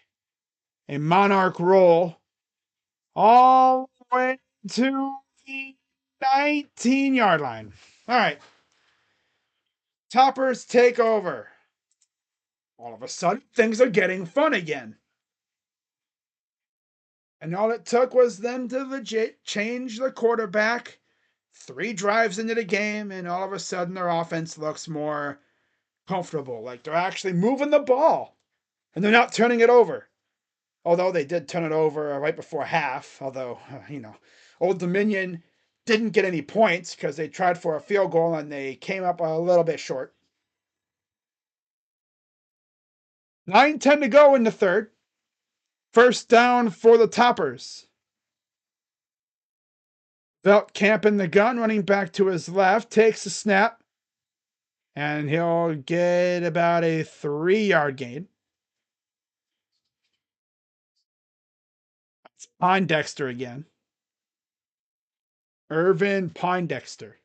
a Monarch roll all the way to the 19-yard line. All right. Toppers take over. All of a sudden, things are getting fun again. And all it took was them to legit change the quarterback 3 drives into the game, and all of a sudden their offense looks more comfortable. Like they're actually moving the ball, and they're not turning it over. Although they did turn it over right before half. Although, Old Dominion didn't get any points because they tried for a field goal and they came up a little bit short. 9:10 to go in the third. First down for the Toppers. Belt camping the gun, running back to his left, takes the snap, and he'll get about a 3-yard gain. It's Poindexter again. Irvin Poindexter.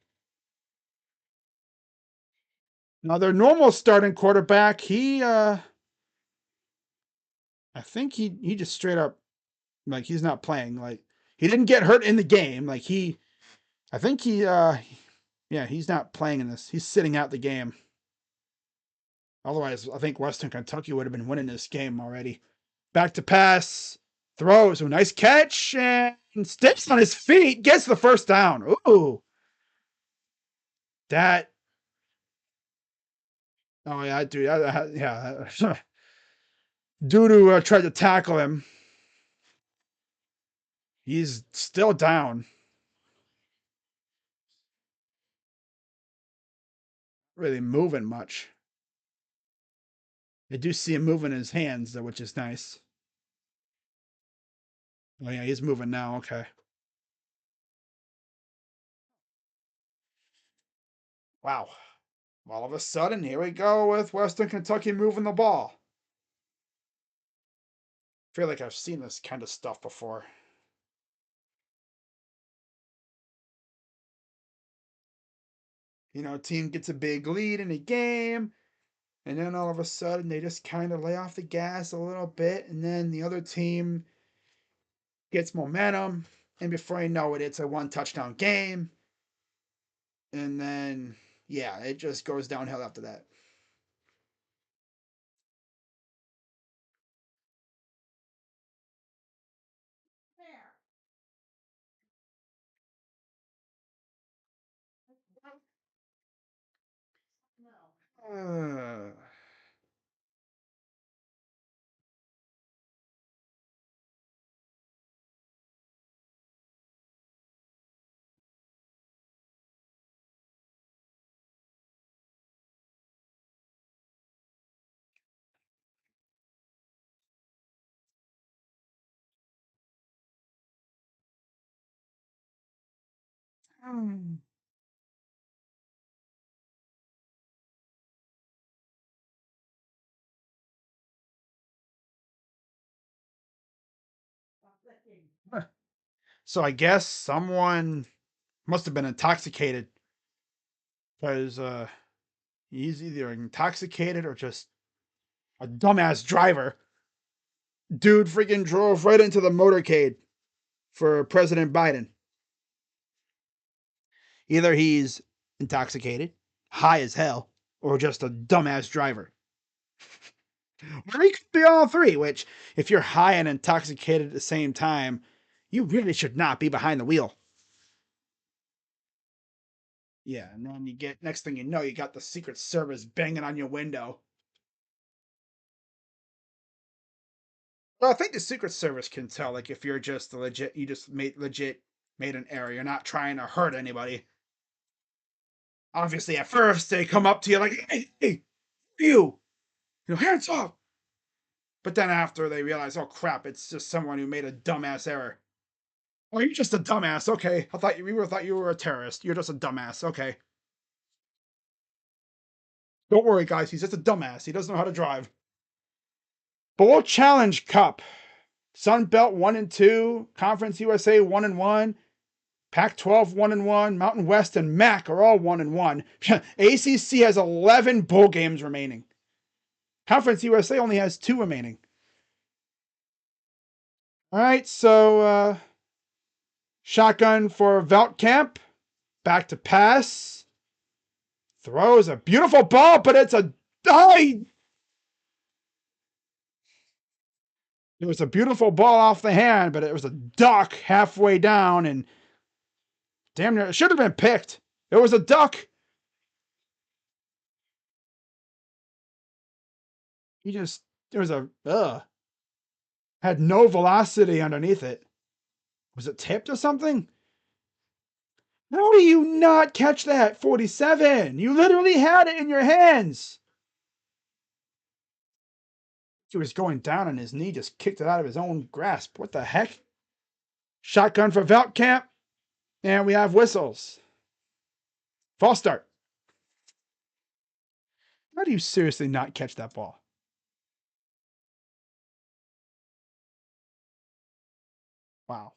Now their normal starting quarterback, I think he just straight up, like, he's not playing. Like, he didn't get hurt in the game. Like, I think he's not playing in this. He's sitting out the game. Otherwise, I think Western Kentucky would have been winning this game already. Back to pass, throws, a nice catch, and sticks on his feet, gets the first down. Ooh. That. Oh, yeah, dude. Yeah. Dude tried to tackle him. He's still down. Really moving much. I do see him moving his hands, though, which is nice. Oh, yeah, he's moving now. Okay. Wow. All of a sudden, here we go with Western Kentucky moving the ball. I feel like I've seen this kind of stuff before. Team gets a big lead in a game, and then all of a sudden they just kind of lay off the gas a little bit, and then the other team gets momentum, and before you know it, it's a 1-touchdown game. And then, yeah, it just goes downhill after that. Uh, so I guess someone must have been intoxicated because he's either intoxicated or just a dumbass driver. Dude freaking drove right into the motorcade for President Biden. Either he's intoxicated, high as hell, or just a dumbass driver. Or he could be all three, which, if you're high and intoxicated at the same time, you really should not be behind the wheel. Yeah, and then next thing you know, you got the Secret Service banging on your window. Well, I think the Secret Service can tell, like, if you're just you just made an error. You're not trying to hurt anybody. Obviously, at first, they come up to you like, hey, you, hands off. But then after they realize, oh crap, it's just someone who made a dumbass error. Oh, you're just a dumbass. Okay, I thought you were a terrorist. You're just a dumbass. Okay. Don't worry, guys. He's just a dumbass. He doesn't know how to drive. Bowl Challenge Cup. Sun Belt 1-2. Conference USA 1-1. Pac-12 1-1. Mountain West and MAC are all 1-1. ACC has 11 bowl games remaining. Conference USA only has 2 remaining. All right, so shotgun for Veltkamp. Back to pass. Throws a beautiful ball, but it's a die. It was a beautiful ball off the hand, but it was a duck halfway down, and damn near it should have been picked. It was a duck. He just there was a had no velocity underneath it. Was it tipped or something? How do you not catch that? 47. You literally had it in your hands. He was going down on his knee, just kicked it out of his own grasp. What the heck? Shotgun for Veltkamp. And we have whistles. False start. How do you seriously not catch that ball? Wow.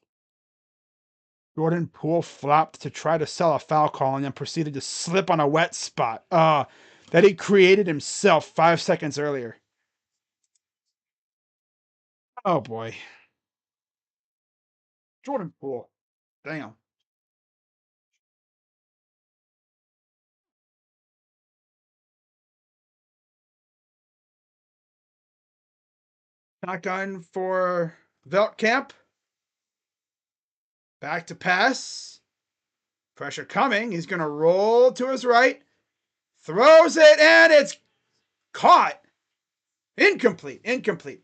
Jordan Poole flopped to try to sell a foul call and then proceeded to slip on a wet spot. That he created himself 5 seconds earlier. Oh boy. Jordan Poole. Damn. Shotgun for Veltkamp. Back to pass. Pressure coming. He's going to roll to his right. Throws it, and it's caught. Incomplete. Incomplete.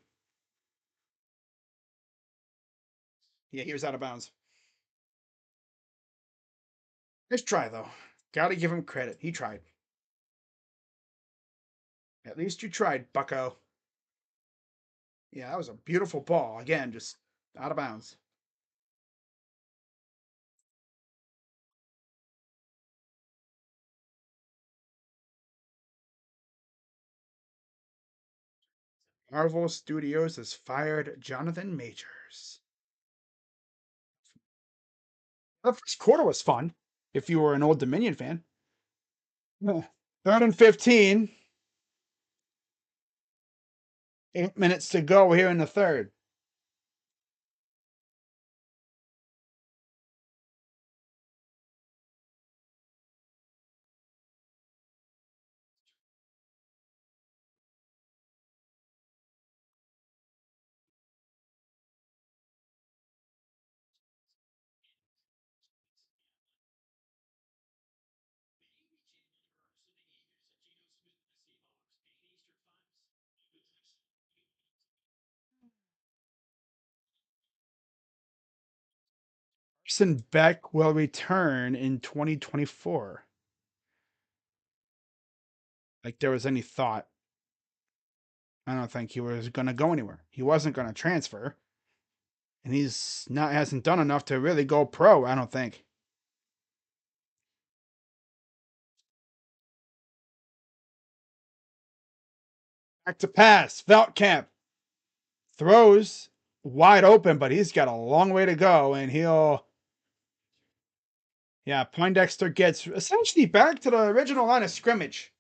Yeah, he was out of bounds. Nice try, though. Gotta give him credit. He tried. At least you tried, bucko. Yeah, that was a beautiful ball. Again, just out of bounds. Marvel Studios has fired Jonathan Majors. The first quarter was fun, if you were an Old Dominion fan. Third and 15. 8 minutes to go here in the third. Carson Beck will return in 2024. Like there was any thought. I don't think he was going to go anywhere. He wasn't going to transfer. And he's not hasn't done enough to really go pro, I don't think. Back to pass. Veltkamp throws wide open, but he's got a long way to go, and he'll. Yeah, Poindexter gets essentially back to the original line of scrimmage,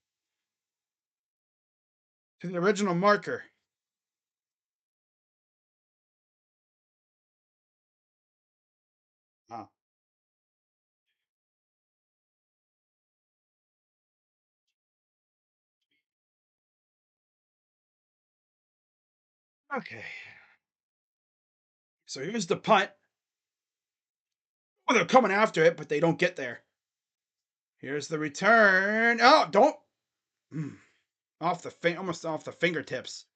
to the original marker. Oh. Okay. So here's the punt. Oh, they're coming after it, but they don't get there. Here's the return. Oh, don't. Off the almost off the fingertips.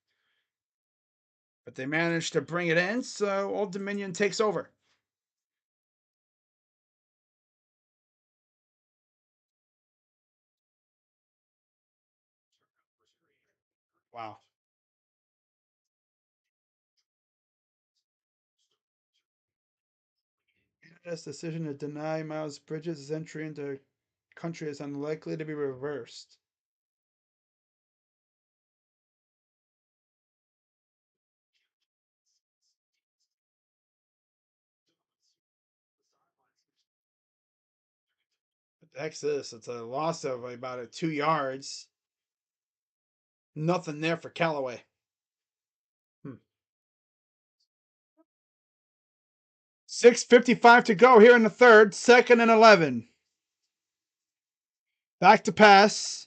But they managed to bring it in, so Old Dominion takes over. Wow. Canada's decision to deny Miles Bridges' entry into the country is unlikely to be reversed. What the heck's this? It's a loss of about 2 yards. Nothing there for Callaway. Hmm. 6:55 to go here in the third. 2nd and 11. Back to pass.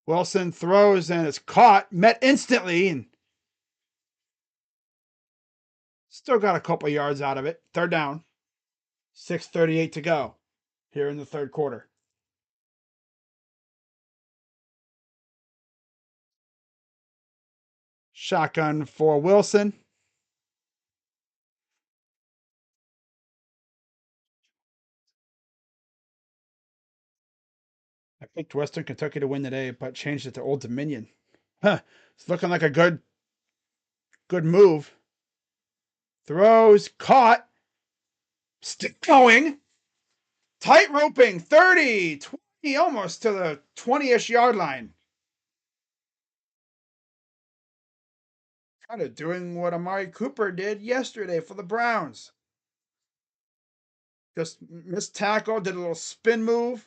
Wilson throws and is caught. Met instantly and still got a couple yards out of it. Third down. 6:38 to go here in the third quarter. Shotgun for Wilson. I picked Western Kentucky to win today, but changed it to Old Dominion. Huh. It's looking like a good move. Throws, caught, stick going, tight roping, 30, 20, almost to the 20-ish yard line. Kind of doing what Amari Cooper did yesterday for the Browns. Just missed tackle, did a little spin move.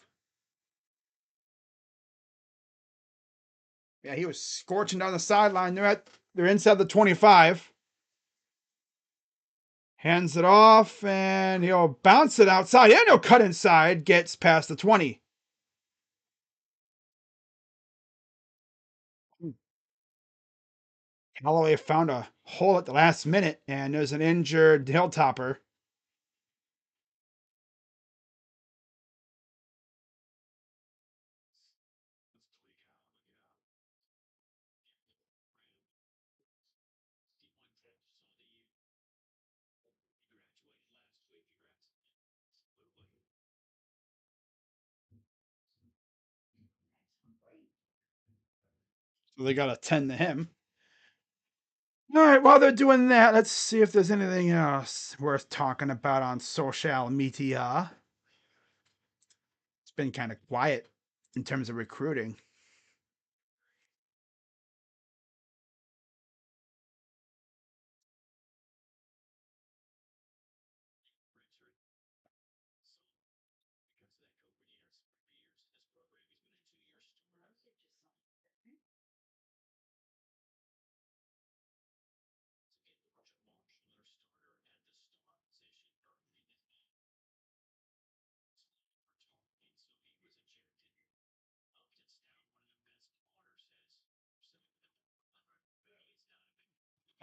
Yeah, he was scorching down the sideline. They're inside the 25. Hands it off, and he'll bounce it outside. And he'll cut inside, gets past the 20. Holloway found a hole at the last minute, and there's an injured Hilltopper. So they got to tend to him. All right, while they're doing that, let's see if there's anything else worth talking about on social media. It's been kind of quiet in terms of recruiting.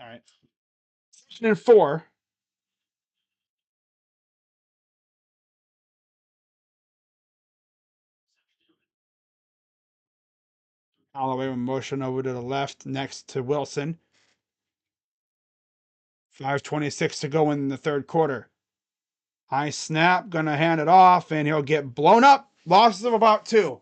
All right. Section and 4. Holloway with motion over to the left next to Wilson. 5:26 to go in the third quarter. High snap, gonna hand it off, and he'll get blown up. Loss of about 2.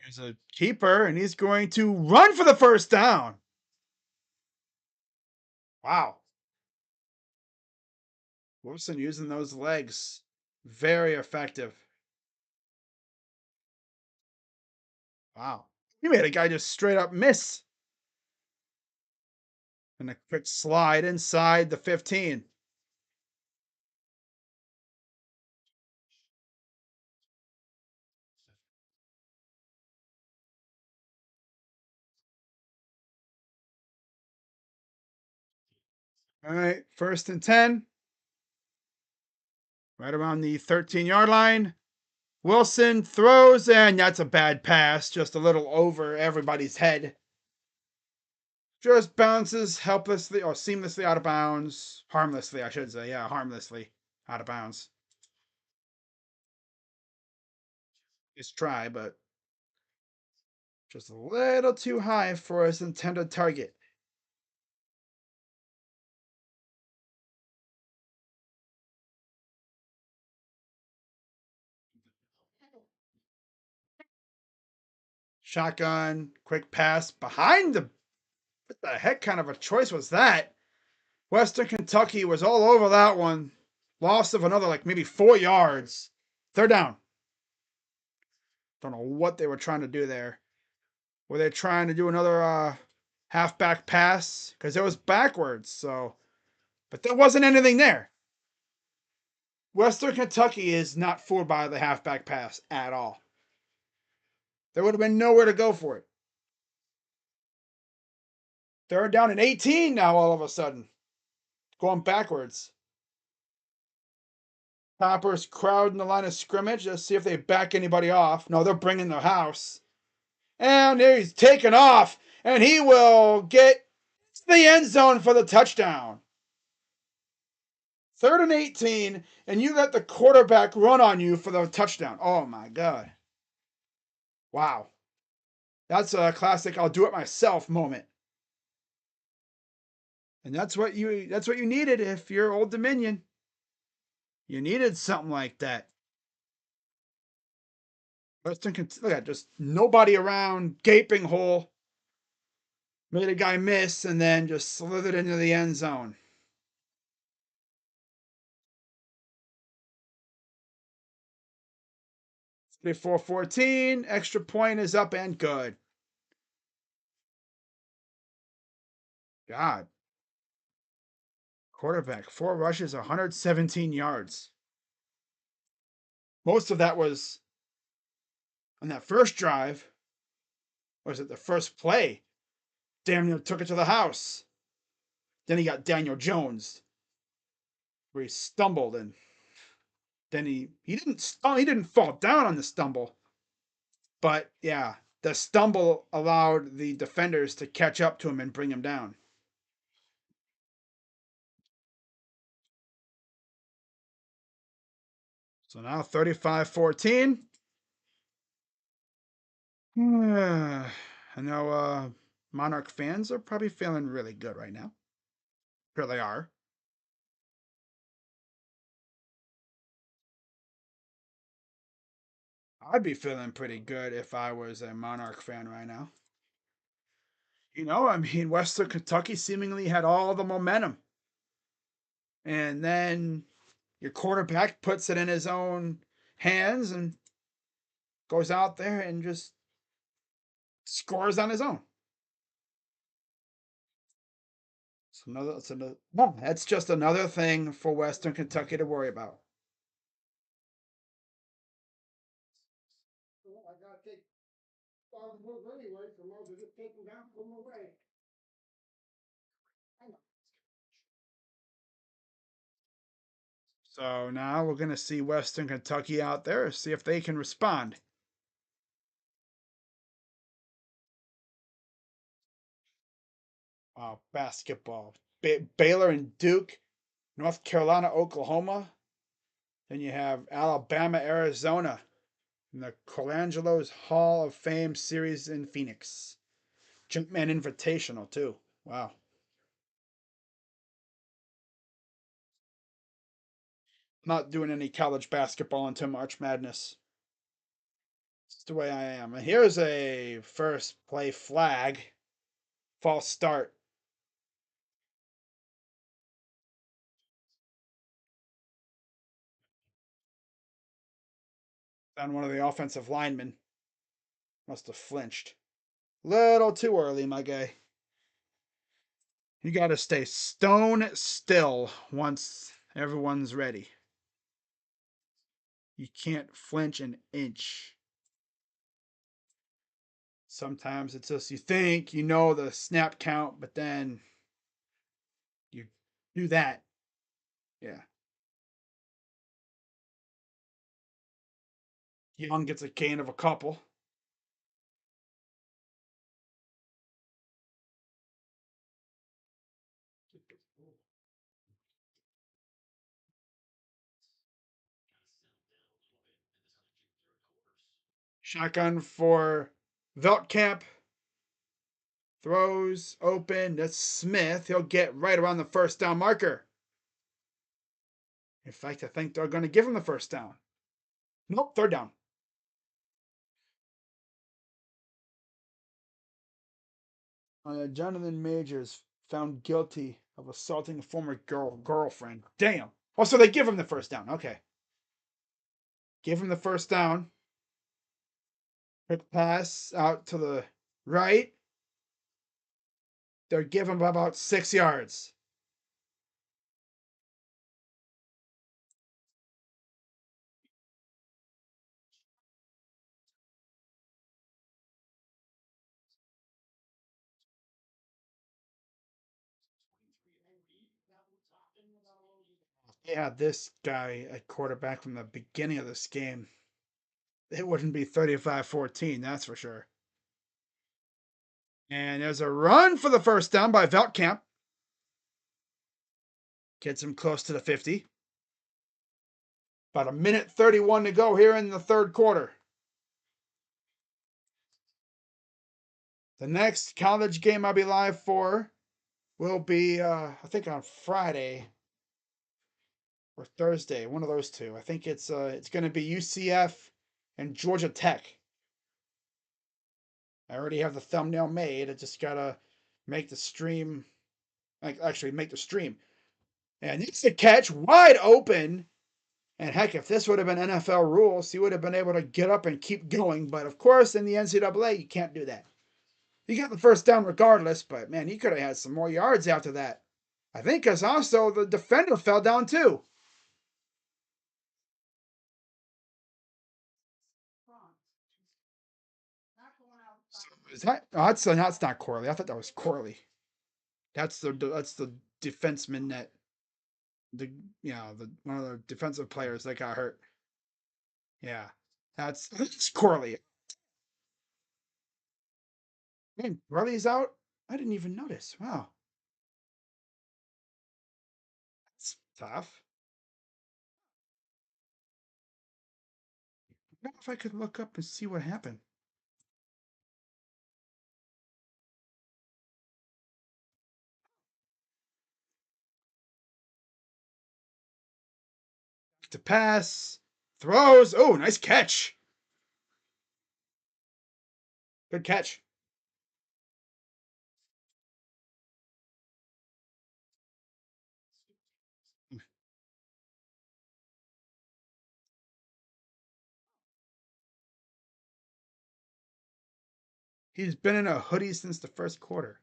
Here's a keeper, and he's going to run for the first down. Wow. Wilson using those legs. Very effective. Wow. He made a guy just straight up miss. And a quick slide inside the 15. All right, 1st and 10. Right around the 13-yard line. Wilson throws, and that's a bad pass. Just a little over everybody's head. Just bounces helplessly or seamlessly out of bounds. Harmlessly, I should say. Yeah, harmlessly out of bounds. Just try, but just a little too high for his intended target. Shotgun, quick pass behind the. What the heck kind of a choice was that? Western Kentucky was all over that one. Loss of another, like maybe 4 yards. Third down. Don't know what they were trying to do there. Were they trying to do another halfback pass? Because it was backwards, so. But there wasn't anything there. Western Kentucky is not fooled by the halfback pass at all. There would have been nowhere to go for it. They're down at 18 now all of a sudden. Going backwards. Toppers crowding the line of scrimmage to see if they back anybody off. No, they're bringing the house. And he's taken off. And he will get to the end zone for the touchdown. 3rd and 18, and you let the quarterback run on you for the touchdown. Oh my God. Wow. That's a classic I'll do it myself moment. And that's what you needed if you're Old Dominion. You needed something like that. Western Kentucky, look at just nobody around, gaping hole. Made a guy miss and then just slithered into the end zone. Before 14, extra point is up and good. God. Quarterback, 4 rushes, 117 yards. Most of that was on that first drive. Or was it the first play? Daniel took it to the house. Then he got Daniel Jones, where he stumbled, and then he didn't fall down on the stumble. But yeah, the stumble allowed the defenders to catch up to him and bring him down. So now 35-14. I know Monarch fans are probably feeling really good right now. Sure they are. I'd be feeling pretty good if I was a Monarch fan right now. I mean, Western Kentucky seemingly had all the momentum. And then your quarterback puts it in his own hands and goes out there and just scores on his own. That's just another thing for Western Kentucky to worry about. So now we're going to see Western Kentucky out there, see if they can respond. Basketball. Baylor and Duke, North Carolina, Oklahoma. Then you have Alabama, Arizona, in the Colangelo's Hall of Fame series in Phoenix. Jumpman Invitational, too. Wow. Not doing any college basketball until March Madness. It's the way I am. And here's a first play flag. False start. On one of the offensive linemen. Must have flinched. Little too early, my guy. You gotta stay stone still once everyone's ready. You can't flinch an inch. Sometimes it's just you think you know the snap count, but then you do that. Yeah. Young gets a gain of a couple. Shotgun for Veltkamp. Throws open. That's Smith. He'll get right around the first down marker. In fact, I think they're going to give him the first down. Nope, third down. Jonathan Majors found guilty of assaulting a former girlfriend. Damn. Oh, so they give him the first down. Okay. Give him the first down. Quick pass out to the right. They're giving him about 6 yards. Yeah, this guy at quarterback from the beginning of this game, it wouldn't be 35-14, that's for sure. And there's a run for the first down by Veltkamp. Gets him close to the 50. About a minute 31 to go here in the third quarter. The next college game I'll be live for will be, I think, on Friday or Thursday, one of those two. I think it's going to be UCF and Georgia Tech. I already have the thumbnail made. I just gotta make the stream, actually make the stream. And it's a catch wide open. And heck, if this would have been NFL rules, he would have been able to get up and keep going. But of course, in the NCAA, you can't do that. You got the first down regardless, but man, he could have had some more yards after that. I think because also the defender fell down too. Is that? Oh, that's not Corley. I thought that was Corley. That's the defenseman that the the one of the defensive players that got hurt. Yeah, that's Corley. Man, Corley's out. I didn't even notice. Wow, that's tough. I don't know if I could look up and see what happened. To pass, throws. Oh, nice catch. Good catch. He's been in a hoodie since the first quarter.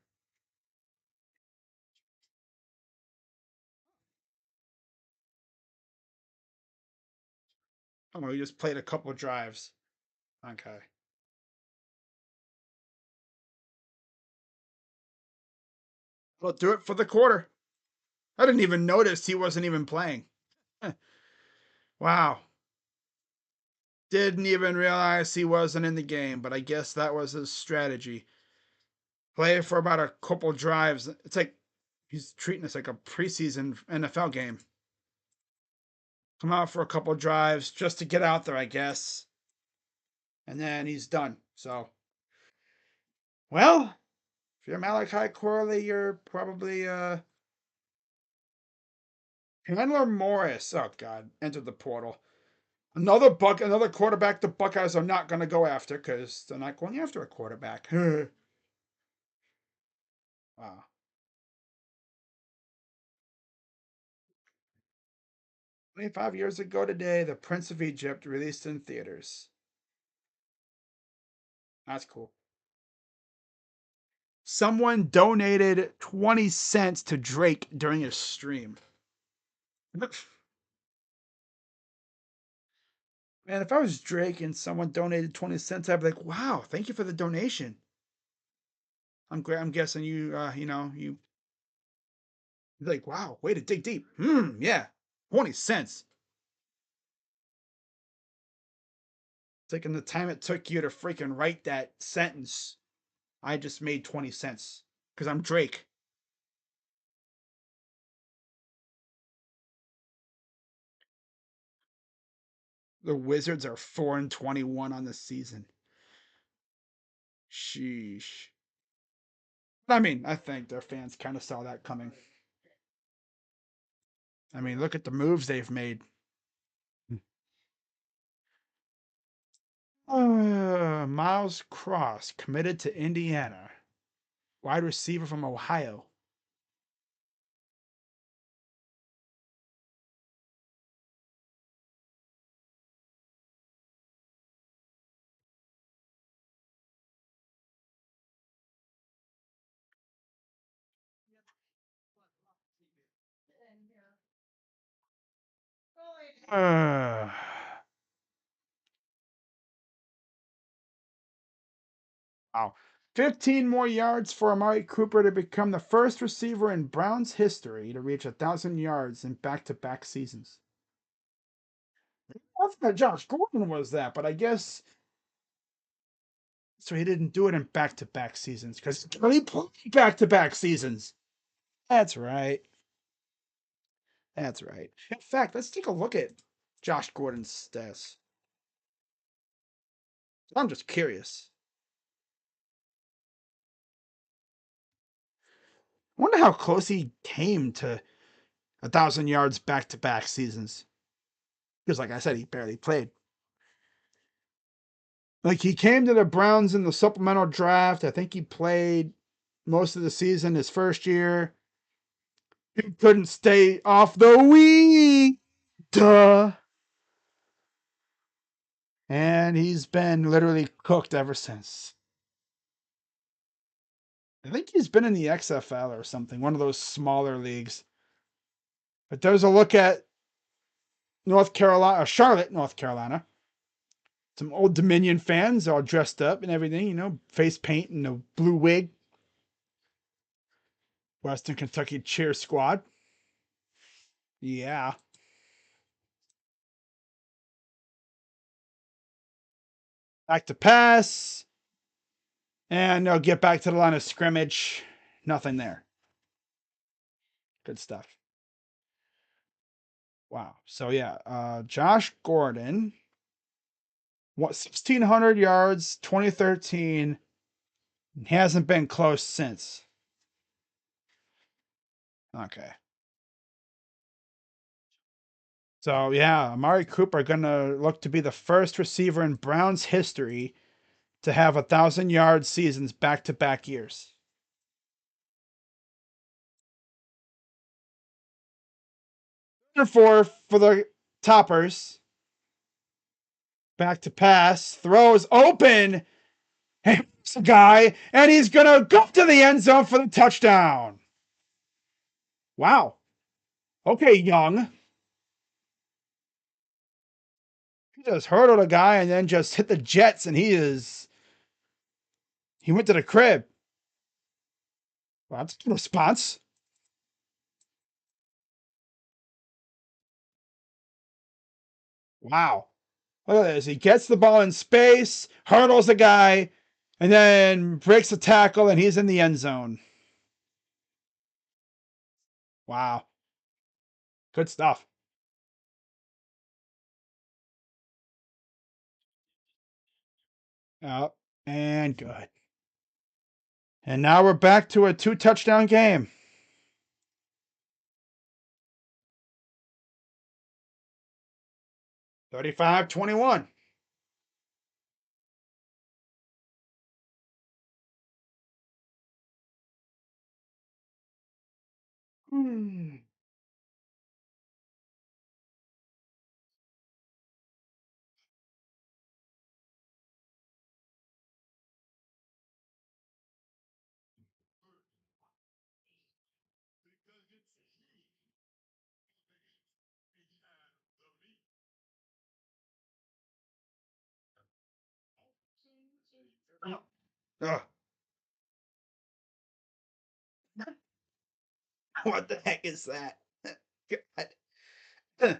Oh, he just played a couple drives. Okay. Well, do it for the quarter. I didn't even notice he wasn't even playing. Wow. Didn't even realize he wasn't in the game, but I guess that was his strategy. Play for about a couple drives. It's like he's treating this like a preseason NFL game. Come out for a couple drives just to get out there, I guess. And then he's done. So, well, if you're Malachi Corley, you're probably Chandler Morris. Oh God, entered the portal. Another quarterback the Buckeyes are not going to go after because they're not going after a quarterback. Wow. 25 years ago today, The Prince of Egypt released in theaters. That's cool. Someone donated 20 cents to Drake during his stream. Man, if I was Drake and someone donated 20 cents, I'd be like, wow, thank you for the donation. I'm guessing you like, wow, way to dig deep. Yeah. 20 cents. Taking the time it took you to freaking write that sentence. I just made 20 cents because I'm Drake. The Wizards are 4-21 on the season. Sheesh. I mean, I think their fans kind of saw that coming. I mean, look at the moves they've made. Miles Cross committed to Indiana. Wide receiver from Ohio. Uh, wow. 15 more yards for Amari Cooper to become the first receiver in Browns history to reach 1,000 yards in back-to-back seasons. I thought Josh Gordon was that, but I guess so. He didn't do it in back-to-back seasons because he played back-to-back seasons. That's right. That's right. In fact, let's take a look at Josh Gordon's stats. I'm just curious. I wonder how close he came to 1,000 yards back-to-back seasons. Because, like I said, he barely played. Like he came to the Browns in the supplemental draft. I think he played most of the season his first year. He couldn't stay off the weed. Duh. And he's been literally cooked ever since. I think he's been in the XFL or something, one of those smaller leagues. But there's a look at North Carolina, Charlotte, North Carolina. Some old Dominion fans all dressed up and everything, face paint and a blue wig. Western Kentucky cheer squad. Yeah. Back to pass. And they'll get back to the line of scrimmage. Nothing there. Good stuff. Wow. So yeah, Josh Gordon, 1,600 yards, 2013. He hasn't been close since. Okay. So yeah, Amari Cooper gonna look to be the first receiver in Browns history to have 1,000-yard seasons back-to-back years. Number 4 for the Toppers. Back to pass, throws open. Hey, it's a guy, and he's gonna go to the end zone for the touchdown. Wow. Okay, Young. He just hurdled a guy and then just hit the Jets, and he went to the crib. Well, that's a response. Wow. Look at this. He gets the ball in space, hurdles a guy, and then breaks a tackle, and he's in the end zone. Wow. Good stuff. Oh, and good. And now we're back to a 2-touchdown game. 35-21. Hmm. Ugh. What the heck is that? God.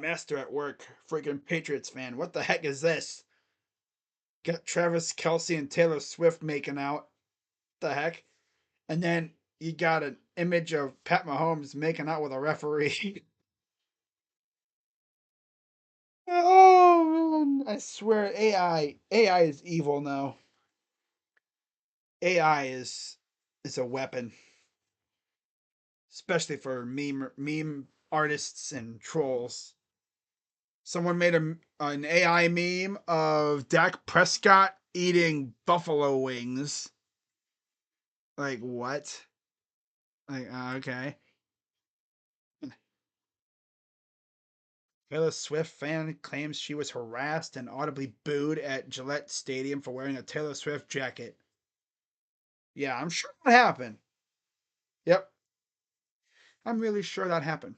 Master at work, freaking Patriots fan. What the heck is this? Got Travis Kelsey and Taylor Swift making out. The heck? And then you got an image of Pat Mahomes making out with a referee. Oh man, I swear AI is evil now. AI is a weapon, especially for meme artists and trolls. Someone made an AI meme of Dak Prescott eating buffalo wings. Like what? Like okay. Taylor Swift fan claims she was harassed and audibly booed at Gillette Stadium for wearing a Taylor Swift jacket. Yeah, I'm sure that happened. Yep, I'm really sure that happened.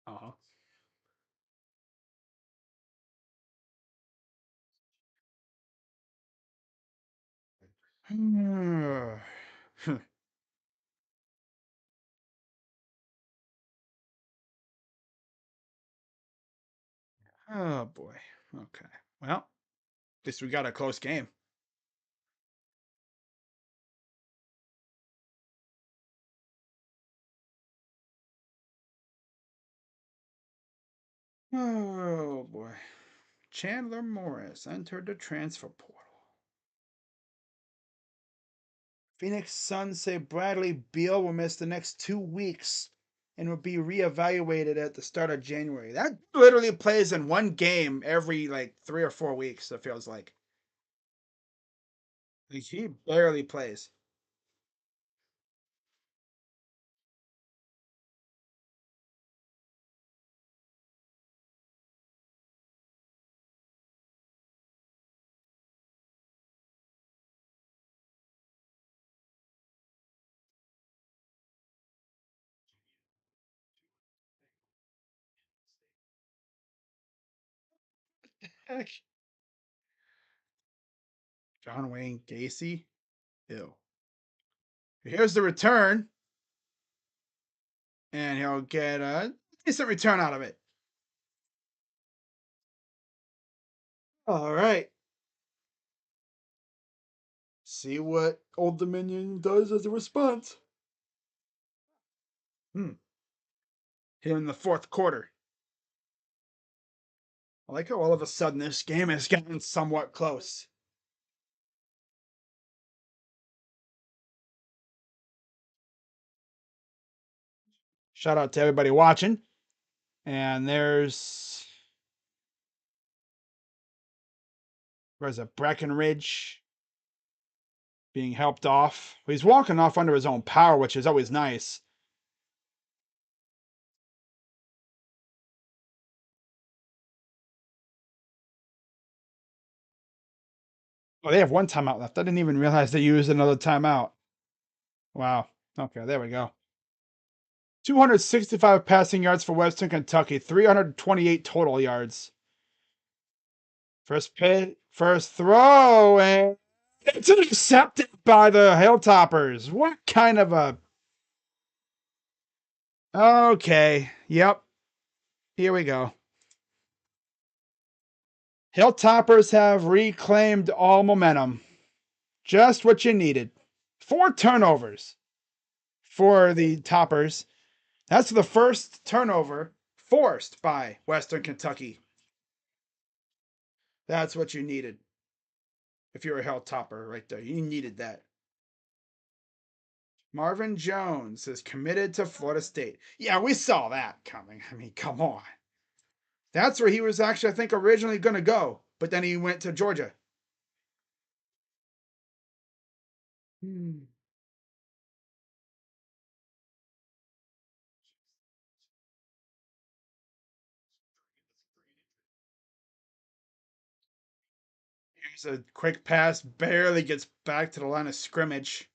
Uh huh. Oh boy. Okay. Well, at least we got a close game. Oh boy. Chandler Morris entered the transfer portal. Phoenix Suns say Bradley Beal will miss the next 2 weeks and will be reevaluated at the start of January. That literally plays in one game every like 3 or 4 weeks, it feels like. Like he barely plays. Heck. John Wayne Gacy? Ew. Here's the return, and he'll get a decent return out of it. All right. See what Old Dominion does as a response. Hmm. Here in the fourth quarter. I like how all of a sudden this game has gotten somewhat close. Shout out to everybody watching. And where's it? Breckenridge being helped off. He's walking off under his own power, which is always nice. Oh, they have one timeout left. I didn't even realize they used another timeout. Wow. Okay, there we go. 265 passing yards for Western Kentucky, 328 total yards. First pit, first throw, and it's intercepted by the Hilltoppers. What kind of a. Okay, yep, here we go. Hilltoppers have reclaimed all momentum. Just what you needed. 4 turnovers for the Toppers. That's the first turnover forced by Western Kentucky. That's what you needed. If you're a Hilltopper right there, you needed that. Marvin Jones is committed to Florida State. Yeah, we saw that coming. I mean, come on. That's where he was actually, I think, originally going to go, but then he went to Georgia. Hmm. Here's a quick pass, barely gets back to the line of scrimmage.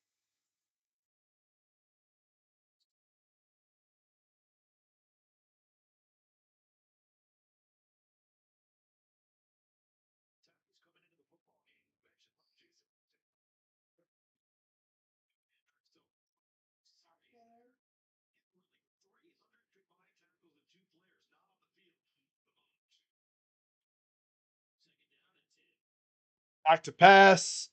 Back to pass.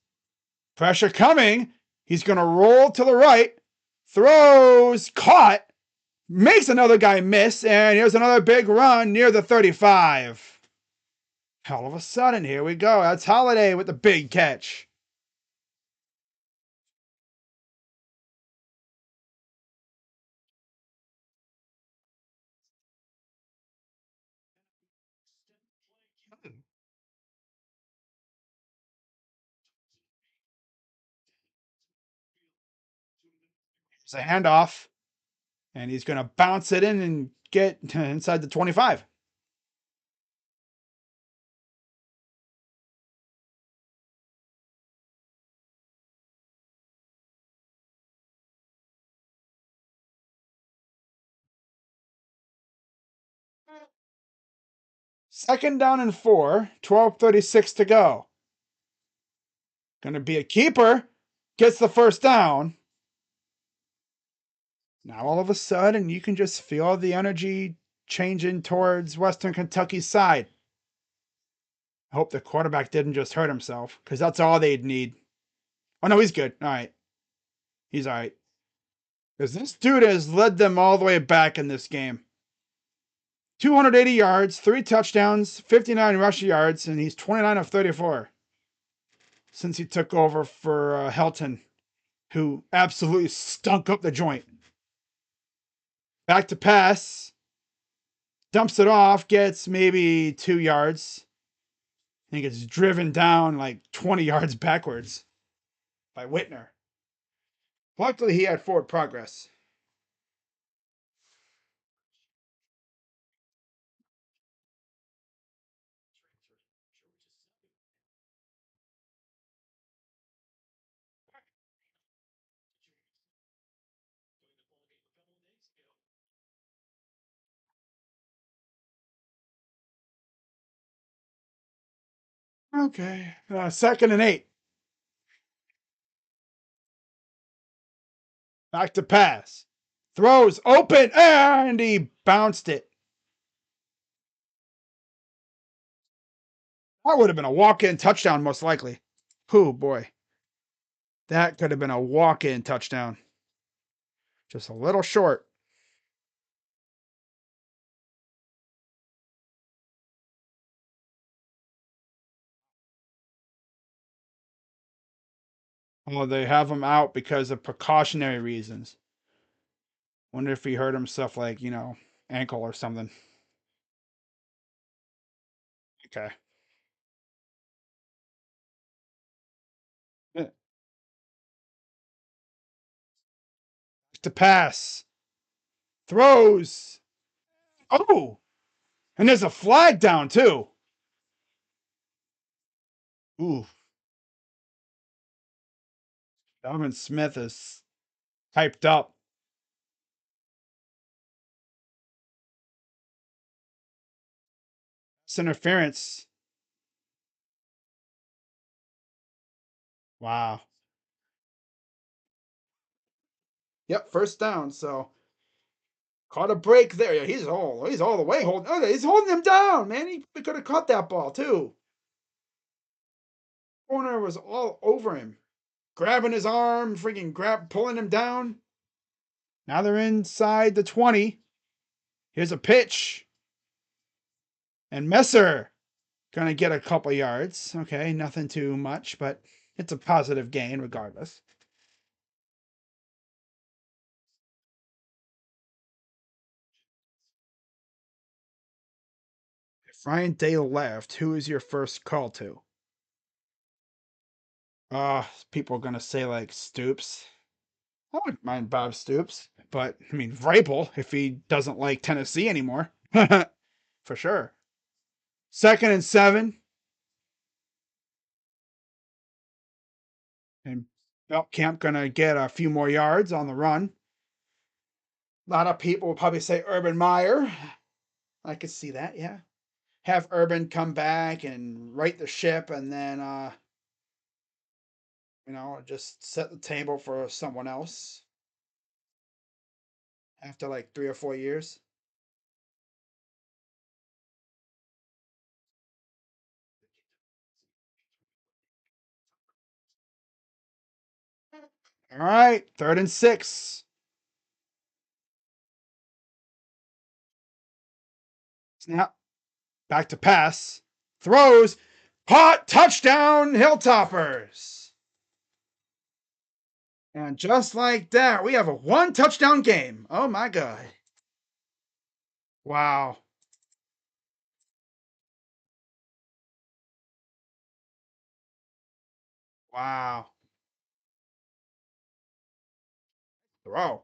Pressure coming. He's going to roll to the right. Throws, caught, makes another guy miss, and here's another big run near the 35. All of a sudden, here we go. That's Holiday with the big catch. It's a handoff, and he's going to bounce it in and get inside the 25. Second down and 4, 12:36 to go. Going to be a keeper. Gets the first down. Now all of a sudden, you can just feel the energy changing towards Western Kentucky's side. I hope the quarterback didn't just hurt himself, because that's all they'd need. Oh, no, he's good. All right. He's all right. Because this dude has led them all the way back in this game. 280 yards, 3 touchdowns, 59 rushing yards, and he's 29 of 34 since he took over for Helton, who absolutely stunk up the joint. Back to pass. Dumps it off, gets maybe 2 yards. I think it's driven down like 20 yards backwards by Whitner. Luckily, he had forward progress. Okay. Second and 8. Back to pass. Throws open, and he bounced it. That would have been a walk-in touchdown, most likely. Oh, boy. That could have been a walk-in touchdown. Just a little short. Oh, they have him out because of precautionary reasons. Wonder if he hurt himself, like, ankle or something. Okay. To pass. Throws. Oh! And there's a flag down, too. Ooh. Dalvin Smith is hyped up. It's interference. Wow. Yep, first down. So caught a break there. Yeah, he's all the way holding. Oh, he's holding him down, man. He could have caught that ball too. Corner was all over him, grabbing his arm, pulling him down. Now they're inside the 20. Here's a pitch, and Messer gonna get a couple yards. Okay, nothing too much, but it's a positive gain regardless. If Ryan Day left, who is your first call to? People are gonna say like Stoops. I wouldn't mind Bob Stoops, but I mean Vrabel if he doesn't like Tennessee anymore. For sure. Second and 7. And Camp gonna get a few more yards on the run. A lot of people will probably say Urban Meyer. I could see that, yeah. Have Urban come back and right the ship, and then just set the table for someone else after like 3 or 4 years. All right, third and 6. Snap. Back to pass. Throws. Caught. Touchdown, Hilltoppers. And just like that, we have a 1 touchdown game. Oh my God. Wow. Wow. Throw.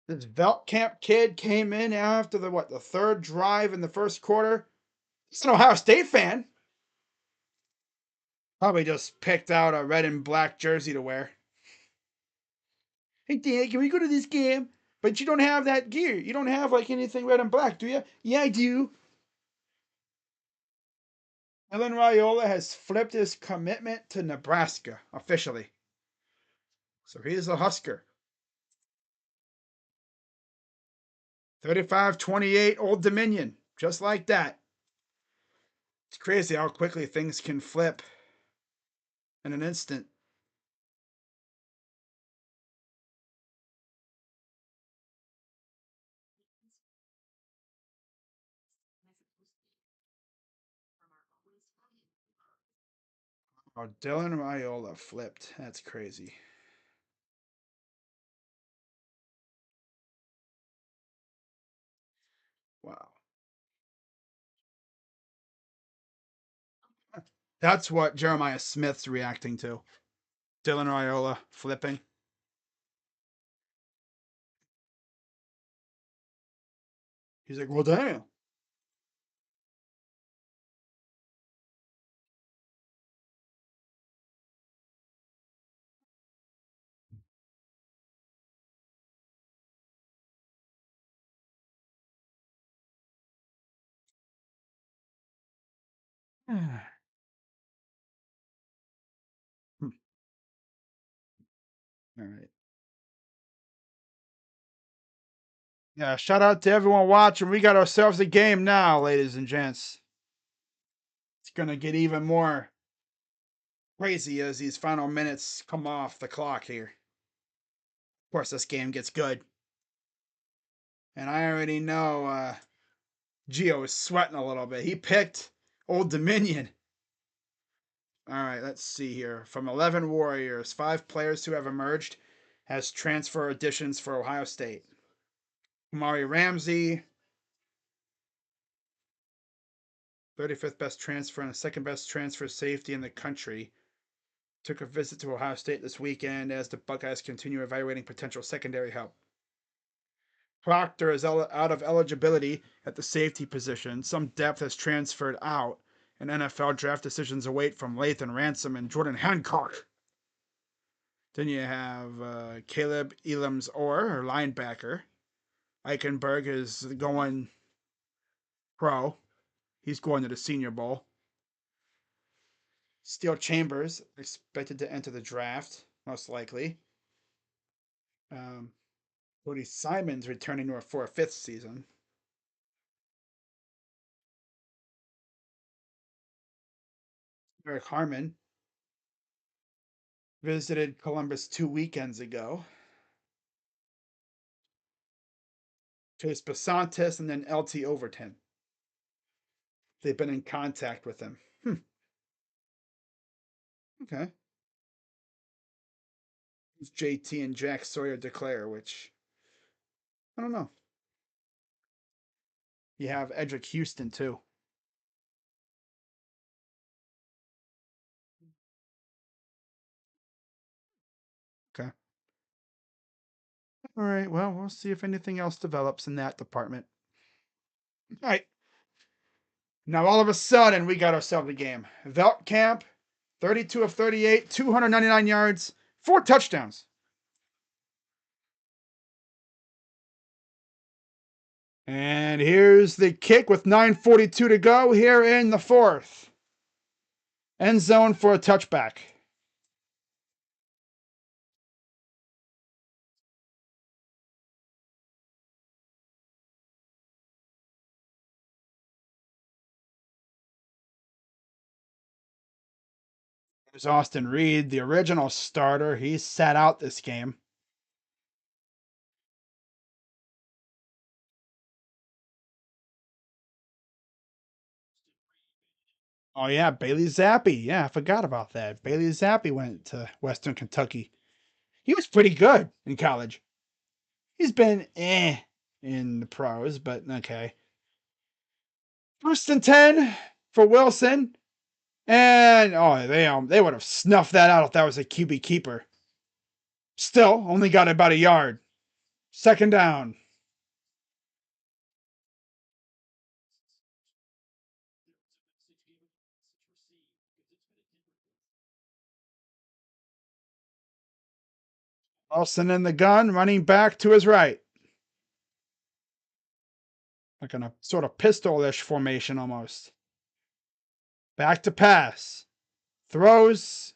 This Veltkamp kid came in after the third drive in the first quarter. He's an Ohio State fan. Probably just picked out a red and black jersey to wear. Hey, Dan, can we go to this game? But you don't have that gear. You don't have like anything red and black, do you? Yeah, I do. Dylan Raiola has flipped his commitment to Nebraska officially. So he's a Husker. 35-28 Old Dominion. Just like that. It's crazy how quickly things can flip in an instant. Oh, Dylan Raiola flipped. That's crazy. Wow. That's what Jeremiah Smith's reacting to. Dylan Raiola flipping. He's like, well, damn. Hmm. All right. Yeah, shout out to everyone watching. We got ourselves a game now, ladies and gents. It's going to get even more crazy as these final minutes come off the clock here. Of course, this game gets good. And I already know Gio is sweating a little bit. He picked Old Dominion. All right, let's see here. From 11 Warriors, 5 players who have emerged as transfer additions for Ohio State. Amari Ramsey, 35th best transfer and the second best transfer safety in the country, took a visit to Ohio State this weekend as the Buckeyes continue evaluating potential secondary help. Proctor is out of eligibility at the safety position. Some depth has transferred out, and NFL draft decisions await from Lathan Ransom and Jordan Hancock. Then you have Caleb Elams Orr, linebacker. Eichenberg is going pro. He's going to the Senior Bowl. Steel Chambers expected to enter the draft, most likely. Cody Simon's returning for a 5th season. Eric Harmon visited Columbus 2 weekends ago. Chase Basantis and then LT Overton. They've been in contact with him. Okay. JT and Jack Sawyer declare, which I don't know. You have Edric Houston too. Okay. All right. Well, we'll see if anything else develops in that department. All right. Now all of a sudden we got ourselves a game. Veltkamp, 32 of 38, 299 yards, 4 touchdowns. And here's the kick with 9:42 to go here in the 4th. End zone for a touchback. There's Austin Reed, the original starter. He sat out this game. Oh yeah, Bailey Zappi. Yeah, I forgot about that. Bailey Zappi went to Western Kentucky. He was pretty good in college. He's been in the pros, but okay. 1st and 10 for Wilson. And they would have snuffed that out if that was a QB keeper. Still, only got about a yard. Second down. Wilson in the gun, running back to his right. Like in a sort of pistol-ish formation almost. Back to pass. Throws.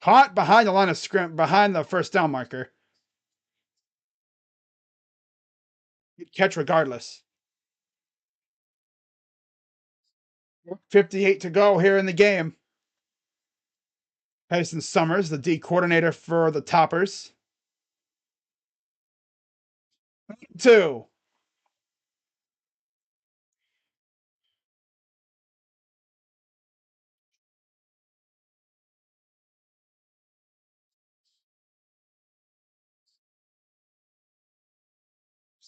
Caught behind the line of scrimmage, behind the first down marker. He'd catch regardless. 58 to go here in the game. Tyson Summers, the D coordinator for the Toppers.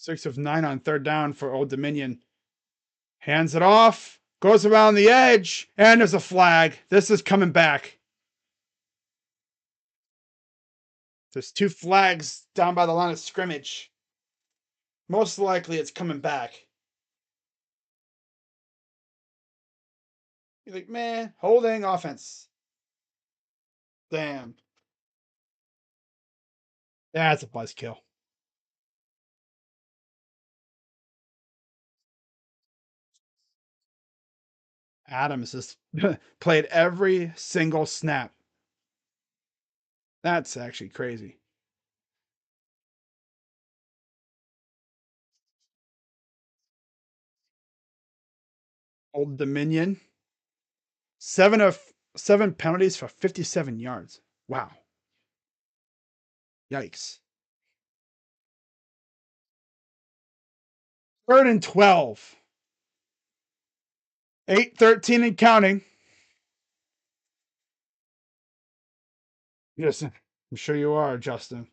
2.6 of 9 on third down for Old Dominion. Hands it off, goes around the edge, and there's a flag. This is coming back. There's 2 flags down by the line of scrimmage. Most likely it's coming back. You're like, man, holding offense. Damn. That's a buzzkill. Adams has played every single snap. That's actually crazy. Old Dominion. 7 of 7 penalties for 57 yards. Wow. Yikes. 3rd and 12. 8-13 and counting. Yes, I'm sure you are, Justin.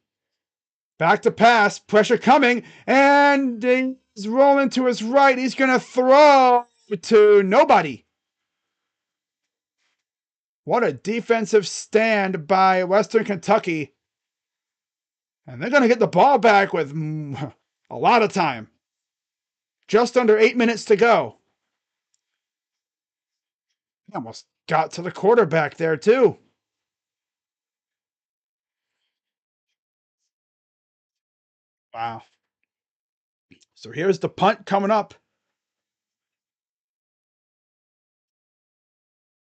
Back to pass, pressure coming, and he's rolling to his right. He's going to throw to nobody. What a defensive stand by Western Kentucky. And they're going to get the ball back with a lot of time. Just under 8 minutes to go. He almost got to the quarterback there, too. Wow. So here's the punt coming up.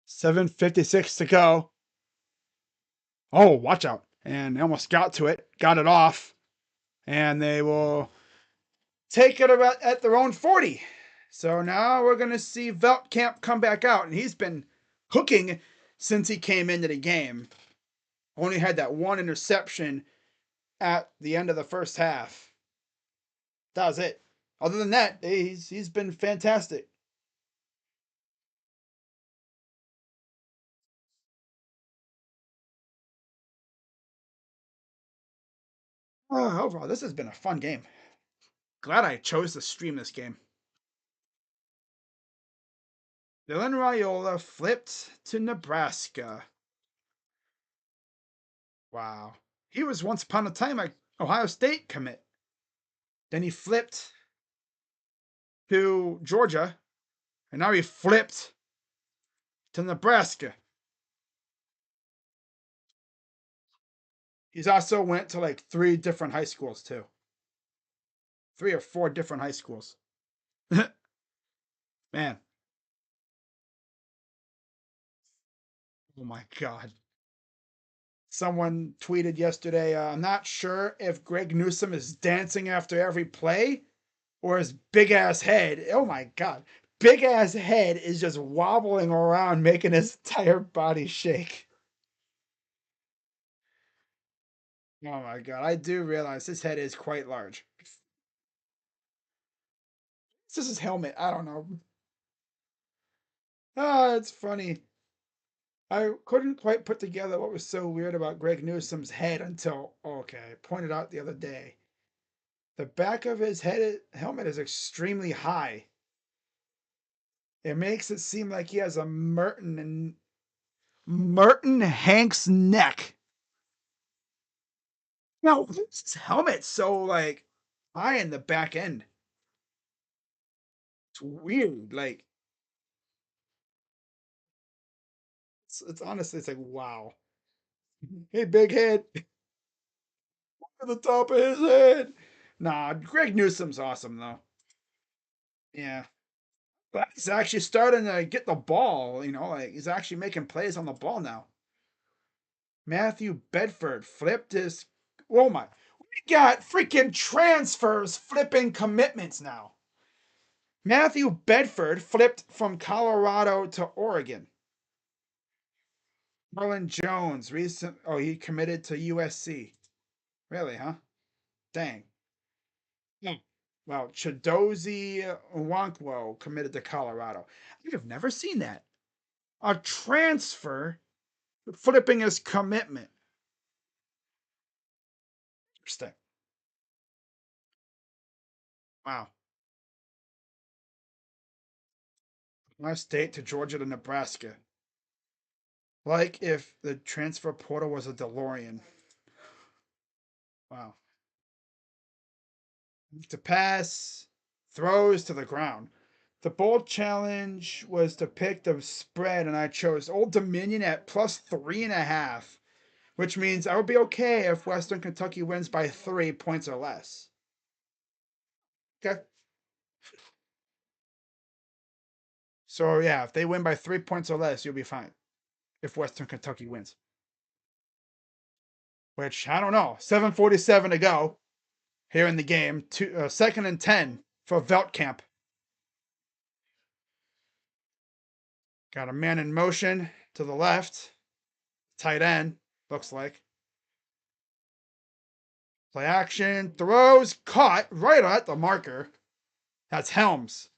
7:56 to go. Oh, watch out. And they almost got to it. Got it off. And they will take it at their own 40. So now we're going to see Veldkamp come back out. And he's been hooking since he came into the game. Only had that one interception at the end of the first half. That was it. Other than that, he's been fantastic. Overall, this has been a fun game. Glad I chose to stream this game. Dylan Raiola flipped to Nebraska. Wow. He was once upon a time a Ohio State commit. Then he flipped to Georgia, and now he flipped to Nebraska. He's also went to like 3 different high schools too. 3 or 4 different high schools. Man. Oh my God. Someone tweeted yesterday, I'm not sure if Greg Newsome is dancing after every play or his big ass head. Oh my God. Big ass head is just wobbling around, making his entire body shake. Oh my God. I do realize his head is quite large. This is his helmet. I don't know. Ah, it's funny. I couldn't quite put together what was so weird about Greg Newsome's head until, okay, I pointed out the other day. The back of his helmet is extremely high. It makes it seem like he has a Merton Hanks neck. Now, this helmet so like high in the back end. It's weird. Like it's honestly it's like wow. Hey, big head at the top of his head. Nah, Greg Newsom's awesome though. Yeah. But he's actually starting to get the ball, like he's actually making plays on the ball now. Matthew Bedford flipped his. Oh my. We got freaking transfers flipping commitments now. Matthew Bedford flipped from Colorado to Oregon. Marlon Jones, he committed to USC. Really, huh? Dang. Yeah. Well, Chidozie Nwankwo committed to Colorado. I've never seen that. A transfer flipping his commitment. Interesting. Wow. Ohio State to Georgia to Nebraska. Like if the transfer portal was a DeLorean. Wow. To pass, throws to the ground. The bold challenge was to pick the spread, and I chose Old Dominion at plus 3.5, which means I would be okay if Western Kentucky wins by 3 points or less. Okay. So yeah, if they win by 3 points or less, you'll be fine. If Western Kentucky wins. Which I don't know. 7:47 to go here in the game. Second and 10 for Veltkamp. Got a man in motion to the left. Tight end, looks like. Play action, throws, caught right at the marker. That's Helms.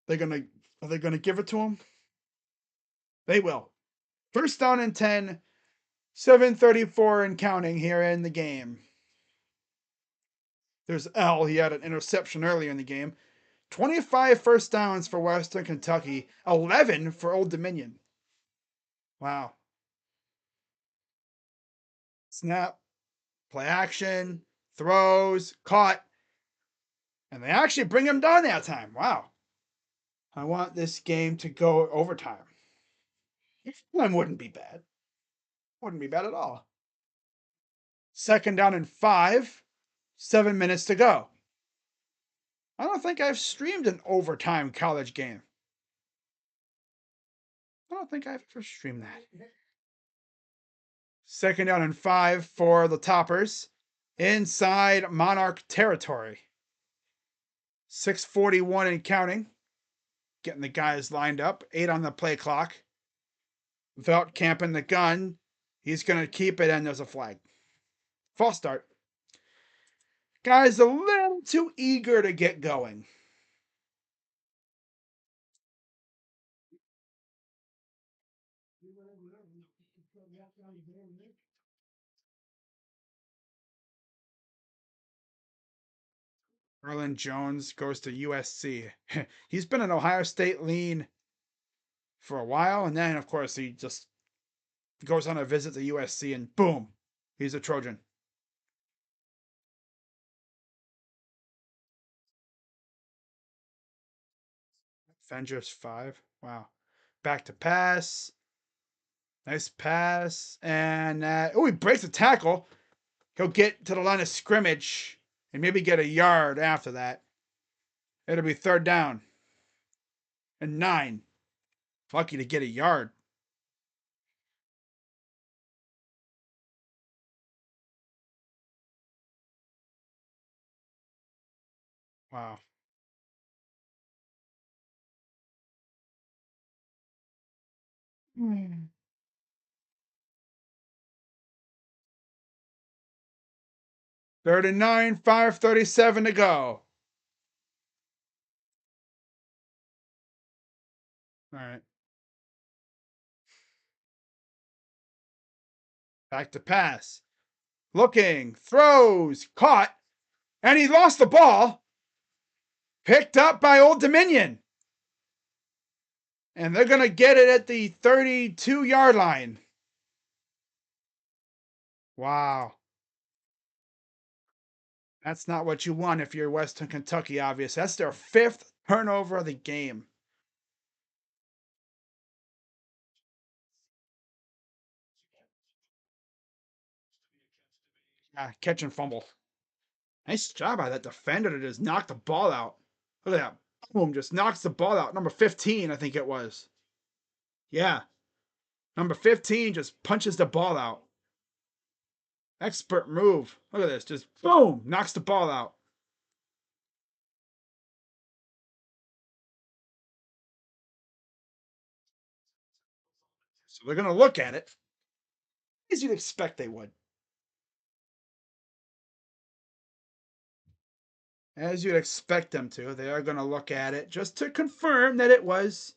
They're gonna Are they gonna give it to him? They will. First down and 10, 7:34 and counting here in the game. There's L. He had an interception earlier in the game. 25 first downs for Western Kentucky, 11 for Old Dominion. Wow. Snap, play action, throws, caught, and they actually bring him down that time. Wow. I want this game to go overtime. That wouldn't be bad. Wouldn't be bad at all. Second down and 5, 7 minutes to go. I don't think I've streamed an overtime college game. I don't think I've ever streamed that. Second down and 5 for the Toppers inside Monarch territory. 6:41 and counting. Getting the guys lined up. 8 on the play clock. Veltkamp in the gun. He's going to keep it, and there's a flag. False start. Guys a little too eager to get going. Marlon Jones goes to USC. He's been an Ohio State lean for a while, and then, of course, he just goes on a visit to USC, and boom, he's a Trojan. Avengers 5. Wow. Back to pass. Nice pass. And he breaks the tackle. He'll get to the line of scrimmage and maybe get a yard after that. It'll be third down and 9. Lucky to get a yard. Wow. Hmm. 39, 5:37 to go. All right. Back to pass. Looking, throws, caught, and he lost the ball. Picked up by Old Dominion. And they're going to get it at the 32-yard line. Wow. That's not what you want if you're Western Kentucky, obviously. That's their fifth turnover of the game. Catch and fumble. Nice job by that defender to just knock the ball out. Look at that. Boom, just knocks the ball out. Number 15, I think it was. Yeah. Number 15 just punches the ball out. Expert move. Look at this. Just boom, knocks the ball out. So they're going to look at it as you'd expect they would. As you'd expect them to. They are going to look at it just to confirm that it was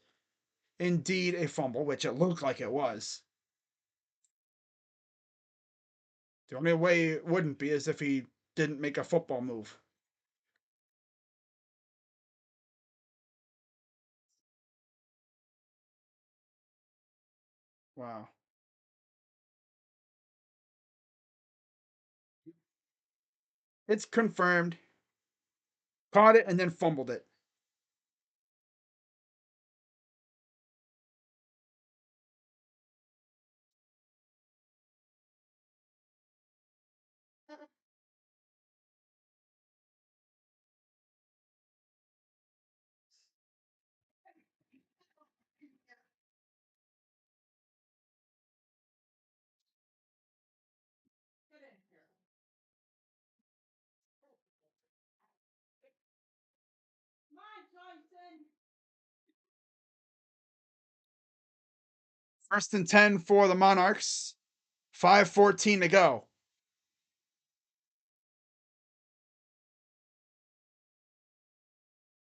indeed a fumble, which it looked like it was. The only way it wouldn't be is if he didn't make a football move. Wow. It's confirmed. Caught it and then fumbled it. First and 10 for the Monarchs. 5:14 to go.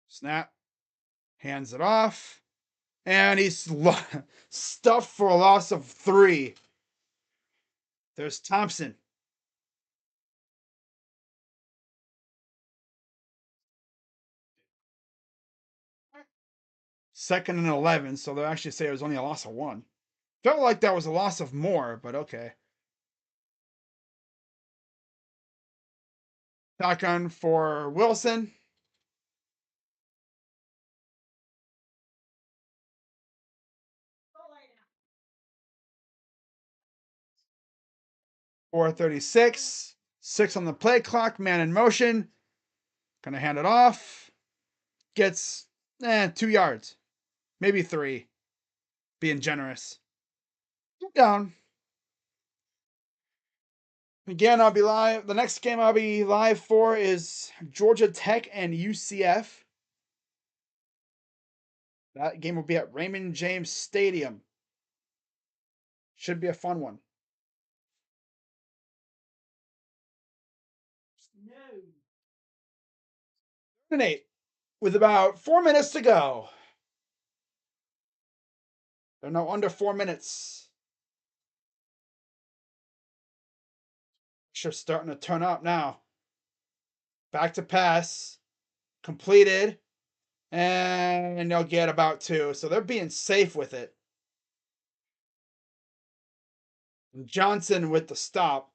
Snap. Hands it off. And he's stuffed for a loss of 3. There's Thompson. Second and 11, so they'll actually say it was only a loss of 1. Felt like that was a loss of more, but okay. Shotgun for Wilson. .436. 6 on the play clock. Man in motion. Gonna hand it off. Gets 2 yards. Maybe 3. Being generous. Down. Again, I'll be live. The next game I'll be live for is Georgia Tech and UCF. That game will be at Raymond James Stadium. Should be a fun one. No. And 8 with about 4 minutes to go. They're now under 4 minutes. Shit's starting to turn up now. Back to pass. Completed. And they'll get about 2. So they're being safe with it. Johnson with the stop.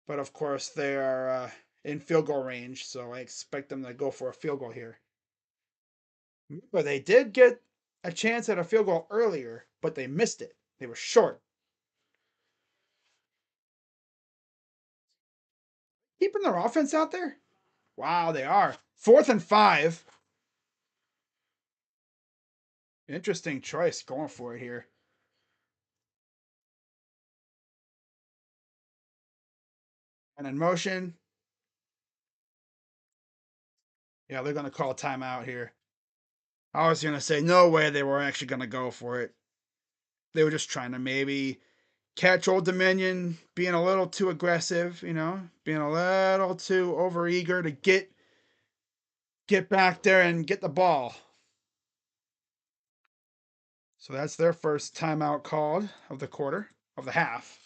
But of course, they are in field goal range. So I expect them to go for a field goal here. But they did get a chance at a field goal earlier, but they missed it. They were short. Keeping their offense out there? Wow, they are. 4th and 5. Interesting choice going for it here. And in motion. Yeah, they're going to call timeout here. I was going to say, no way they were actually going to go for it. They were just trying to maybe catch Old Dominion being a little too aggressive, being a little too overeager to get back there and get the ball. So that's their first timeout called of the quarter, of the half.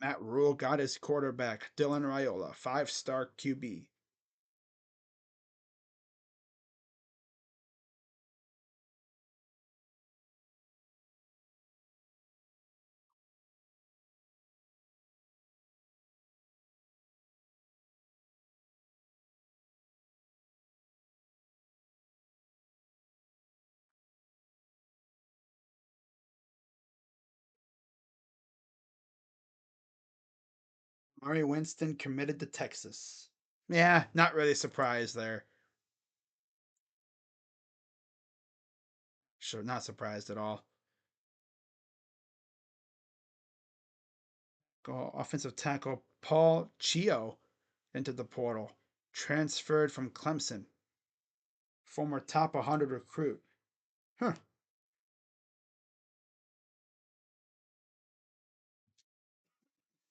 Matt Rule got his quarterback, Dylan Raiola, 5-star QB. Murray Winston committed to Texas. Yeah, not really surprised there. Sure, not surprised at all. Go offensive tackle Paul Chio into the portal. Transferred from Clemson. Former top 100 recruit. Huh.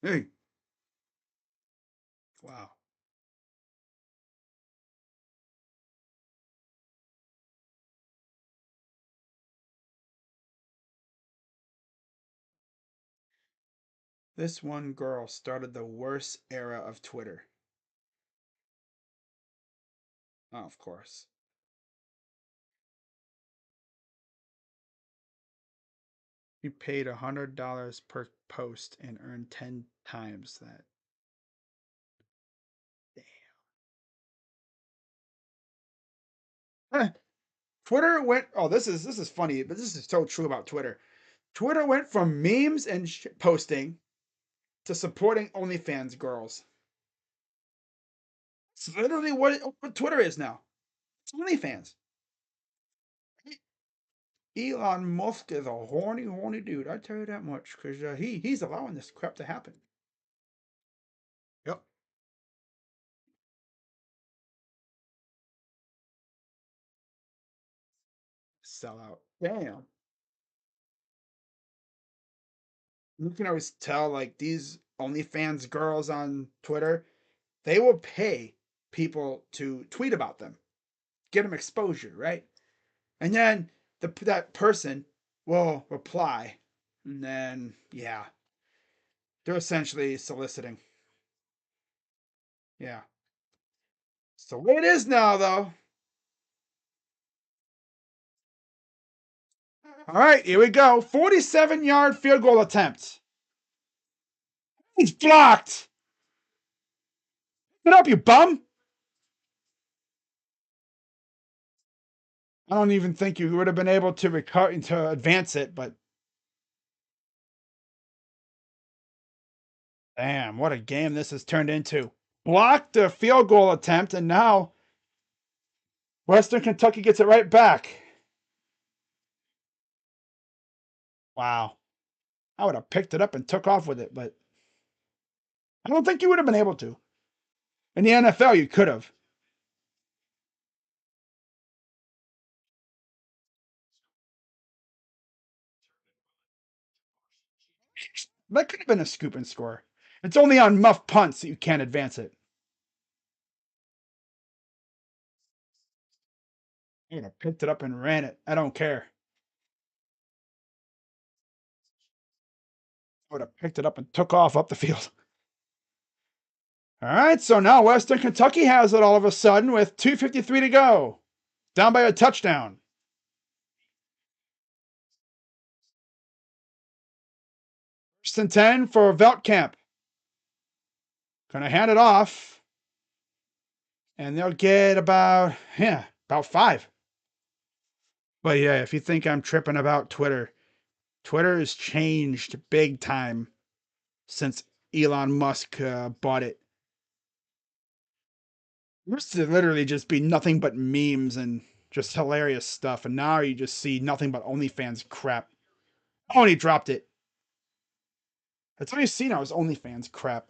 Hey. Wow. This one girl started the worst era of Twitter. Oh, of course. You paid $100 per post and earned 10 times that. Damn. Twitter went. Oh, this is funny, but this is so true about Twitter. Twitter went from memes and posting to supporting OnlyFans girls. It's literally what Twitter is now. It's OnlyFans. Elon Musk is a horny, horny dude. I tell you that much, because he's allowing this crap to happen. Yep. Sell out. Damn. You can always tell, like, these OnlyFans girls on Twitter, they will pay people to tweet about them, get them exposure, right? And then that person will reply, and then yeah, they're essentially soliciting. Yeah. So the way it is now, though. All right, here we go. 47-yard field goal attempt. It's blocked. Get up, you bum. I don't even think you would have been able to advance it, but damn, what a game this has turned into. Blocked the field goal attempt, and now Western Kentucky gets it right back. Wow. I would have picked it up and took off with it, but I don't think you would have been able to. In the NFL, you could have. That could have been a scoop and score. It's only on muff punts that you can't advance it. I would have picked it up and ran it. I don't care. I would have picked it up and took off up the field. All right, so now Western Kentucky has it all of a sudden with 2:53 to go. Down by a touchdown. First and 10 for Veltkamp. Gonna hand it off. And they'll get about 5. But yeah, if you think I'm tripping about Twitter, Twitter has changed big time since Elon Musk bought it. It used to literally just be nothing but memes and just hilarious stuff, and now you just see nothing but OnlyFans crap. Oh, and he dropped it. That's all you see now is OnlyFans crap.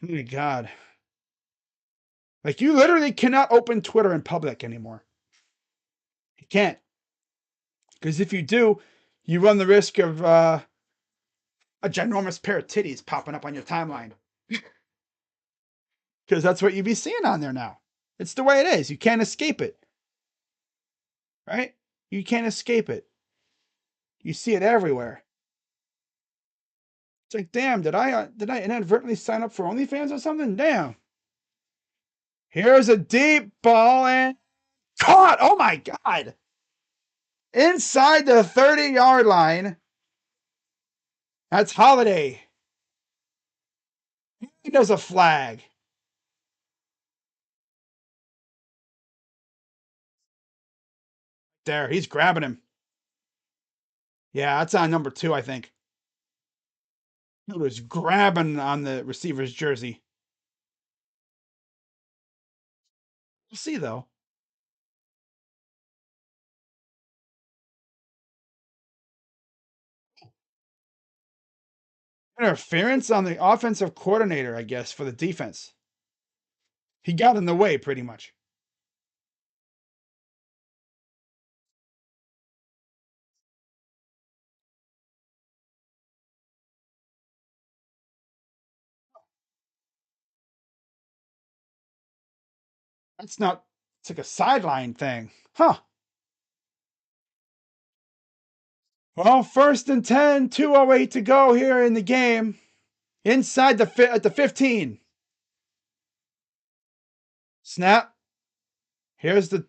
Oh my god. Like, you literally cannot open Twitter in public anymore. You can't. Because if you do, you run the risk of a ginormous pair of titties popping up on your timeline. Because that's what you'd be seeing on there now. It's the way it is. You can't escape it. Right? You can't escape it. You see it everywhere. It's like, damn, did I inadvertently sign up for OnlyFans or something? Damn. Here's a deep ball and caught. Oh my God. Inside the 30-yard line. That's Holiday. He does a flag. There, he's grabbing him. Yeah, that's on number 2, I think. He was grabbing on the receiver's jersey. We'll see, though. Interference on the offensive coordinator, I guess, for the defense. He got in the way, pretty much. That's not. It's like a sideline thing. Huh. Well, 1st and 10, 2:08 to go here in the game. Inside at the 15. Snap. Here's the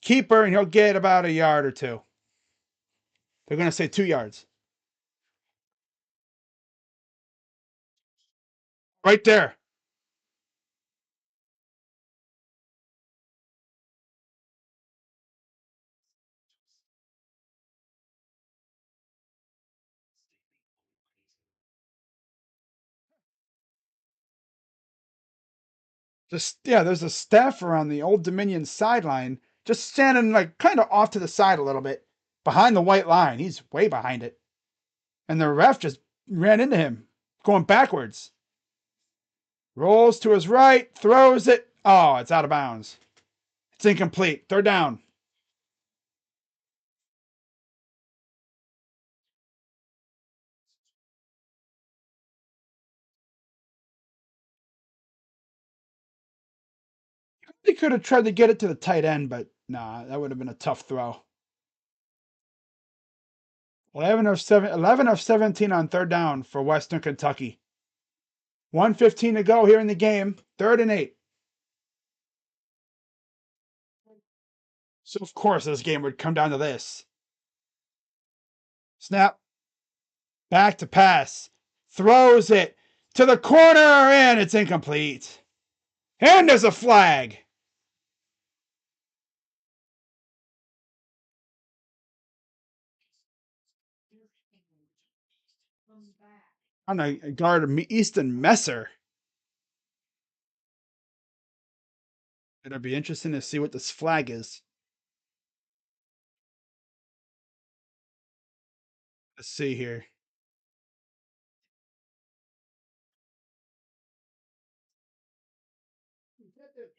keeper, and he'll get about a yard or 2. They're going to say 2 yards. Right there. Just yeah, there's a staffer on the Old Dominion sideline, just standing like kind of off to the side a little bit, behind the white line. He's way behind it, and the ref just ran into him, going backwards. Rolls to his right, throws it. Oh, it's out of bounds. It's incomplete. 3rd down. They could have tried to get it to the tight end, but nah, that would have been a tough throw. 11 of 17 on 3rd down for Western Kentucky. 1:15 to go here in the game. 3rd and 8. So of course this game would come down to this. Snap. Back to pass. Throws it to the corner, and it's incomplete. And there's a flag. On a guard of Easton Messer. It'll be interesting to see what this flag is. Let's see here.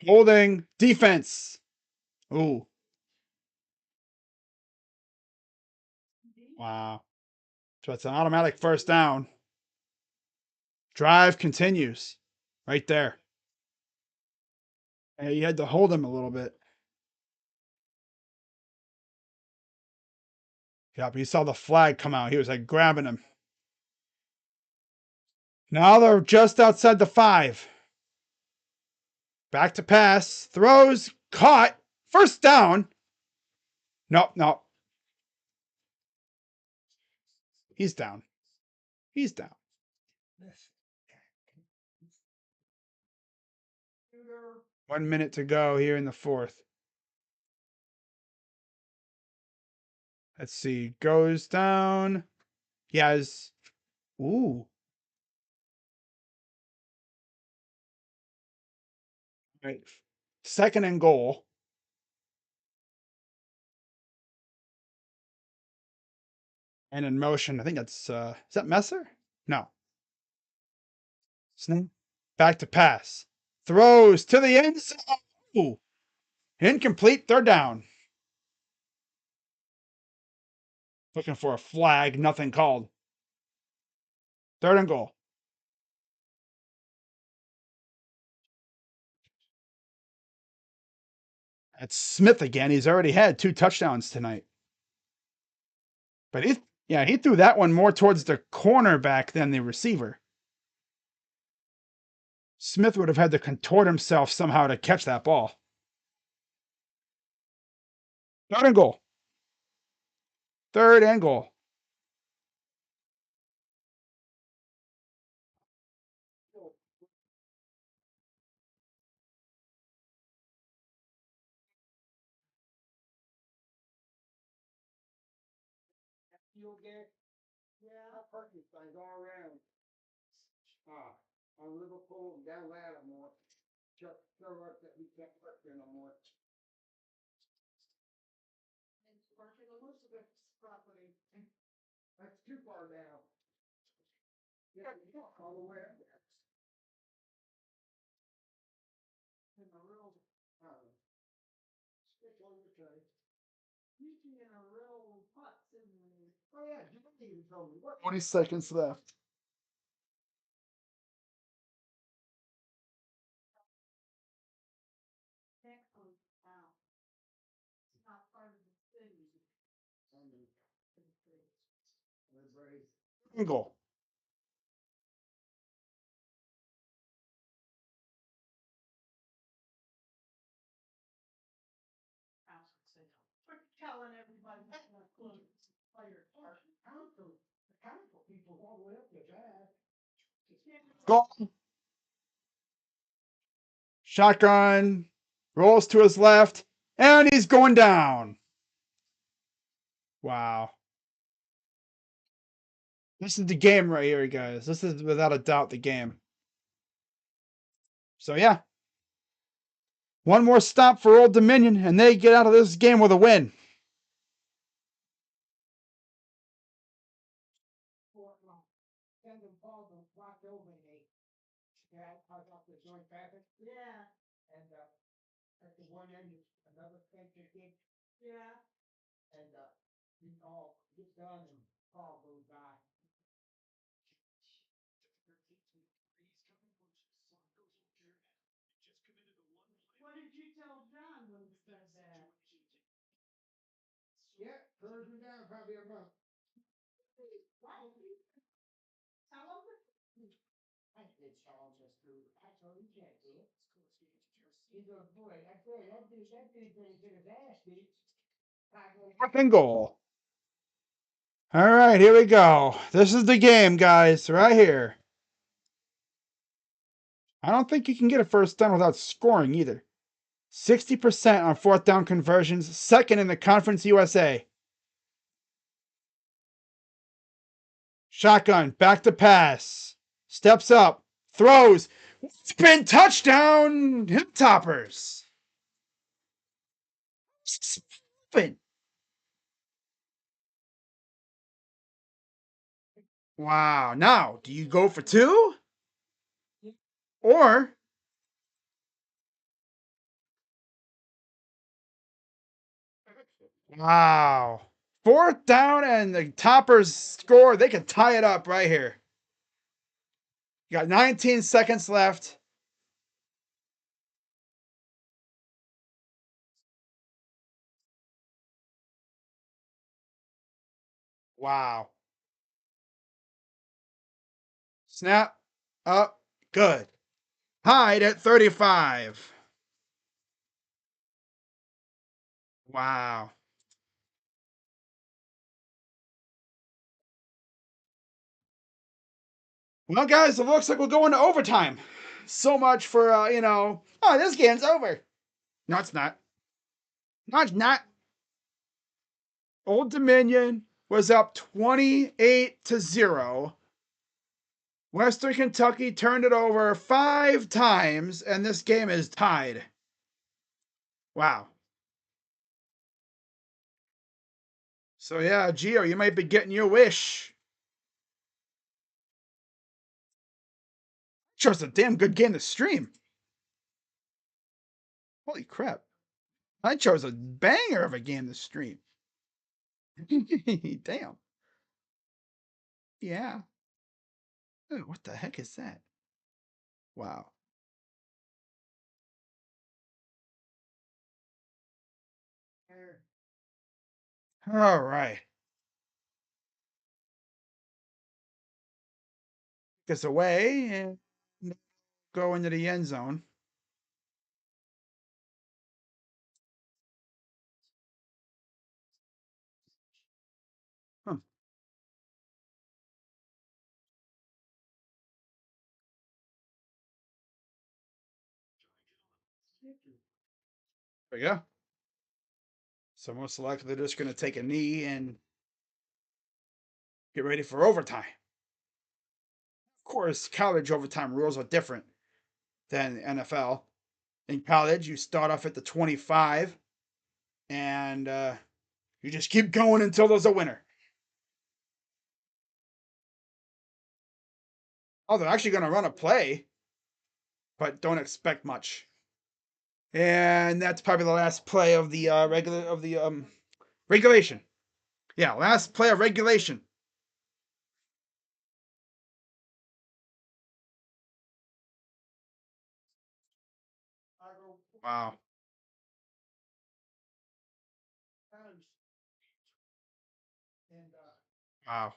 Holding defense. Ooh. Wow. So it's an automatic 1st down. Drive continues. Right there. And you had to hold him a little bit. Yep, he saw the flag come out. He was like grabbing him. Now they're just outside the 5. Back to pass. Throws. Caught. 1st down. Nope. He's down. He's down. 1 minute to go here in the 4th. Let's see. Goes down. He has. Ooh. Right. 2nd and goal. And in motion. I think that's is that Messer? No. Snap. Back to pass. Throws to the end zone. Ooh. Incomplete. 3rd down. Looking for a flag. Nothing called. 3rd and goal. That's Smith again. He's already had 2 touchdowns tonight. But Yeah, he threw that one more towards the cornerback than the receiver. Smith would have had to contort himself somehow to catch that ball. Third and goal. Third and goal. You'll get parking signs all around. On Liverpool and down Lattimore. Show us that we can't park there no more. Parking Elizabeth's property. That's too far down. Yeah, you walk all the way up there. In a real, stick over to usually in a real hot simulator. Oh yeah, you told me. 20 seconds left. Goal. Telling everybody that's not close. Fire council. The council people all the way up to that. Goal. Shotgun. Rolls to his left. And he's going down. Wow. This is the game right here, guys. This is without a doubt the game. So yeah. One more stop for Old Dominion, and they get out of this game with a win. Yeah. And at the one end, another center kid. Yeah. And we all get done and Paul goes by. What did you tell John when he said that? Yeah, frozen down probably a month. Tell him. I did Charles just through. I told him you can't do it. He goes, boy, I tell you, that dude's gonna get his ass beat. Fourth and goal. All right, here we go. This is the game, guys, right here. I don't think you can get a first down without scoring either. 60% on fourth down conversions, second in the Conference USA. Shotgun, back to pass. Steps up, throws. Spin touchdown, Hilltoppers. Spin. Wow. Now, do you go for two? Or wow. Fourth down and the Toppers score. They can tie it up right here. You got 19 seconds left. Wow. Snap. Up. Good. Tied at 35. Wow. Well, guys, it looks like we'll go into overtime. So much for, oh, this game's over. No, it's not. No, it's not. Old Dominion was up 28-0. Western Kentucky turned it over 5 times, and this game is tied. Wow. So, yeah, Gio, you might be getting your wish. Chose a damn good game to stream. Holy crap. I chose a banger of a game to stream. Damn. Yeah. Ooh, what the heck is that? Wow. All right. Gets away and go into the end zone. Huh. There we go. So most likely they're just going to take a knee and get ready for overtime. Of course, college overtime rules are different than NFL. In college, you start off at the 25 and you just keep going until there's a winner. Oh, they're actually going to run a play, but don't expect much. And that's probably the last play of the regulation. Yeah, last play of regulation. Wow. Wow.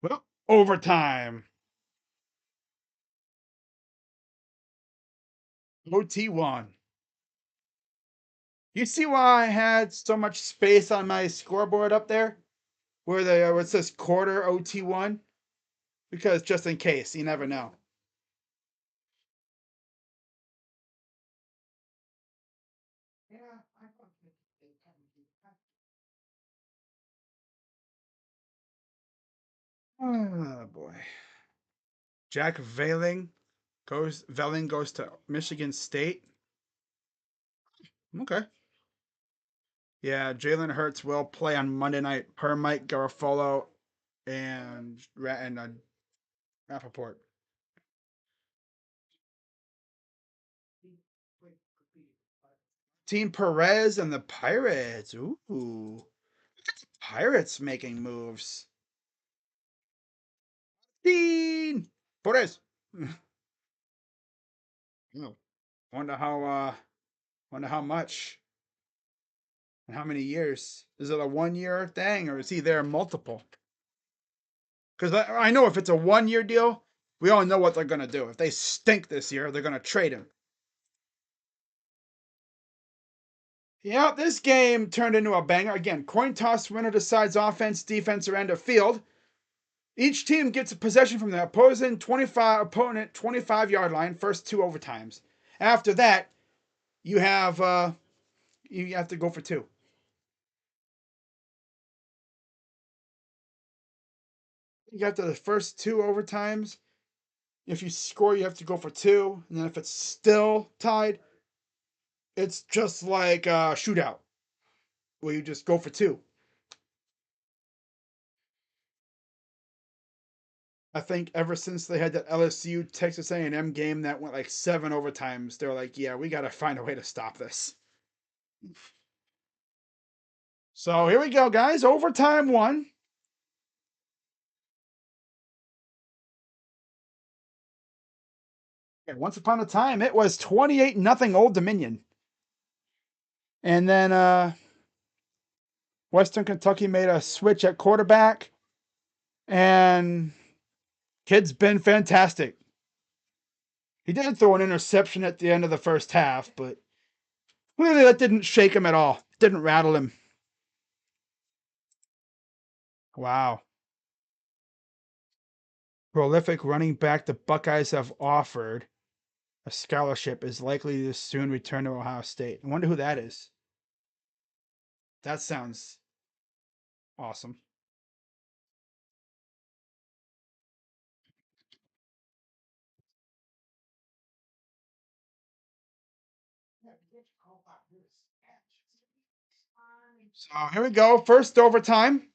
Well, overtime. OT1. You see why I had so much space on my scoreboard up there? Where the where it says quarter OT1? Because just in case, you never know. Oh boy. Jack Velling goes to Michigan State. Okay. Yeah, Jalen Hurts will play on Monday night per Mike Garafolo and Rappaport. Team Perez and the Pirates. Ooh. Pirates making moves. Dean Perez. Oh, wonder how much and how many years. Is it a 1 year thing or is he there multiple? Because I know if it's a 1 year deal, we all know what they're gonna do. If they stink this year, they're gonna trade him. Yeah, this game turned into a banger. Again, coin toss winner decides offense, defense, or end of field. Each team gets a possession from the opposing 25-yard line, first two overtimes. After that, you have you have to go for two. You got the first two overtimes. If you score, you have to go for two, and then if it's still tied, it's just like a shootout where you just go for two. I think ever since they had that LSU Texas A&M game that went like 7 overtimes, they're like, yeah, we got to find a way to stop this. So here we go, guys. Overtime one. And once upon a time, it was 28-0 Old Dominion. And then Western Kentucky made a switch at quarterback, and kid's been fantastic. He did throw an interception at the end of the first half, but clearly that didn't shake him at all. Didn't rattle him. Wow. Prolific running back the Buckeyes have offered a scholarship is likely to soon return to Ohio State. I wonder who that is. That sounds awesome. So here we go. First overtime.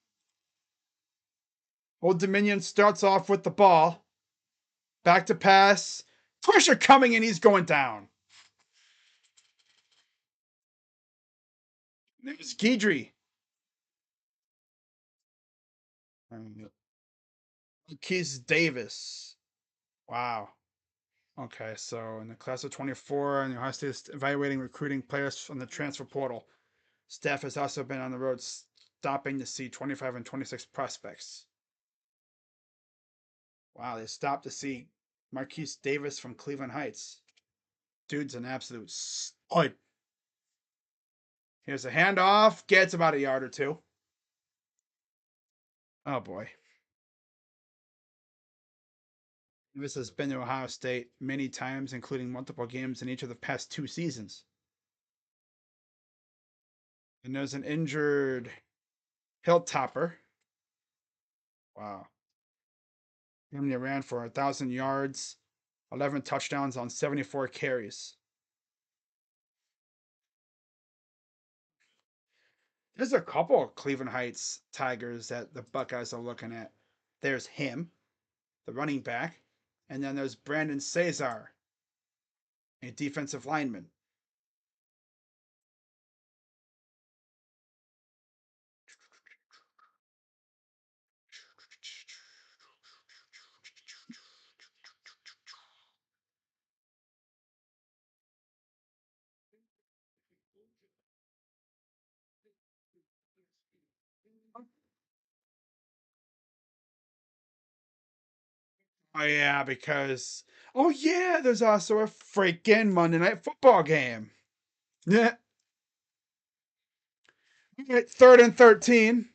Old Dominion starts off with the ball. Back to pass. Pressure coming and he's going down. It was Guidry. Keith Davis. Wow. Okay, so in the class of 24, and Ohio State is evaluating recruiting players from the transfer portal. Staff has also been on the road stopping to see 25 and 26 prospects. Wow, they stopped to see Marquise Davis from Cleveland Heights. Dude's an absolute stud. Here's a handoff. Gets about a yard or two. Oh boy. Davis has been to Ohio State many times, including multiple games in each of the past 2 seasons. And there's an injured Hilltopper. Wow. He ran for 1,000 yards, 11 touchdowns on 74 carries. There's a couple of Cleveland Heights Tigers that the Buckeyes are looking at. There's him, the running back, and then there's Brandon Cesar, a defensive lineman. Oh yeah, because oh yeah, there's also a freaking Monday Night Football game. Yeah. Right, 3rd and 13.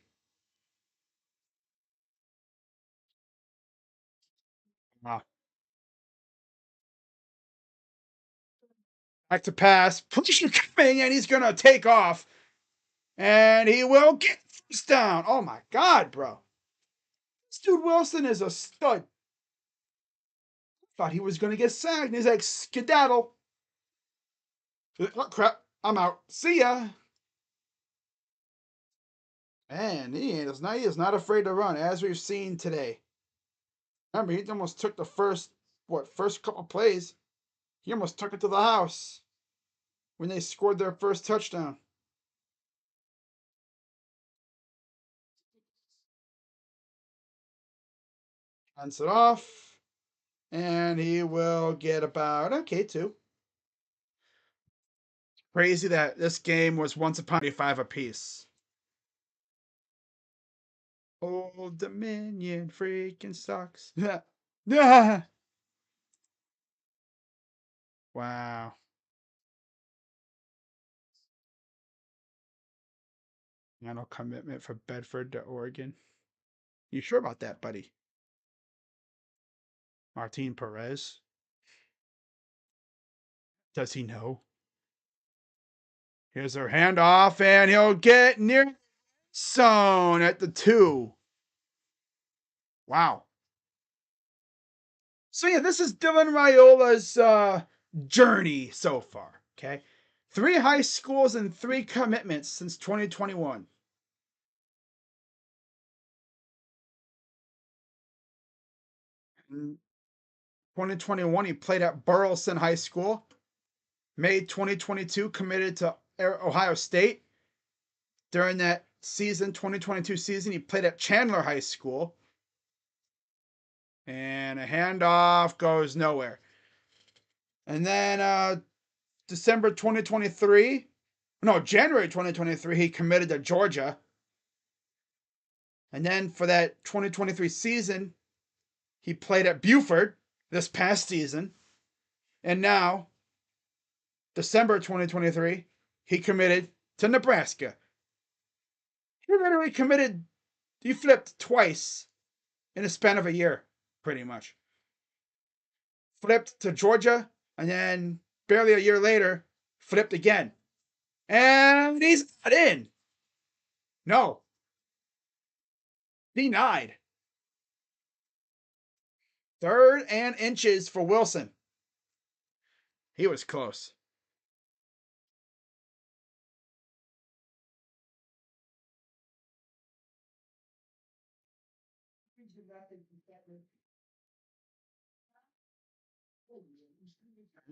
Wow. Back to pass. Pressure coming, and he's gonna take off. And he will get first down. Oh my god, bro. This dude Wilson is a stud. Thought he was gonna get sacked. And he's like, skedaddle. Oh crap. I'm out. See ya. And he is not afraid to run, as we've seen today. Remember, he almost took the first couple plays. He almost took it to the house when they scored their first touchdown. Hands it off. And he will get about, okay, 2. Crazy that this game was once upon 5 apiece. Old Dominion freaking sucks. Yeah. Wow. Final commitment for Bedford to Oregon. You sure about that, buddy? Martin Perez. Does he know? Here's our handoff, and he'll get near zone at the 2. Wow. So yeah, this is Dylan Raiola's journey so far. Okay, 3 high schools and 3 commitments since 2021. In 2021, he played at Burleson High School. May 2022, committed to Ohio State. During that season, 2022 season, he played at Chandler High School. And a handoff goes nowhere. And then December 2023, no, January 2023, he committed to Georgia. And then for that 2023 season, he played at Buford this past season. And now, December 2023, he committed to Nebraska. He literally he flipped twice in a span of a year, pretty much. Flipped to Georgia, and then barely a year later, flipped again. And he's not in. No. Denied. 3rd and inches for Wilson. He was close.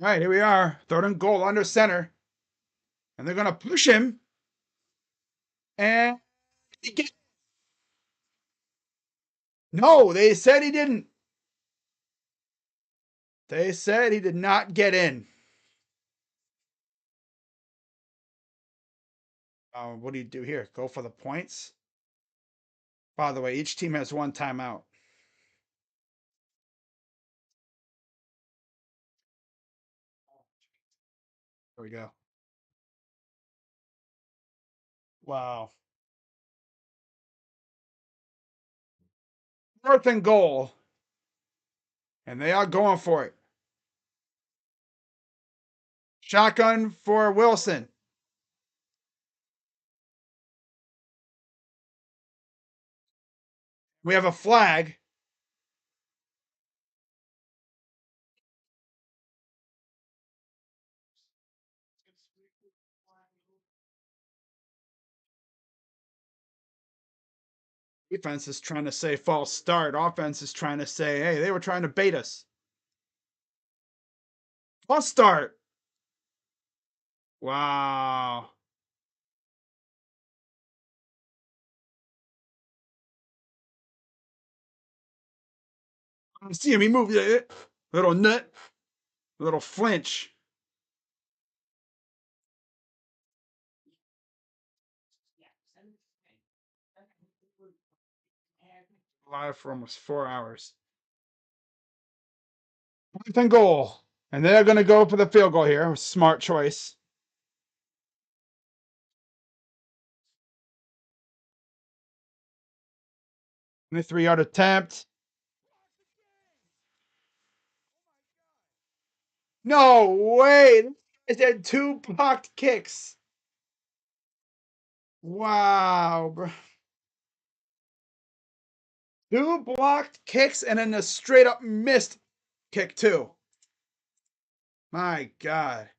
All right, here we are. 3rd and goal under center. And they're going to push him. And no, they said he didn't. They said he did not get in. What do you do here? Go for the points? By the way, each team has 1 timeout. we go. Wow. 4th and goal. And they are going for it. Shotgun for Wilson. We have a flag. Defense is trying to say false start. Offense is trying to say, hey, they were trying to bait us. False start. Wow. I see him. He moved. Little nut. Little flinch. Live for almost 4 hours. 4th and goal. And they're going to go for the field goal here. Smart choice. And the 3-yard attempt. No way. They had 2 blocked kicks. Wow, bro. 2 blocked kicks and then a straight up missed kick, too. My God.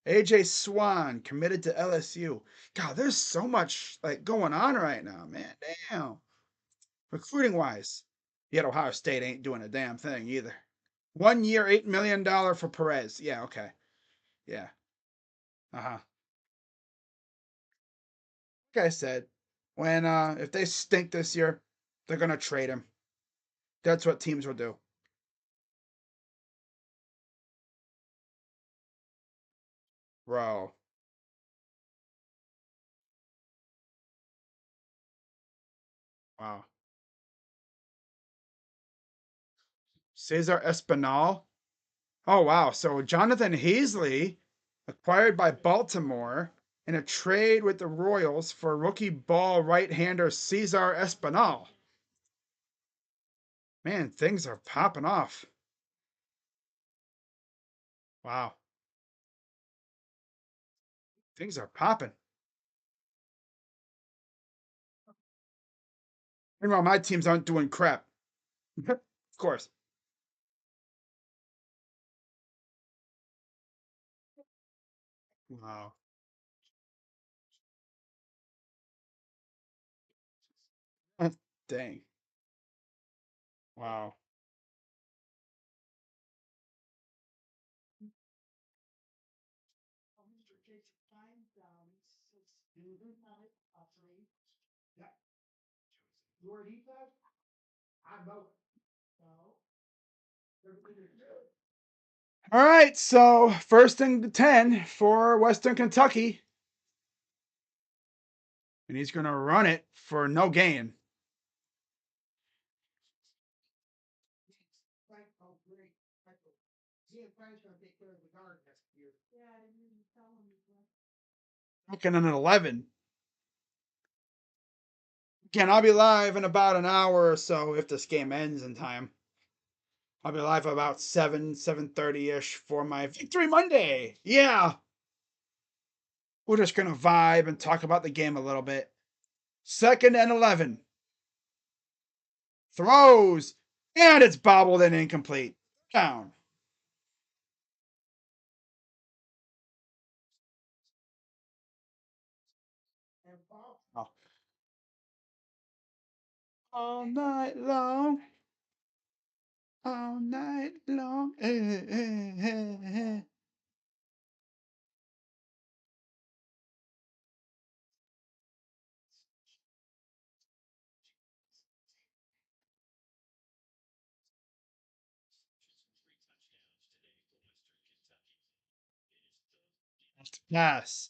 AJ Swan committed to LSU. God, there's so much like going on right now, man. Damn. Recruiting wise. Yet Ohio State ain't doing a damn thing either. 1 year, $8 million for Perez. Yeah, okay. Yeah. Uh-huh. Like I said, when if they stink this year, they're gonna trade him. That's what teams will do. Bro. Wow. Cesar Espinal. Oh wow. So Jonathan Heasley acquired by Baltimore in a trade with the Royals for rookie ball right-hander Cesar Espinal. Man, things are popping off. Wow. Things are popping. Meanwhile, my teams aren't doing crap. Of course. Wow. Dang. Wow. All right, so 1st and 10 for Western Kentucky. And he's going to run it for no gain. Looking at an 11. Again, I'll be live in about an hour or so if this game ends in time. I'll be live about 7:30ish for my Victory Monday. Yeah. We're just going to vibe and talk about the game a little bit. 2nd and 11. Throws. And it's bobbled and incomplete. Down. Oh. All night long. All night long. Yes.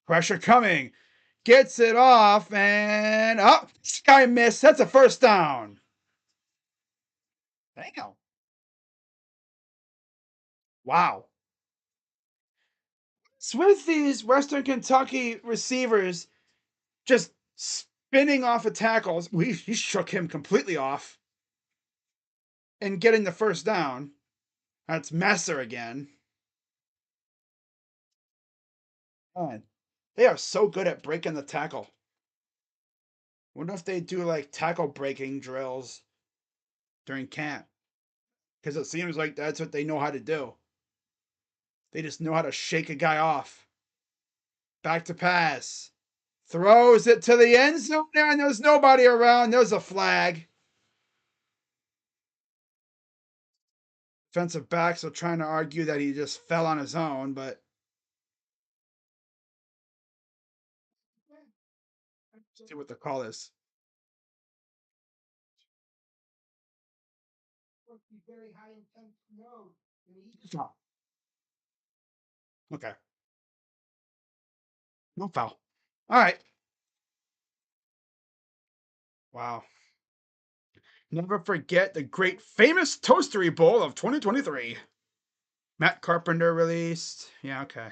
Pressure coming. Gets it off and up. Oh, this guy missed. That's a 1st down. Damn. Wow. with these Western Kentucky receivers just spinning off of tackles. He shook him completely off and getting the first down. That's Messer again. God, they are so good at breaking the tackle. Wonder if they do like tackle breaking drills during camp. Because it seems like that's what they know how to do. They just know how to shake a guy off. Back to pass. Throws it to the end zone, and there's nobody around. There's a flag. Defensive backs are trying to argue that he just fell on his own, but let's see what the call is. Okay. No foul. All right. Wow. Never forget the great famous Toastery Bowl of 2023. Matt Carpenter released. Yeah, okay.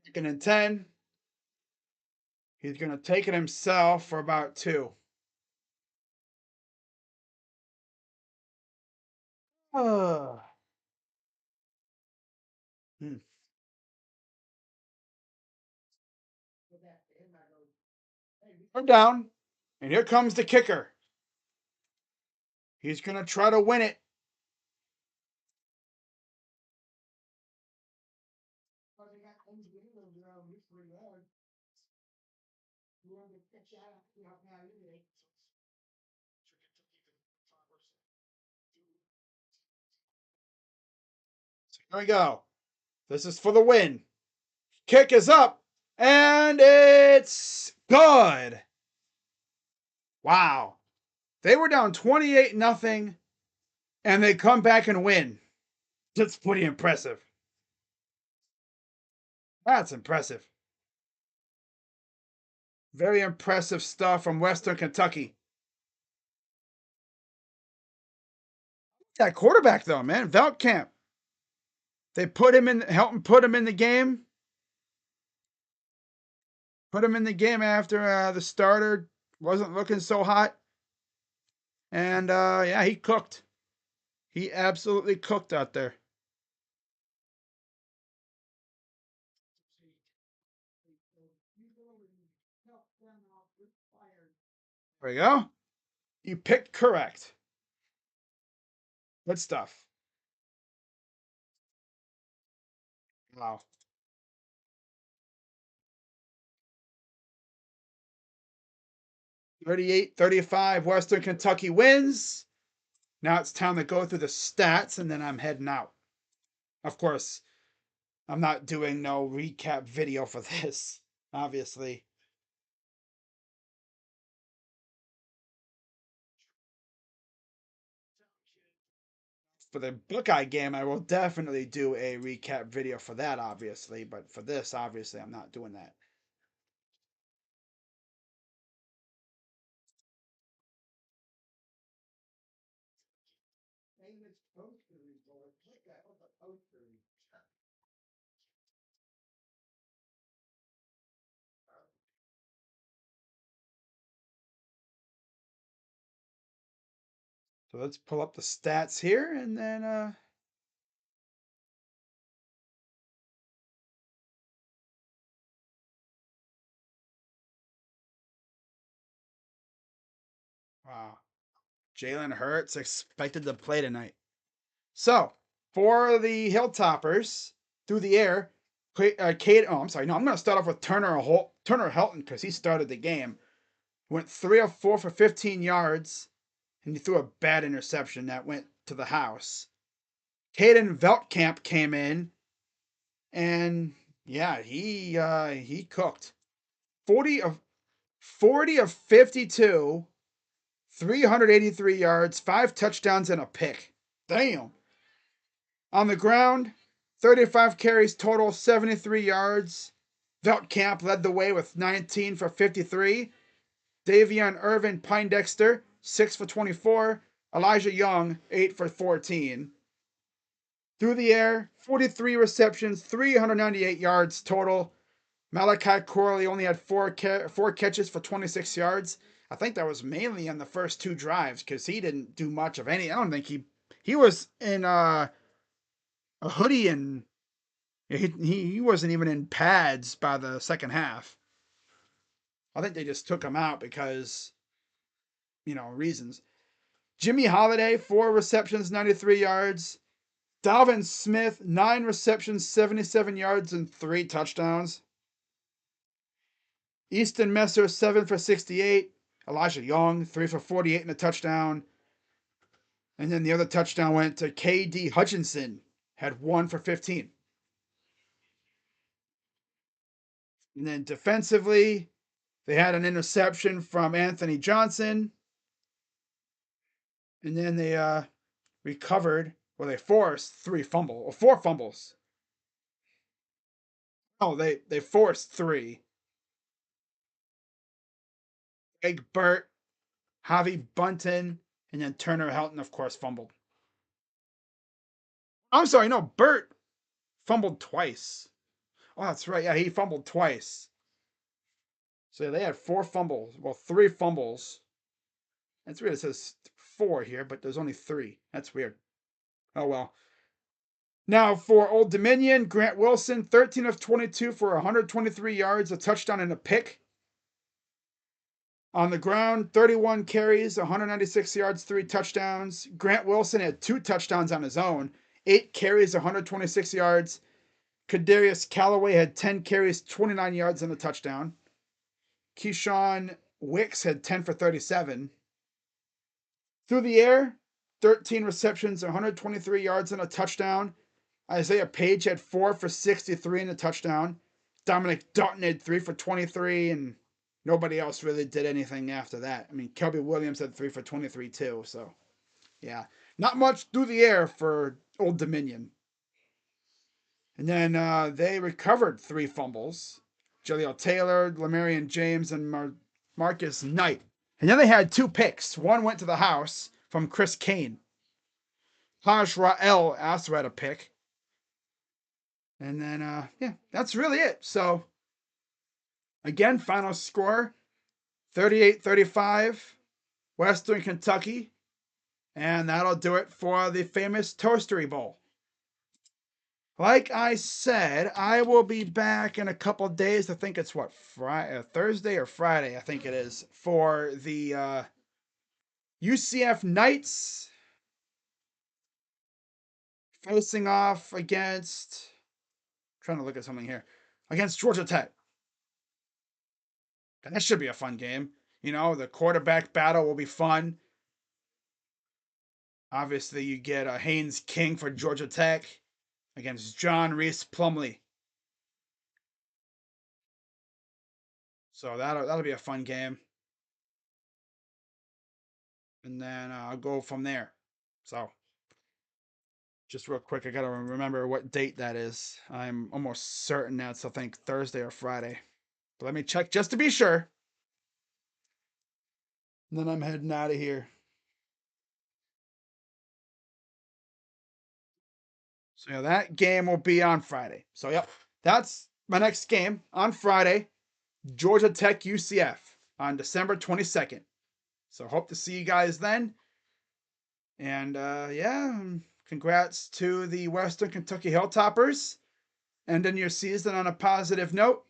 Second and 10. He's going to take it himself for about 2. Uh, hmm. We're down. And here comes the kicker. He's going to try to win it. Here we go. This is for the win. Kick is up. And it's good. Wow. They were down 28-0, and they come back and win. That's pretty impressive. That's impressive. Very impressive stuff from Western Kentucky. That quarterback, though, man, Veltkamp. They put him in, help put him in the game. Put him in the game after the starter wasn't looking so hot. And yeah, he cooked. He absolutely cooked out there. There we go. You picked correct. Good stuff. Wow. 38-35, Western Kentucky wins. Now it's time to go through the stats, and then I'm heading out. Of course, I'm not doing no recap video for this, obviously. For the Buckeye game, I will definitely do a recap video for that, obviously. But for this, obviously, I'm not doing that. So let's pull up the stats here, and then wow, Jalen Hurts expected to play tonight. So for the Hilltoppers through the air, Kate. Oh, I'm sorry. No, I'm going to start off with Turner Helton because he started the game. Went 3 of 4 for 15 yards, and he threw a bad interception that went to the house. Caden Veltkamp came in, and yeah, he cooked. 40 of 52 383 yards, 5 touchdowns, and a pick. Damn. On the ground, 35 carries total, 73 yards. Veltkamp led the way with 19 for 53. Davion Irvin Pindexter, 6 for 24. Elijah Young, 8 for 14. Through the air, 43 receptions, 398 yards total. Malachi Corley only had four catches for 26 yards. I think that was mainly on the first two drives because he didn't do much of any. I don't think he was in a hoodie and he wasn't even in pads by the second half. I think they just took him out because reasons. Jimmy Holiday, 4 receptions, 93 yards. Dalvin Smith, 9 receptions, 77 yards, and 3 touchdowns. Easton Messer, 7 for 68. Elijah Young, 3 for 48 and a touchdown. And then the other touchdown went to K.D. Hutchinson, had 1 for 15. And then defensively, they had an interception from Anthony Johnson. And then they recovered, well, they forced 4 fumbles. Oh, they forced 3. Greg Burt, Javi Bunton, and then Turner Helton, of course, fumbled. I'm sorry, no, Burt fumbled twice. Oh, that's right. Yeah, he fumbled twice. So they had 4 fumbles. Well, 3 fumbles. That's weird. It says 4 here, but there's only 3. That's weird. Oh, well. Now, for Old Dominion, Grant Wilson, 13 of 22 for 123 yards, a touchdown, and a pick. On the ground, 31 carries, 196 yards, 3 touchdowns. Grant Wilson had 2 touchdowns on his own, 8 carries, 126 yards. Kadarius Callaway had 10 carries, 29 yards, and a touchdown. Keyshawn Wicks had 10 for 37. Through the air, 13 receptions, 123 yards, and a touchdown. Isaiah Page had 4 for 63 and a touchdown. Dominic Dutton had 3 for 23, and nobody else really did anything after that. I mean, Kelby Williams had 3 for 23 too, so yeah. Not much through the air for Old Dominion. And then they recovered 3 fumbles. Jaleel Taylor, Lamarian James, and Marcus Knight. And then they had 2 picks. One went to the house from Chris Kane. Haj Ra'el also had a pick. And then, yeah, that's really it. So, again, final score 38-35, Western Kentucky. And that'll do it for the famous Toastery Bowl. Like I said, I will be back in a couple days. I think it's Thursday or Friday, I think it is, for the UCF Knights facing off against, trying to look at something here, against Georgia Tech. That should be a fun game. The quarterback battle will be fun. Obviously, you get a Haynes King for Georgia Tech against John Reese Plumley. So that'll be a fun game. And then I'll go from there. So, just real quick, I gotta remember what date that is. I'm almost certain that's, I think, Thursday or Friday. But let me check just to be sure. And then I'm heading out of here. So yeah, that game will be on Friday. So yep, that's my next game on Friday. Georgia Tech UCF on December 22nd. So hope to see you guys then. And yeah, congrats to the Western Kentucky Hilltoppers. Ending your season on a positive note.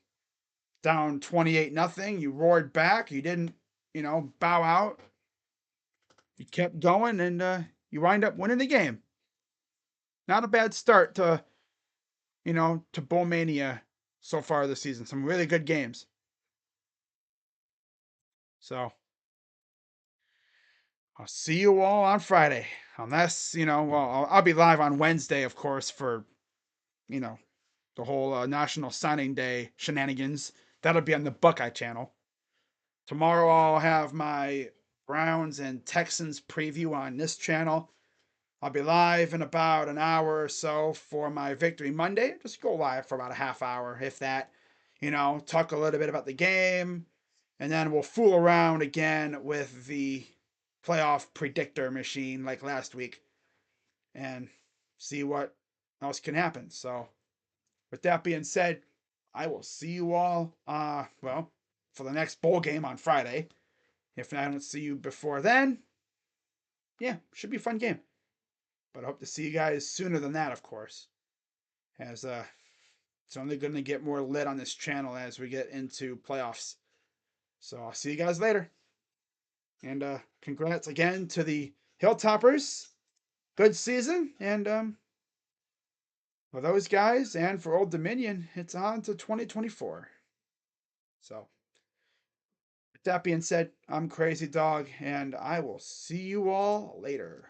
Down 28-0. You roared back. You didn't, bow out. You kept going and you wind up winning the game. Not a bad start to Bowl Mania so far this season. Some really good games. So I'll see you all on Friday. Unless, I'll be live on Wednesday, of course, for, the whole National Signing Day shenanigans. That'll be on the Buckeye channel. Tomorrow I'll have my Browns and Texans preview on this channel. I'll be live in about an hour or so for my Victory Monday. Just go live for about a half hour, if that. Talk a little bit about the game, and then we'll fool around again with the playoff predictor machine like last week and see what else can happen. So, with that being said, I will see you all, for the next bowl game on Friday. If I don't see you before then, yeah, should be a fun game. But I hope to see you guys sooner than that, of course. As it's only going to get more lit on this channel as we get into playoffs. So I'll see you guys later. And congrats again to the Hilltoppers. Good season. And for those guys and for Old Dominion, it's on to 2024. So, with that being said, I'm Crazy Dog, and I will see you all later.